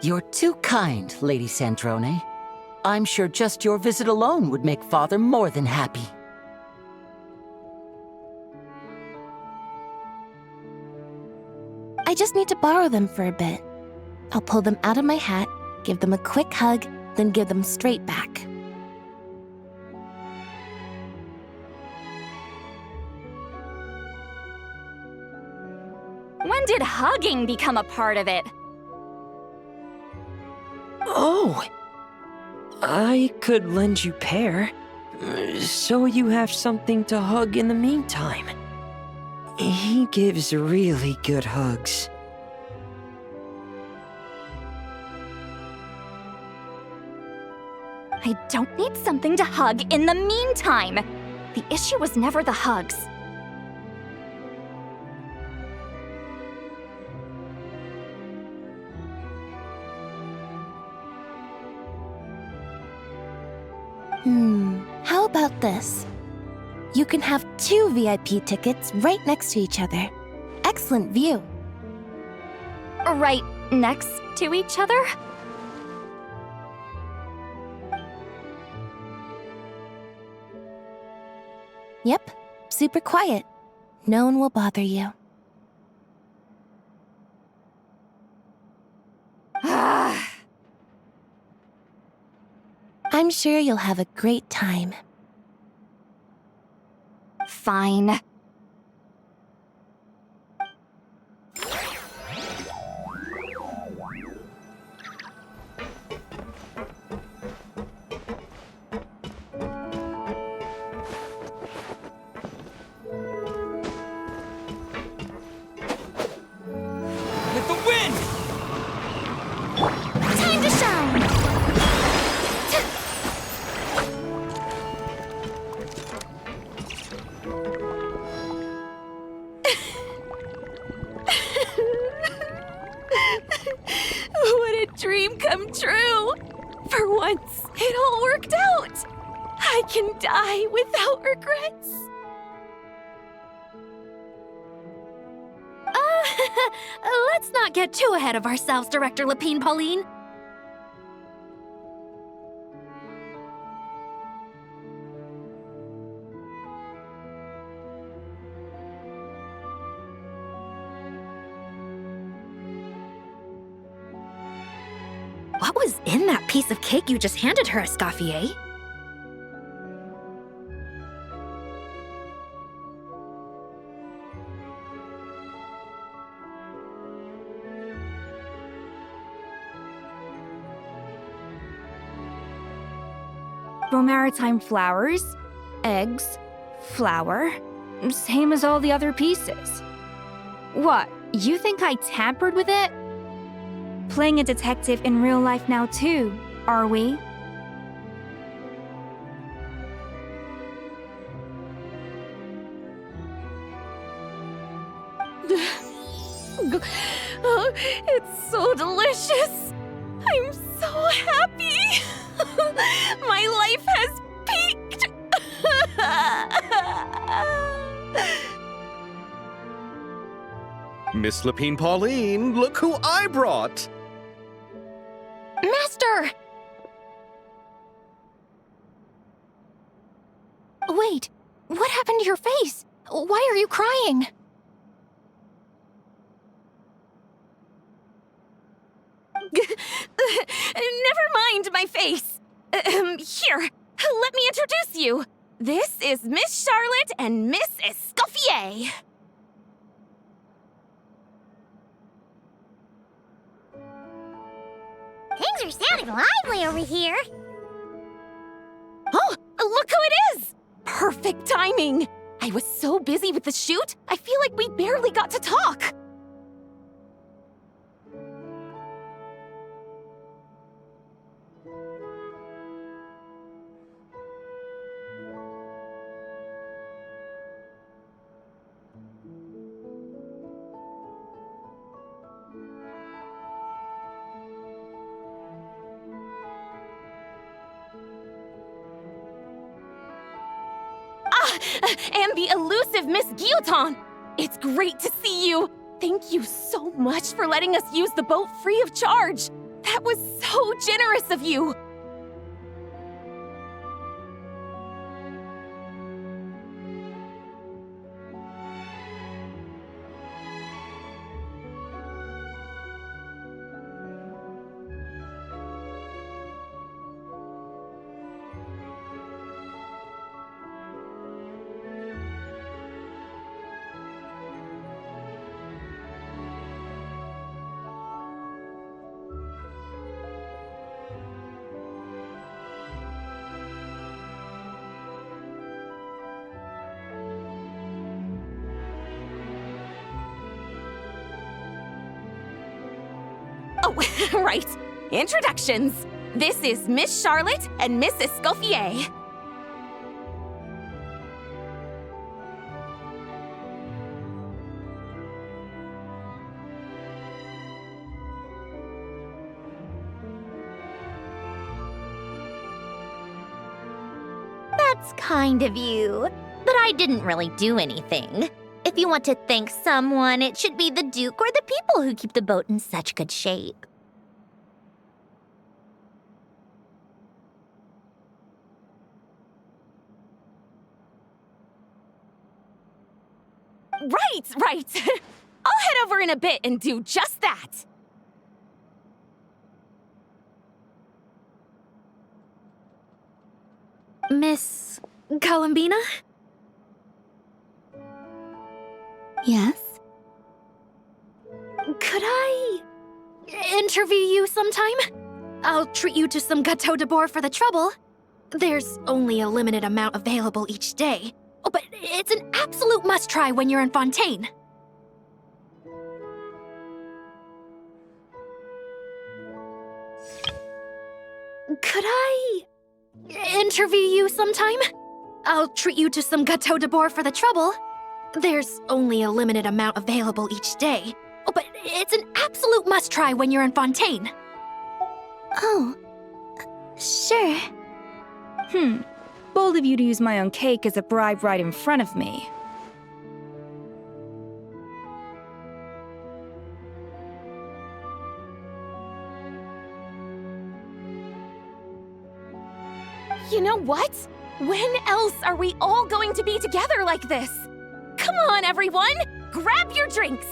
You're too kind, Lady Sandrone. I'm sure just your visit alone would make Father more than happy. I just need to borrow them for a bit. I'll pull them out of my hat, give them a quick hug, then give them straight back. When did hugging become a part of it? Oh! I could lend you pair, so you have something to hug in the meantime. He gives really good hugs. I don't need something to hug in the meantime. The issue was never the hugs. How about this? You can have 2 VIP tickets right next to each other. Excellent view. Right next to each other? Yep, super quiet. No one will bother you. I'm sure you'll have a great time. Fine. With the wind! Time to shine! What a dream come true! For once, it all worked out! I can die without regrets! Let's not get too ahead of ourselves, Director Lapine Pauline. What was in that piece of cake you just handed her, Escoffier? Maritime flowers, eggs, flour, same as all the other pieces. What, you think I tampered with it? Playing a detective in real life now too, are we? Oh, it's so delicious! I'm so happy! My life has peaked! Miss Lapine Pauline, look who I brought! Master! Wait, what happened to your face? Why are you crying? Never mind my face. Here, let me introduce you. This is Miss Charlotte and Miss Escoffier. Things are sounding lively over here. Oh, look who it is! Perfect timing. I was so busy with the shoot, I feel like we barely got to talk. And the elusive Miss Guillotin! It's great to see you! Thank you so much for letting us use the boat free of charge! That was so generous of you! Oh, right. Introductions. This is Miss Charlotte and Miss Escoffier. That's kind of you. But I didn't really do anything. If you want to thank someone, it should be the Duke or the people who keep the boat in such good shape. Right. I'll head over in a bit and do just that. Miss Columbina? Yes? Could I interview you sometime? I'll treat you to some gâteau de bord for the trouble. There's only a limited amount available each day. Oh, but it's an absolute must-try when you're in Fontaine. Could I interview you sometime? I'll treat you to some gâteau de bord for the trouble. There's only a limited amount available each day. Oh, but it's an absolute must-try when you're in Fontaine. Oh, sure. Bold of you to use my own cake as a bribe right in front of me. You know what? When else are we all going to be together like this? Come on, everyone! Grab your drinks!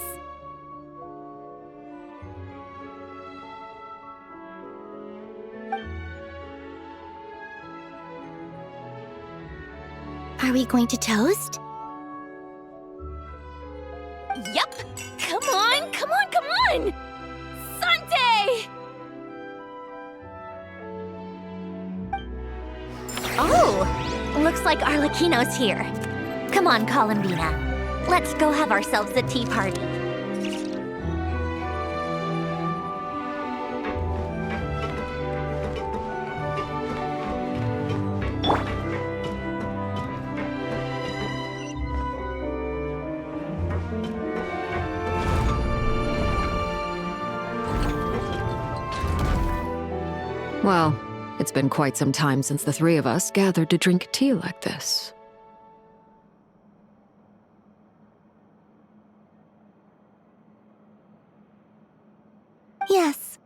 Are we going to toast? Yup! Come on! Sunday! Oh, looks like Arlecchino's here. Come on, Columbina. Let's go have ourselves a tea party. Well, it's been quite some time since the three of us gathered to drink tea like this. Yes,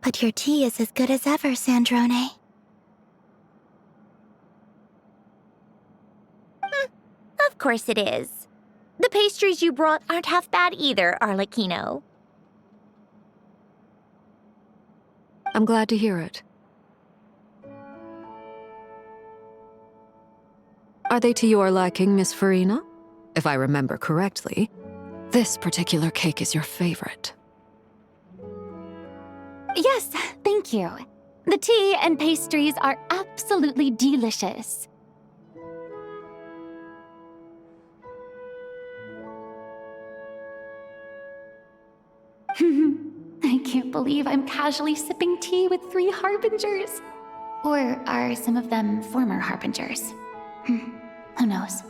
but your tea is as good as ever, Sandrone. Of course it is. The pastries you brought aren't half bad either, Arlecchino. I'm glad to hear it. Are they to your liking, Miss Farina? If I remember correctly, this particular cake is your favorite. Yes, thank you. The tea and pastries are absolutely delicious. I can't believe I'm casually sipping tea with 3 harbingers. Or are some of them former harbingers? Who knows?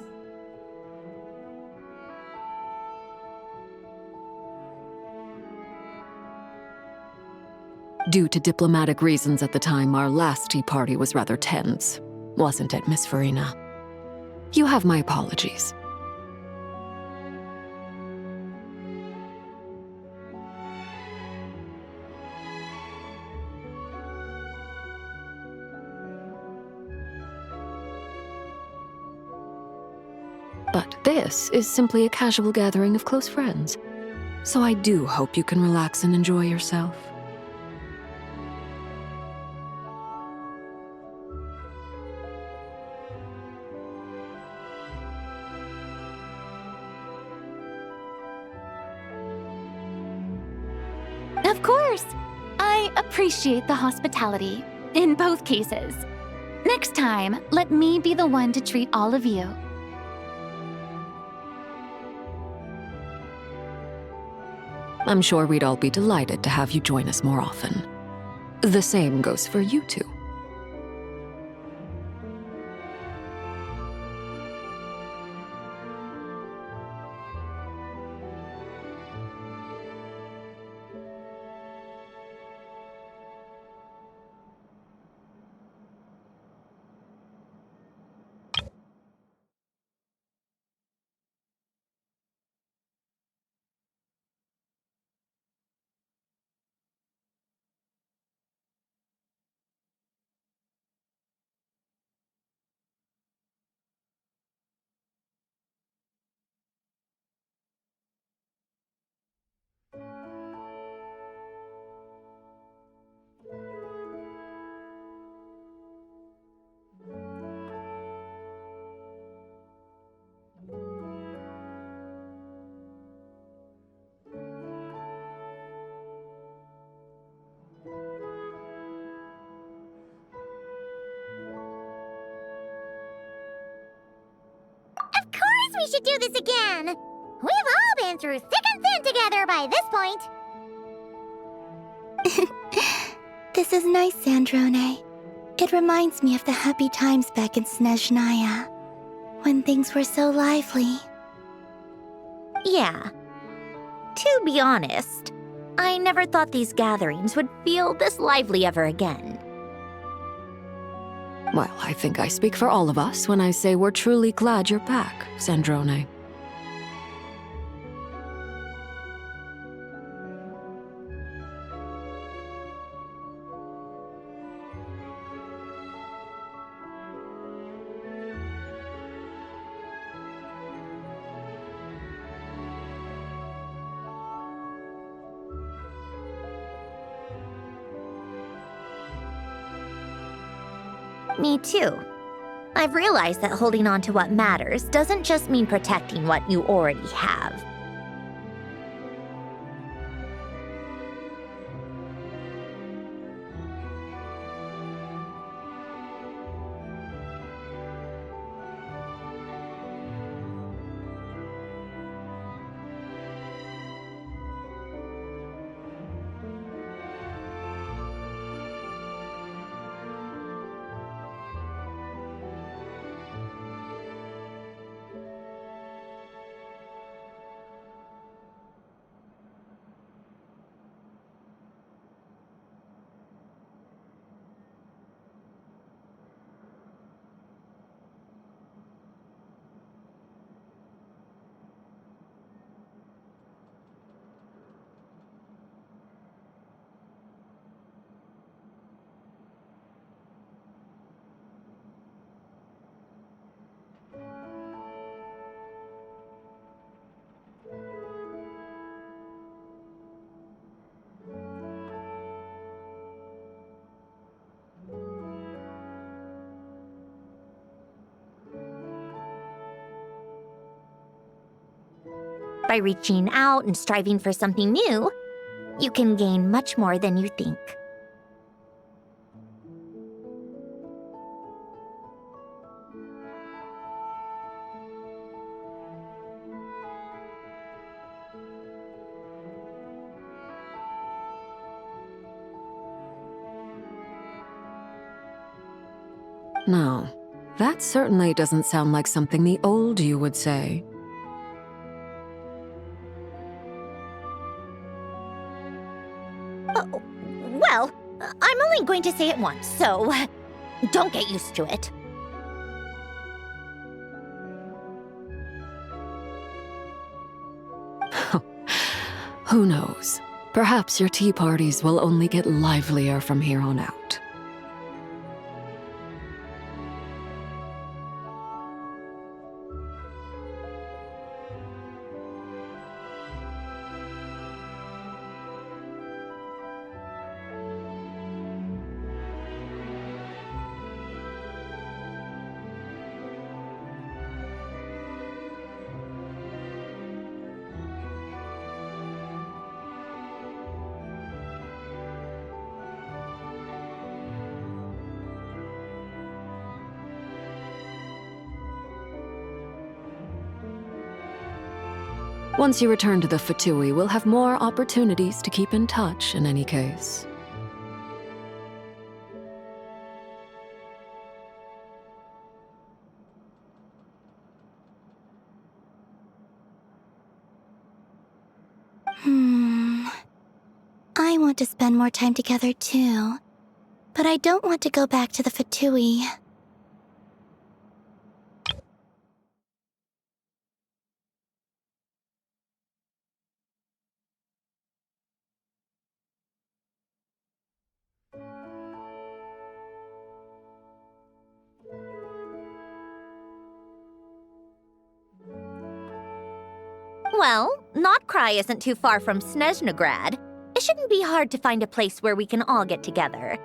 Due to diplomatic reasons at the time, our last tea party was rather tense, wasn't it, Miss Farina? You have my apologies. But this is simply a casual gathering of close friends. So I do hope you can relax and enjoy yourself. Of course! I appreciate the hospitality, in both cases. Next time, let me be the one to treat all of you. I'm sure we'd all be delighted to have you join us more often. The same goes for you two. We should do this again. We've all been through thick and thin together by this point. This is nice, Sandrone. It reminds me of the happy times back in Snezhnaya, when things were so lively. Yeah. To be honest, I never thought these gatherings would feel this lively ever again. Well, I think I speak for all of us when I say we're truly glad you're back, Sandrone. Me too. I've realized that holding on to what matters doesn't just mean protecting what you already have. By reaching out and striving for something new, you can gain much more than you think. Now, that certainly doesn't sound like something the old you would say. Well, I'm only going to say it once, so don't get used to it. Who knows? Perhaps your tea parties will only get livelier from here on out. Once you return to the Fatui, we'll have more opportunities to keep in touch in any case. want to spend more time together too. But I don't want to go back to the Fatui. Well, Notcry isn't too far from Snezhnograd. It shouldn't be hard to find a place where we can all get together.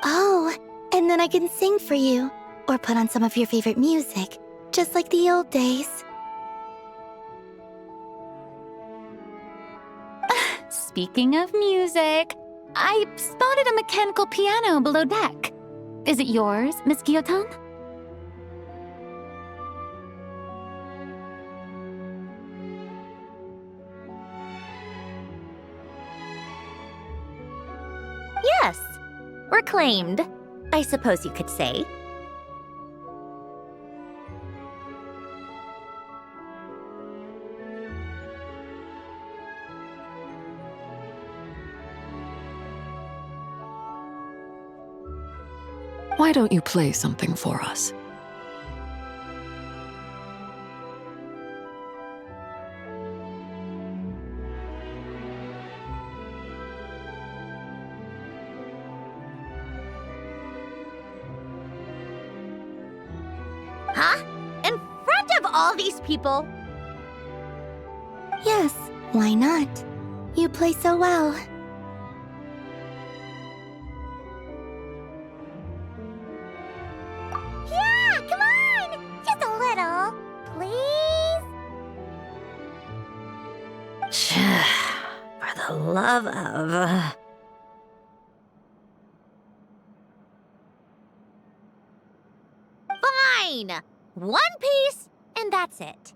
Oh, and then I can sing for you, or put on some of your favorite music, just like the old days. Speaking of music, I spotted a mechanical piano below deck. Is it yours, Miss Guillotin? Yes. Reclaimed, I suppose you could say. Why don't you play something for us? Huh? In front of all these people? Yes, why not? You play so well. Yeah, come on! Just a little, please? For the love of... Fine! One piece, and that's it.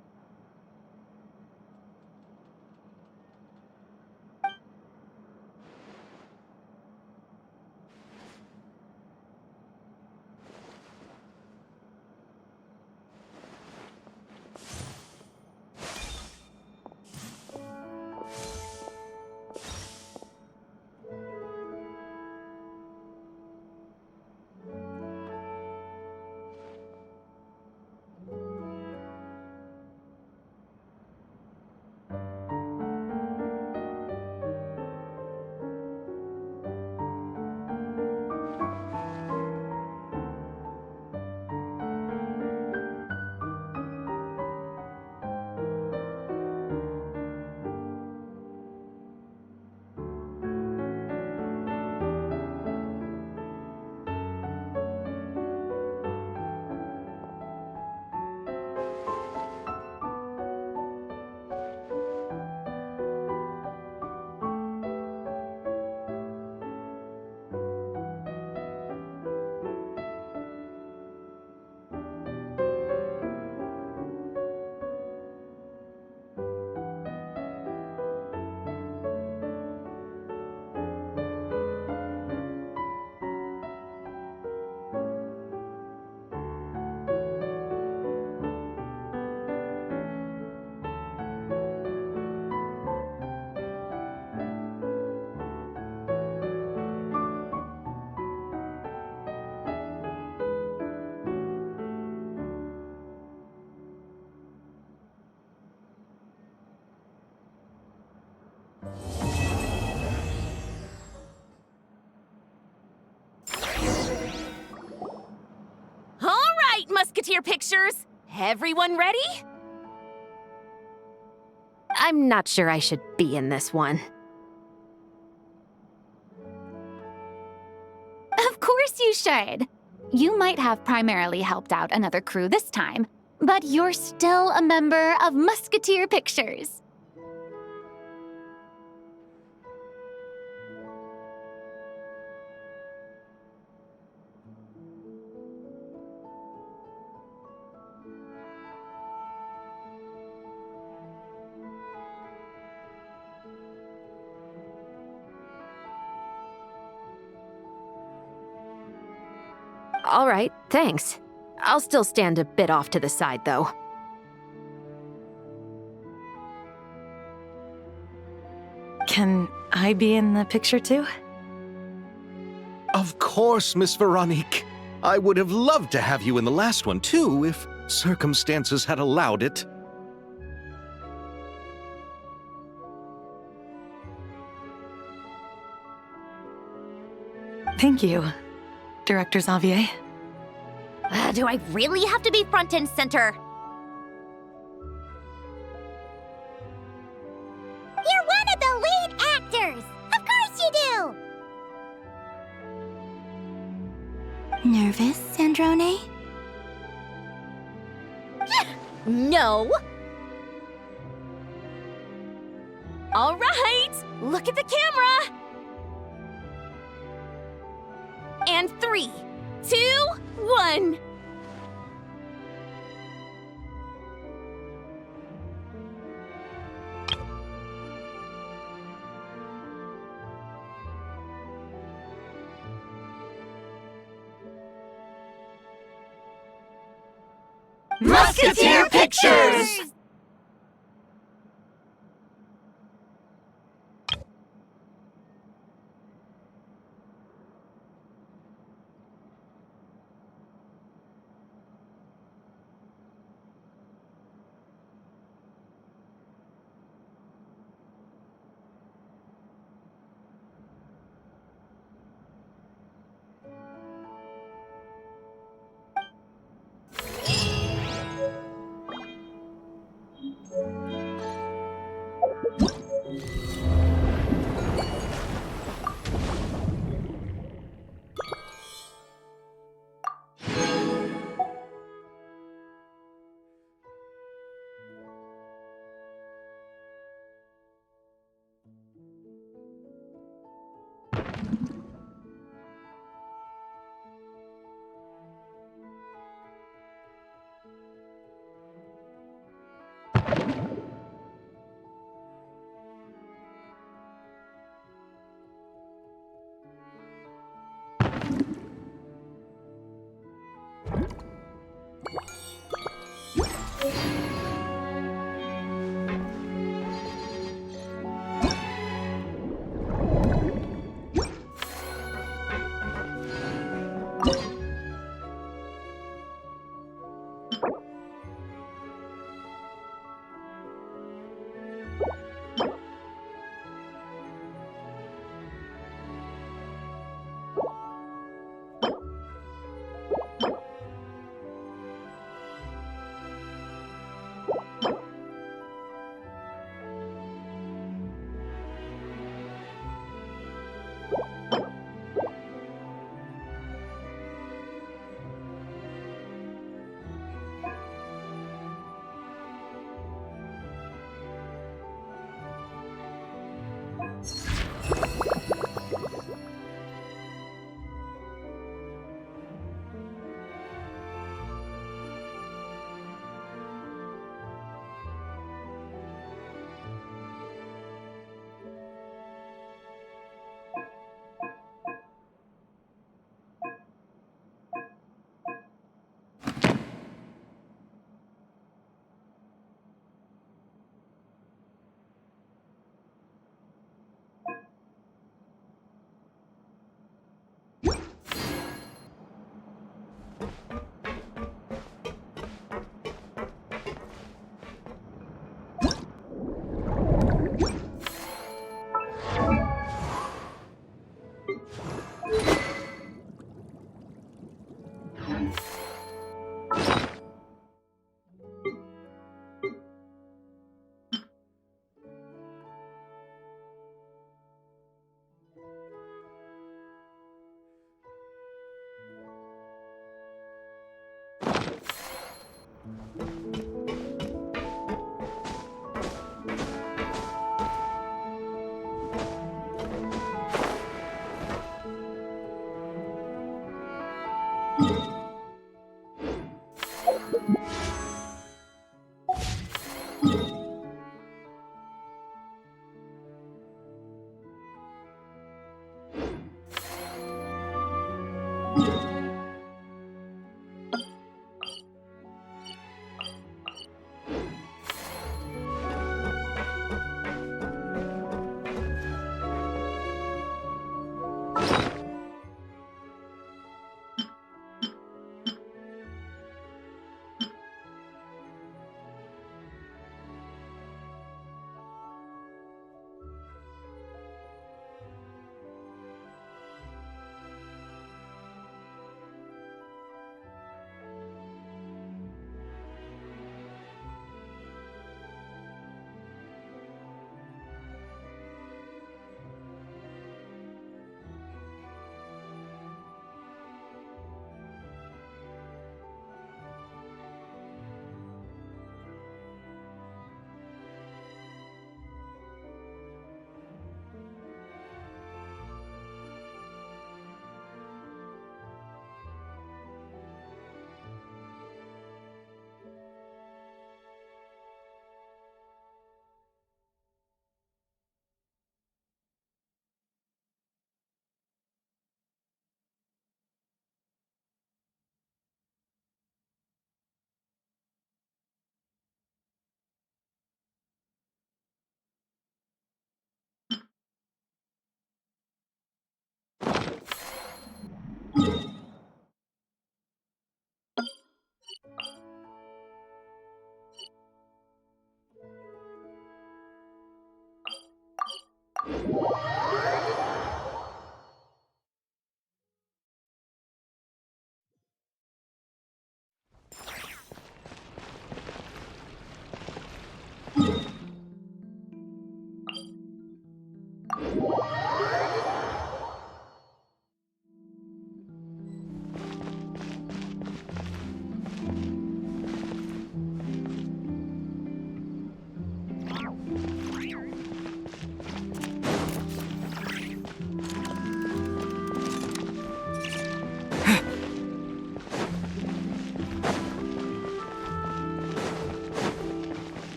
Musketeer pictures! Everyone ready? I'm not sure I should be in this one. Of course you should. You might have primarily helped out another crew this time, but you're still a member of Musketeer Pictures. All right, thanks. I'll still stand a bit off to the side, though. Can I be in the picture too? Of course, Miss Veronique. I would have loved to have you in the last one, too, if circumstances had allowed it. Thank you, Director Xavier. Do I really have to be front and center? You're one of the lead actors! Of course you do! Nervous, Sandrone? No! All right, look at the camera! And 3, 2, 1. Musketeer Pictures!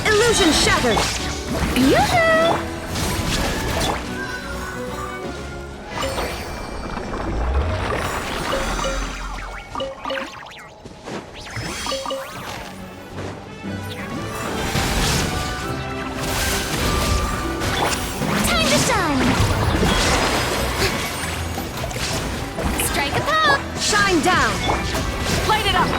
Illusion shattered! Yoo-hoo! Time to shine! Strike a pose! Shine down! Light it up!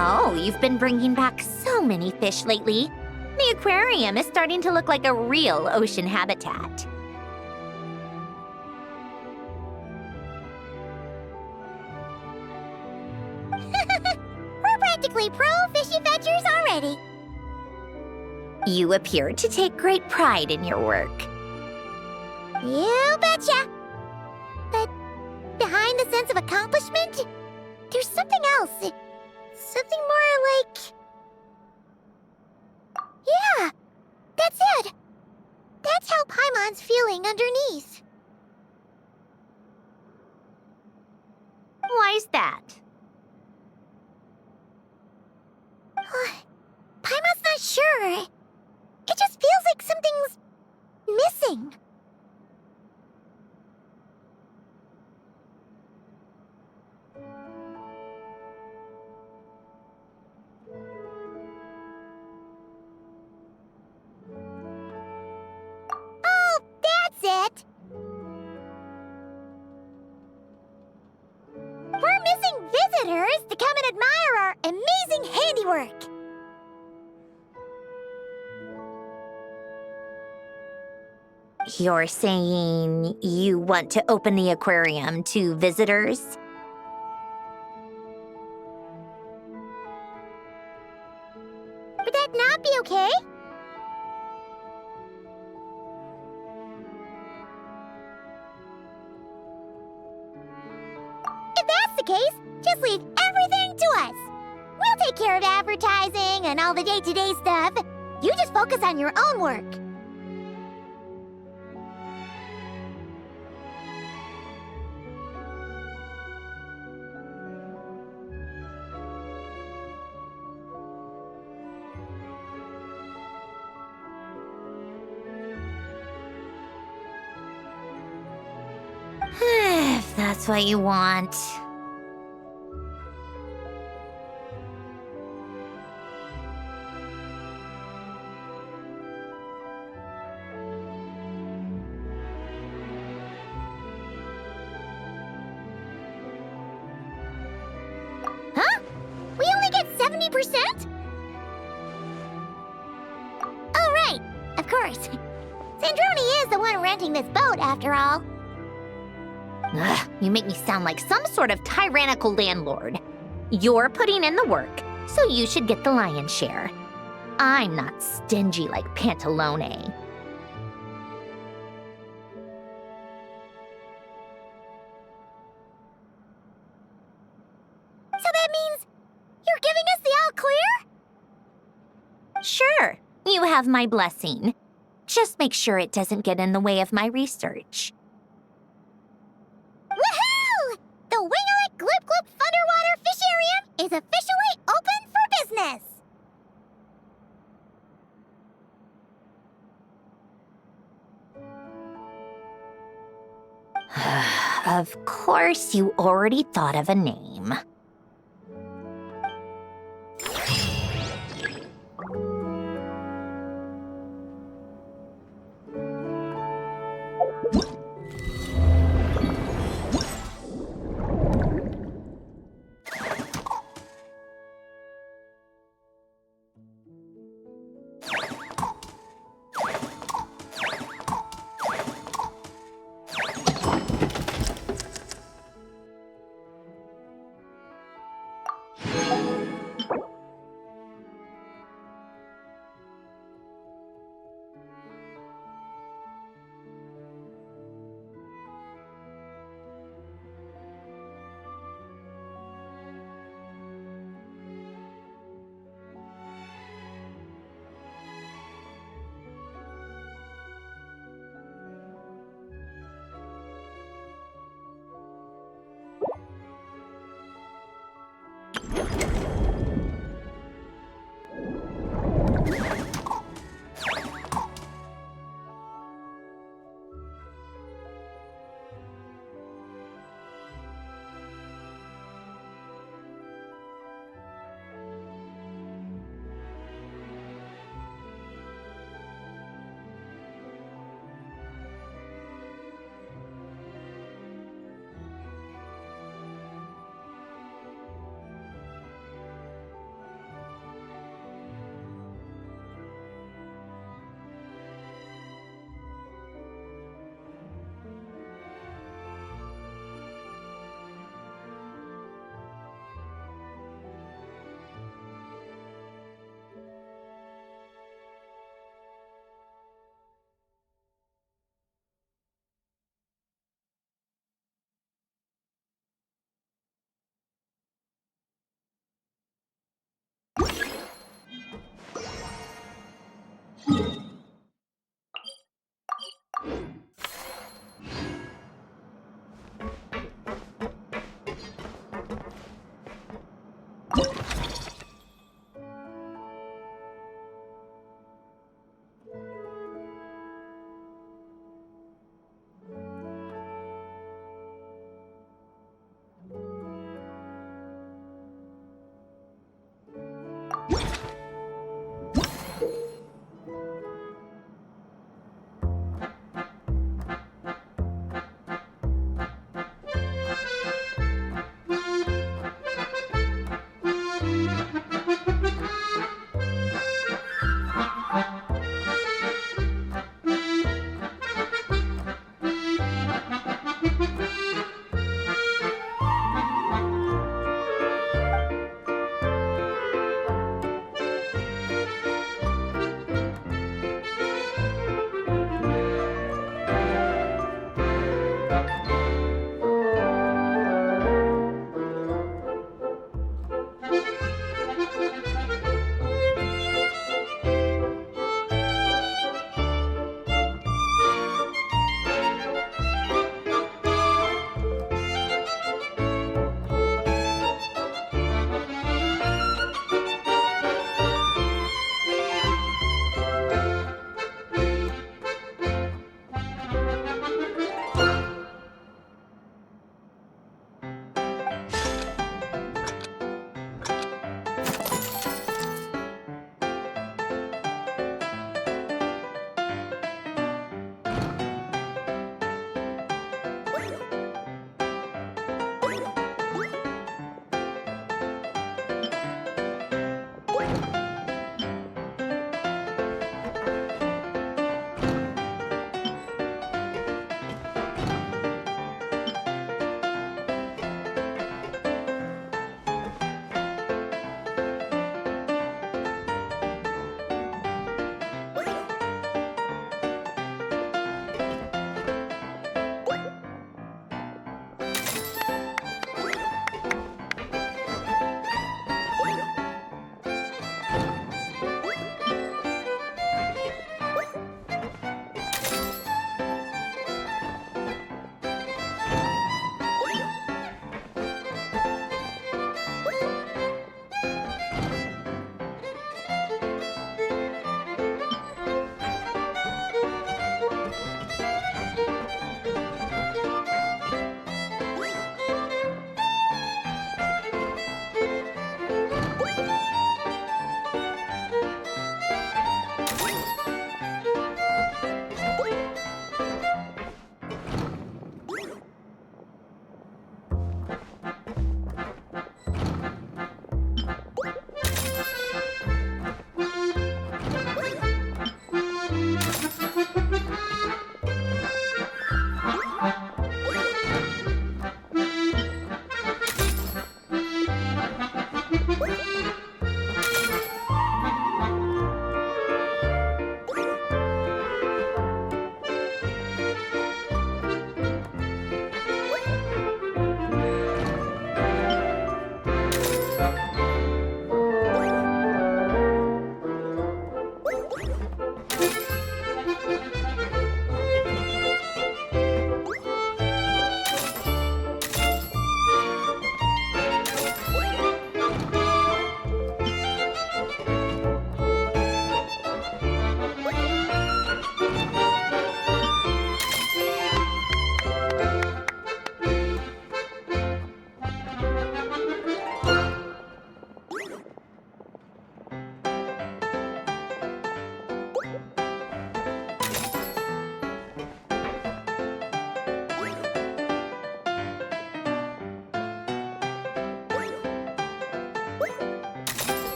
Oh, you've been bringing back so many fish lately. The aquarium is starting to look like a real ocean habitat. We're practically pro fish adventures already. You appear to take great pride in your work. You betcha. But behind the sense of accomplishment, there's something else. Something more like... Yeah, that's it. That's how Paimon's feeling underneath. Why's that? Paimon's not sure. It just feels like something's missing. Oh, that's it. We're missing visitors to come and admire our amazing handiwork. You're saying you want to open the aquarium to visitors? Would that not be okay? If that's the case, just leave everything to us. We'll take care of advertising and all the day-to-day stuff. You just focus on your own work. If that's what you want. Huh? We only get 70%? Oh, right. Of course. Sandrone is the one renting this boat, after all. Ugh, you make me sound like some sort of tyrannical landlord. You're putting in the work, so you should get the lion's share. I'm not stingy like Pantalone. So that means you're giving us the all clear? Sure, you have my blessing. Just make sure it doesn't get in the way of my research. is officially open for business! Of course, you already thought of a name.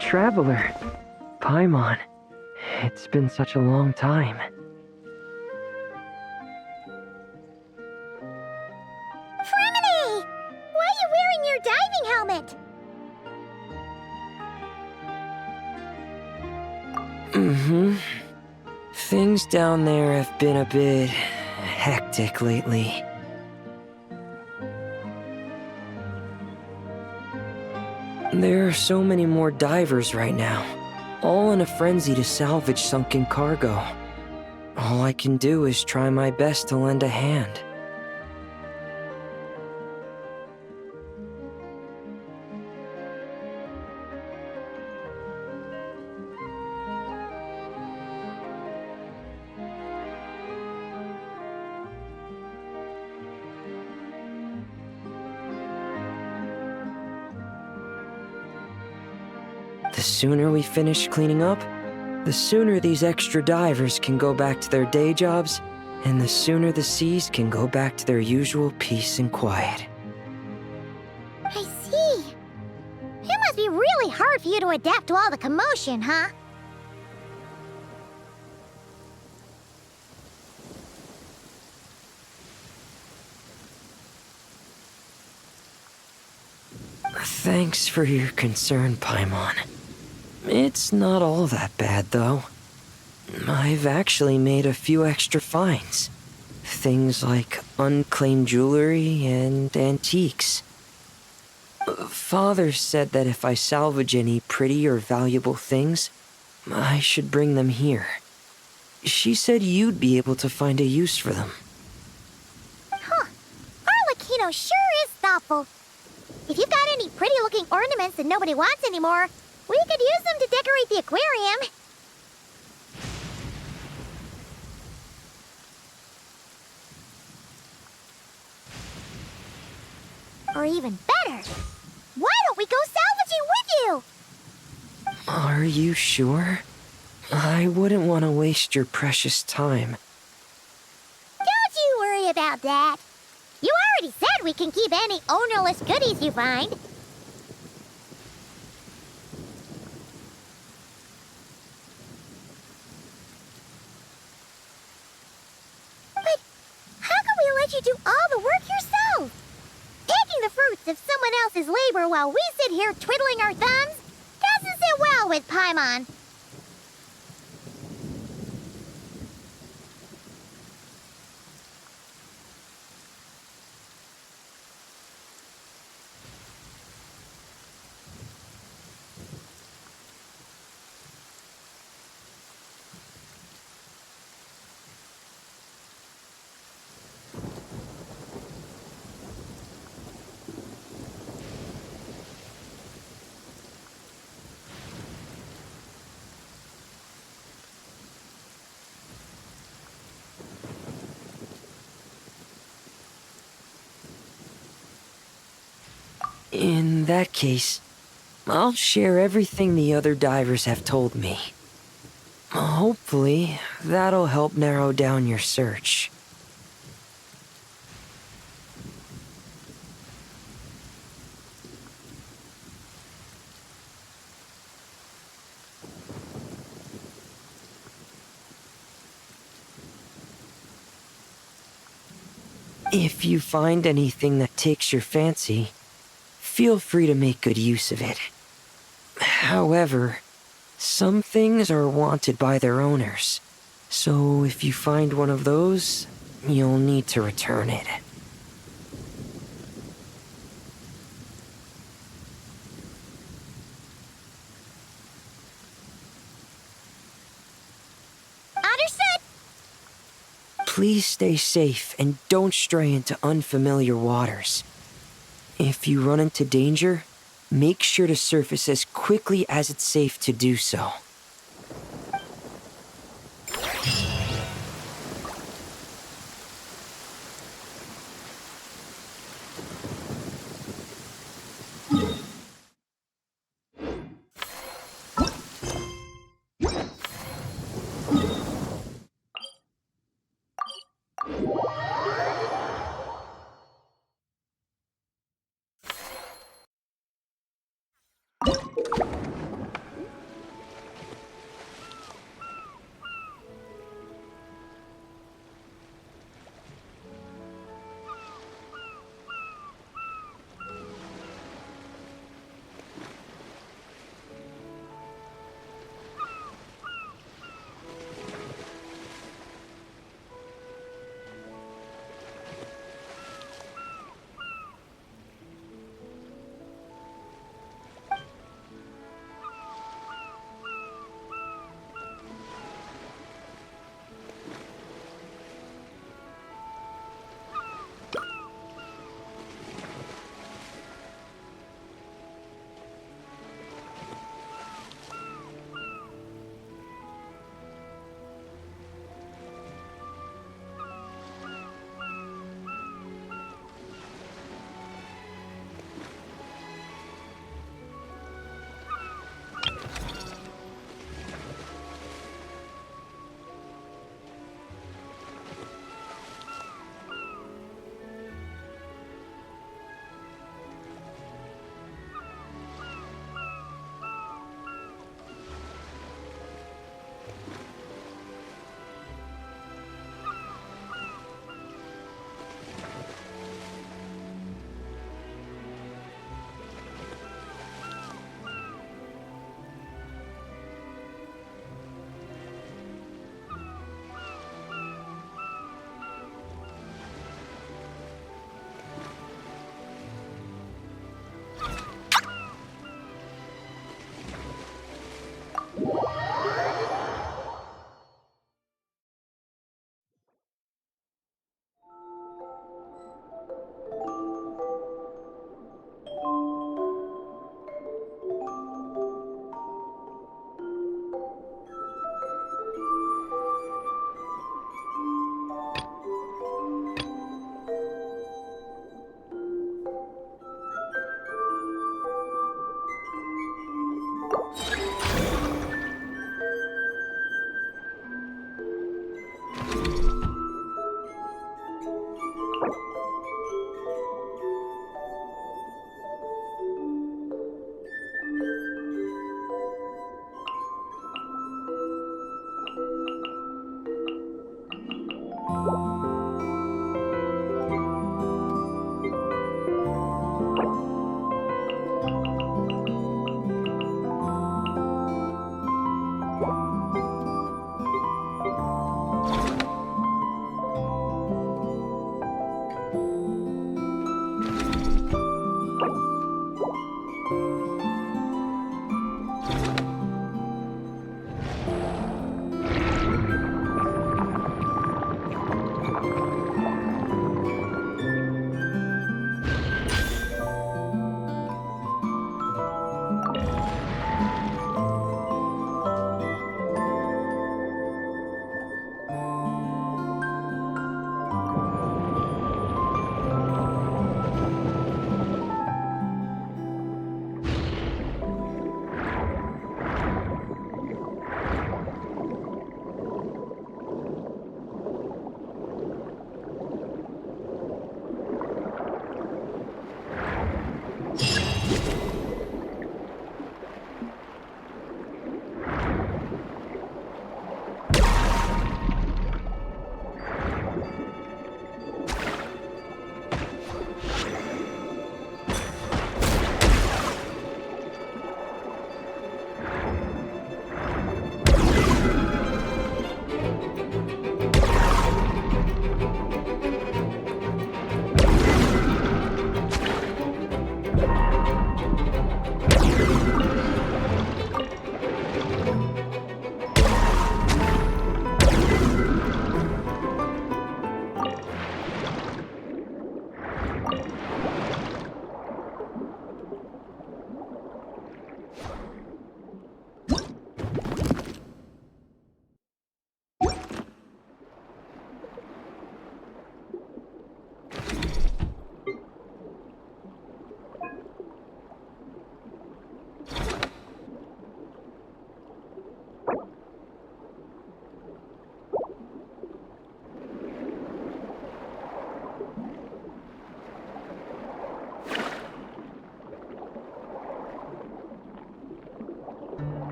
Traveler, Paimon, it's been such a long time. Fremini! Why are you wearing your diving helmet? Things down there have been a bit hectic lately. There are so many more divers right now, all in a frenzy to salvage sunken cargo. All I can do is try my best to lend a hand. The sooner we finish cleaning up, the sooner these extra divers can go back to their day jobs, and the sooner the seas can go back to their usual peace and quiet. I see. It must be really hard for you to adapt to all the commotion, huh? Thanks for your concern, Paimon. It's not all that bad, though. I've actually made a few extra finds. Things like unclaimed jewelry and antiques. Father said that if I salvage any pretty or valuable things, I should bring them here. She said you'd be able to find a use for them. Huh. Arlecchino sure is thoughtful. If you've got any pretty-looking ornaments that nobody wants anymore, we could use them to decorate the aquarium. Or even better, why don't we go salvaging with you? Are you sure? I wouldn't want to waste your precious time. Don't you worry about that. You already said we can keep any ownerless goodies you find. But how can we let you do all the work yourself? Taking the fruits of someone else's labor while we sit here twiddling our thumbs doesn't sit well with Paimon. In that case, I'll share everything the other divers have told me. Hopefully, that'll help narrow down your search. If you find anything that takes your fancy, feel free to make good use of it. However, some things are wanted by their owners, so if you find one of those, you'll need to return it. Understood! Please stay safe and don't stray into unfamiliar waters. If you run into danger, make sure to surface as quickly as it's safe to do so.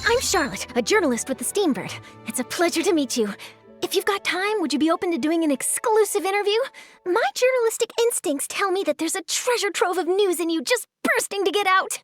I'm Charlotte, a journalist with the Steambird. It's a pleasure to meet you. If you've got time, would you be open to doing an exclusive interview? My journalistic instincts tell me that there's a treasure trove of news in you just bursting to get out.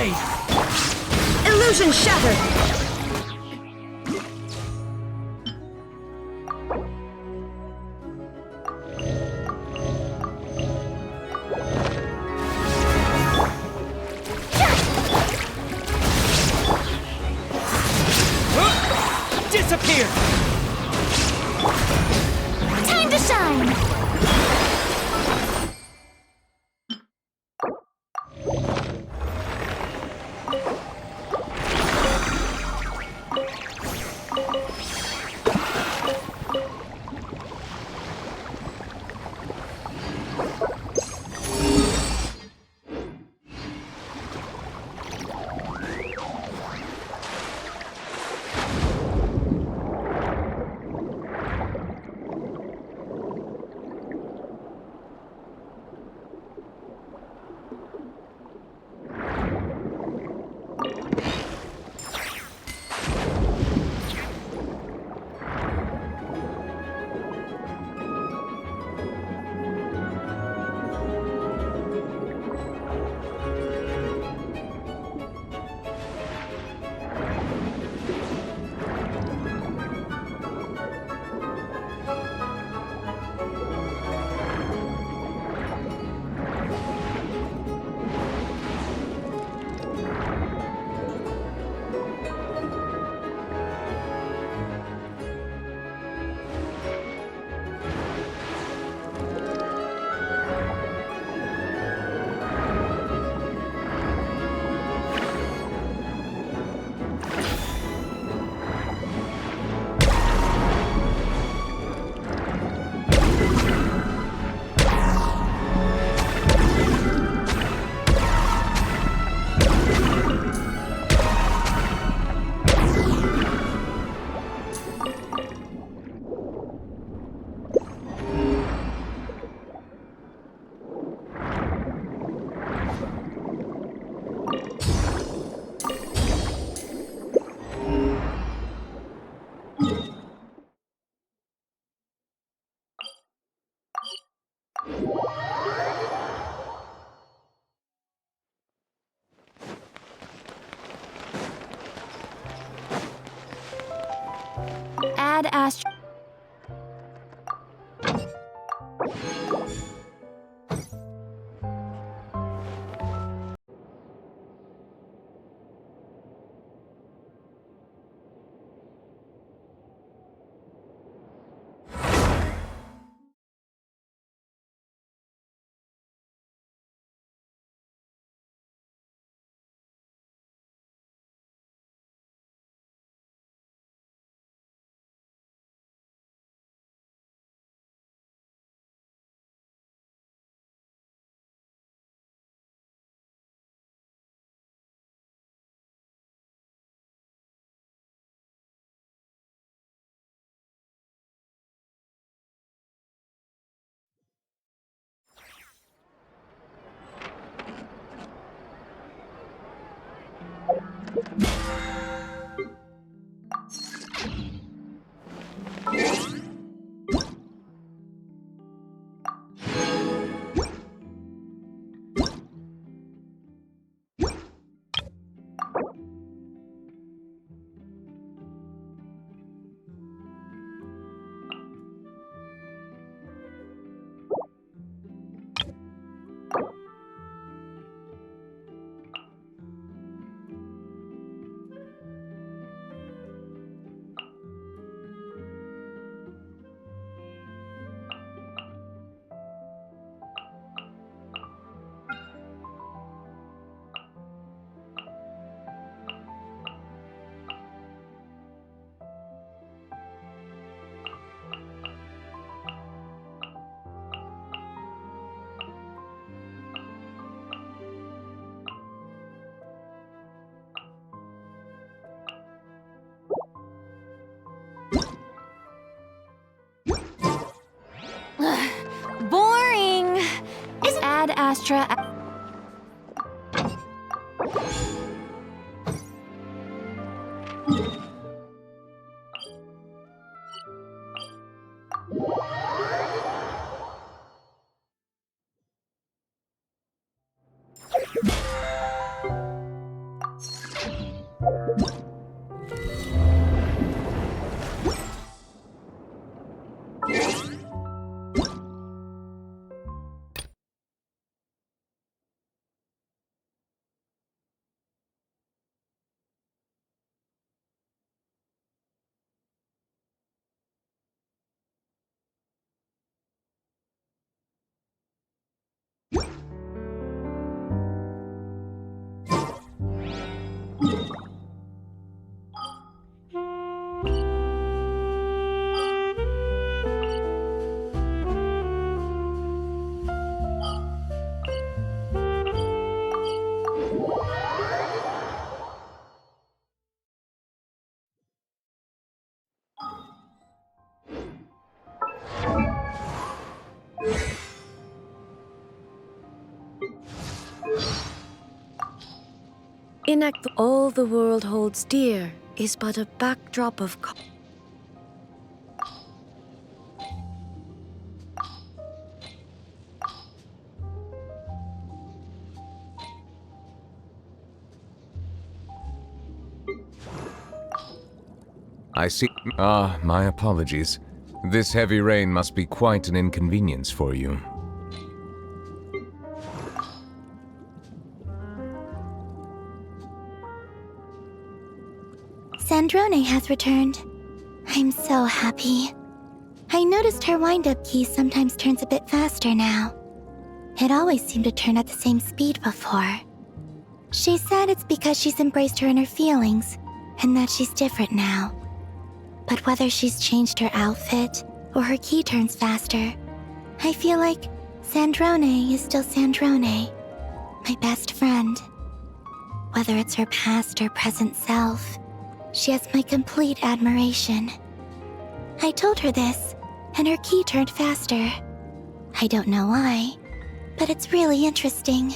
blade! Illusion shattered! Disappear! Time to shine! Ad Astra. Boring! Is Ad Astra. Enact all the world holds dear is but a backdrop of I see. My apologies. This heavy rain must be quite an inconvenience for you. Sandrone has returned. I'm so happy. I noticed her wind-up key sometimes turns a bit faster now. It always seemed to turn at the same speed before. She said it's because she's embraced her inner feelings, and that she's different now. But whether she's changed her outfit, or her key turns faster, I feel like Sandrone is still Sandrone, my best friend. Whether it's her past or present self, she has my complete admiration. I told her this, and her key turned faster. I don't know why, but it's really interesting.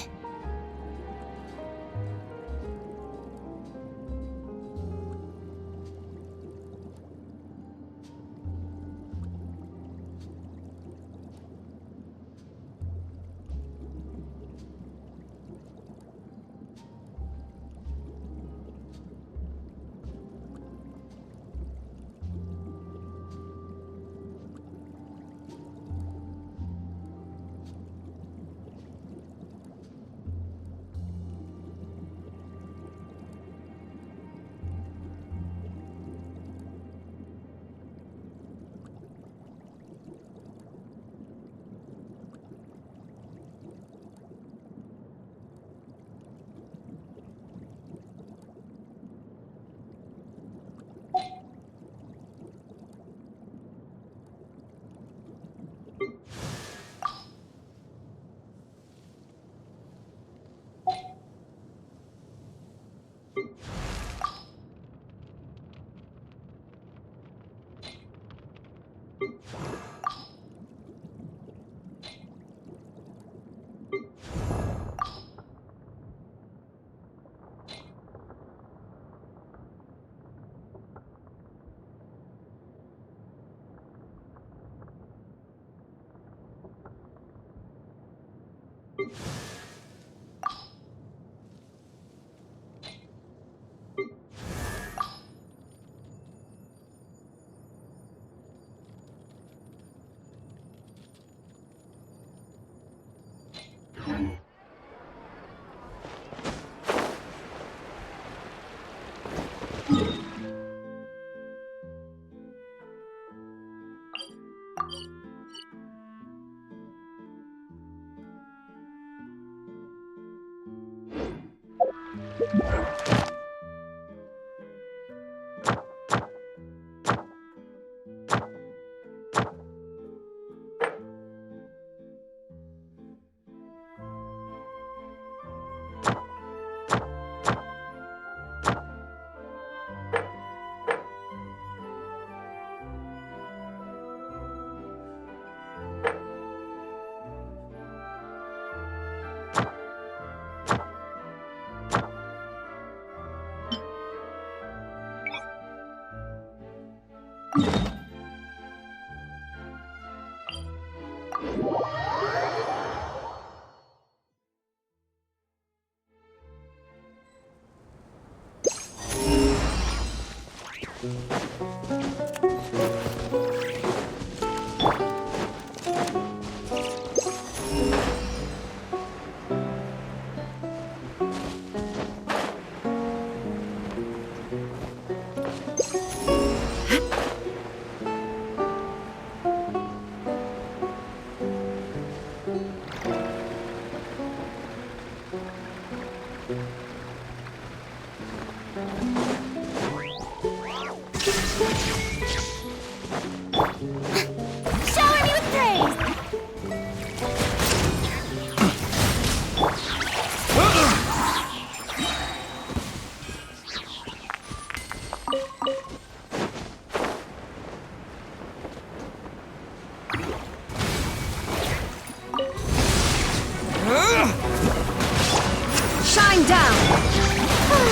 Shine down!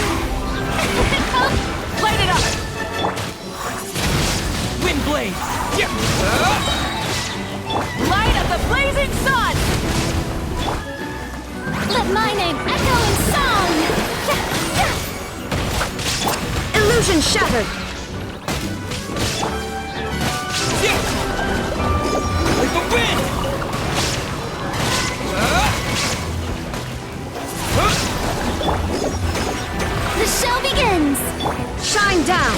blade! Light of the blazing sun! Let my name echo in song! Illusion shattered! Like the wind! The show begins! Shine down!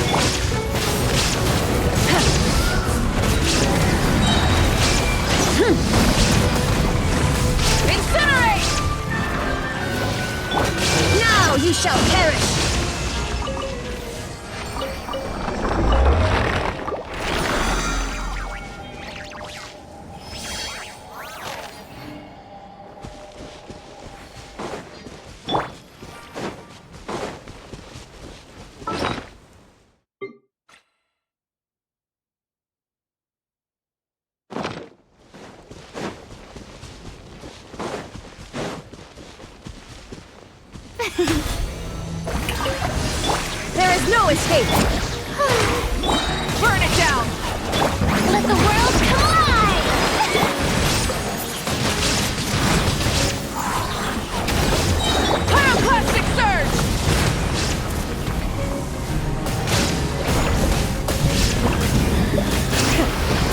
Incinerate! Now you shall perish! There is no escape! Burn it down! Let the world collide! Pyroclastic surge!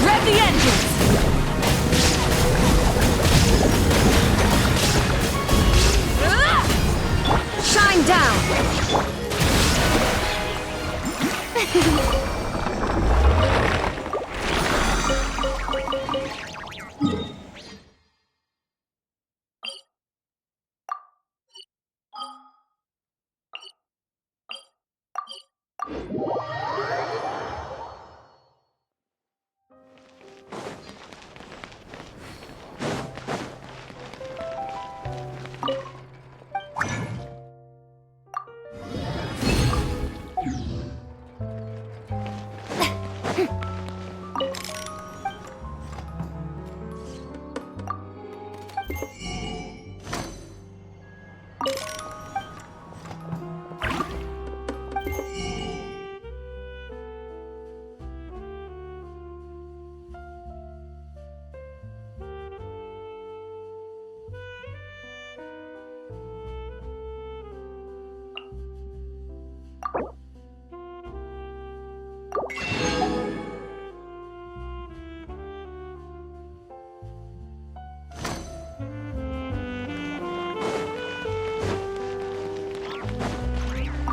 Rev the engines! Shine down!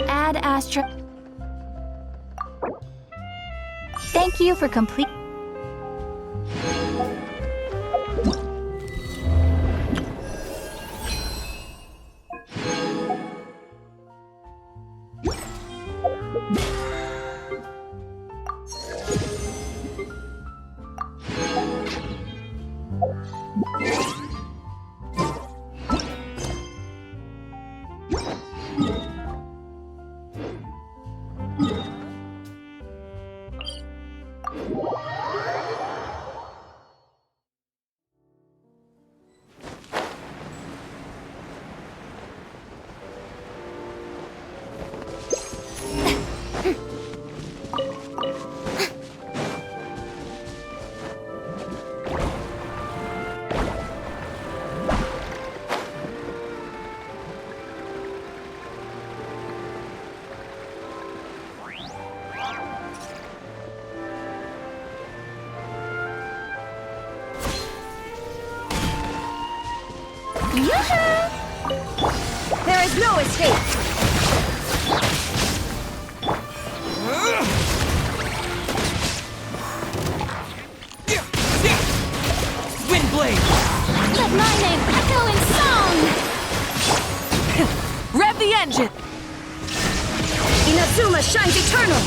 Ad Astra. Thank you for complete. There is no escape! Windblade! Let my name echo in song! Rev the engine! Inazuma shines eternal!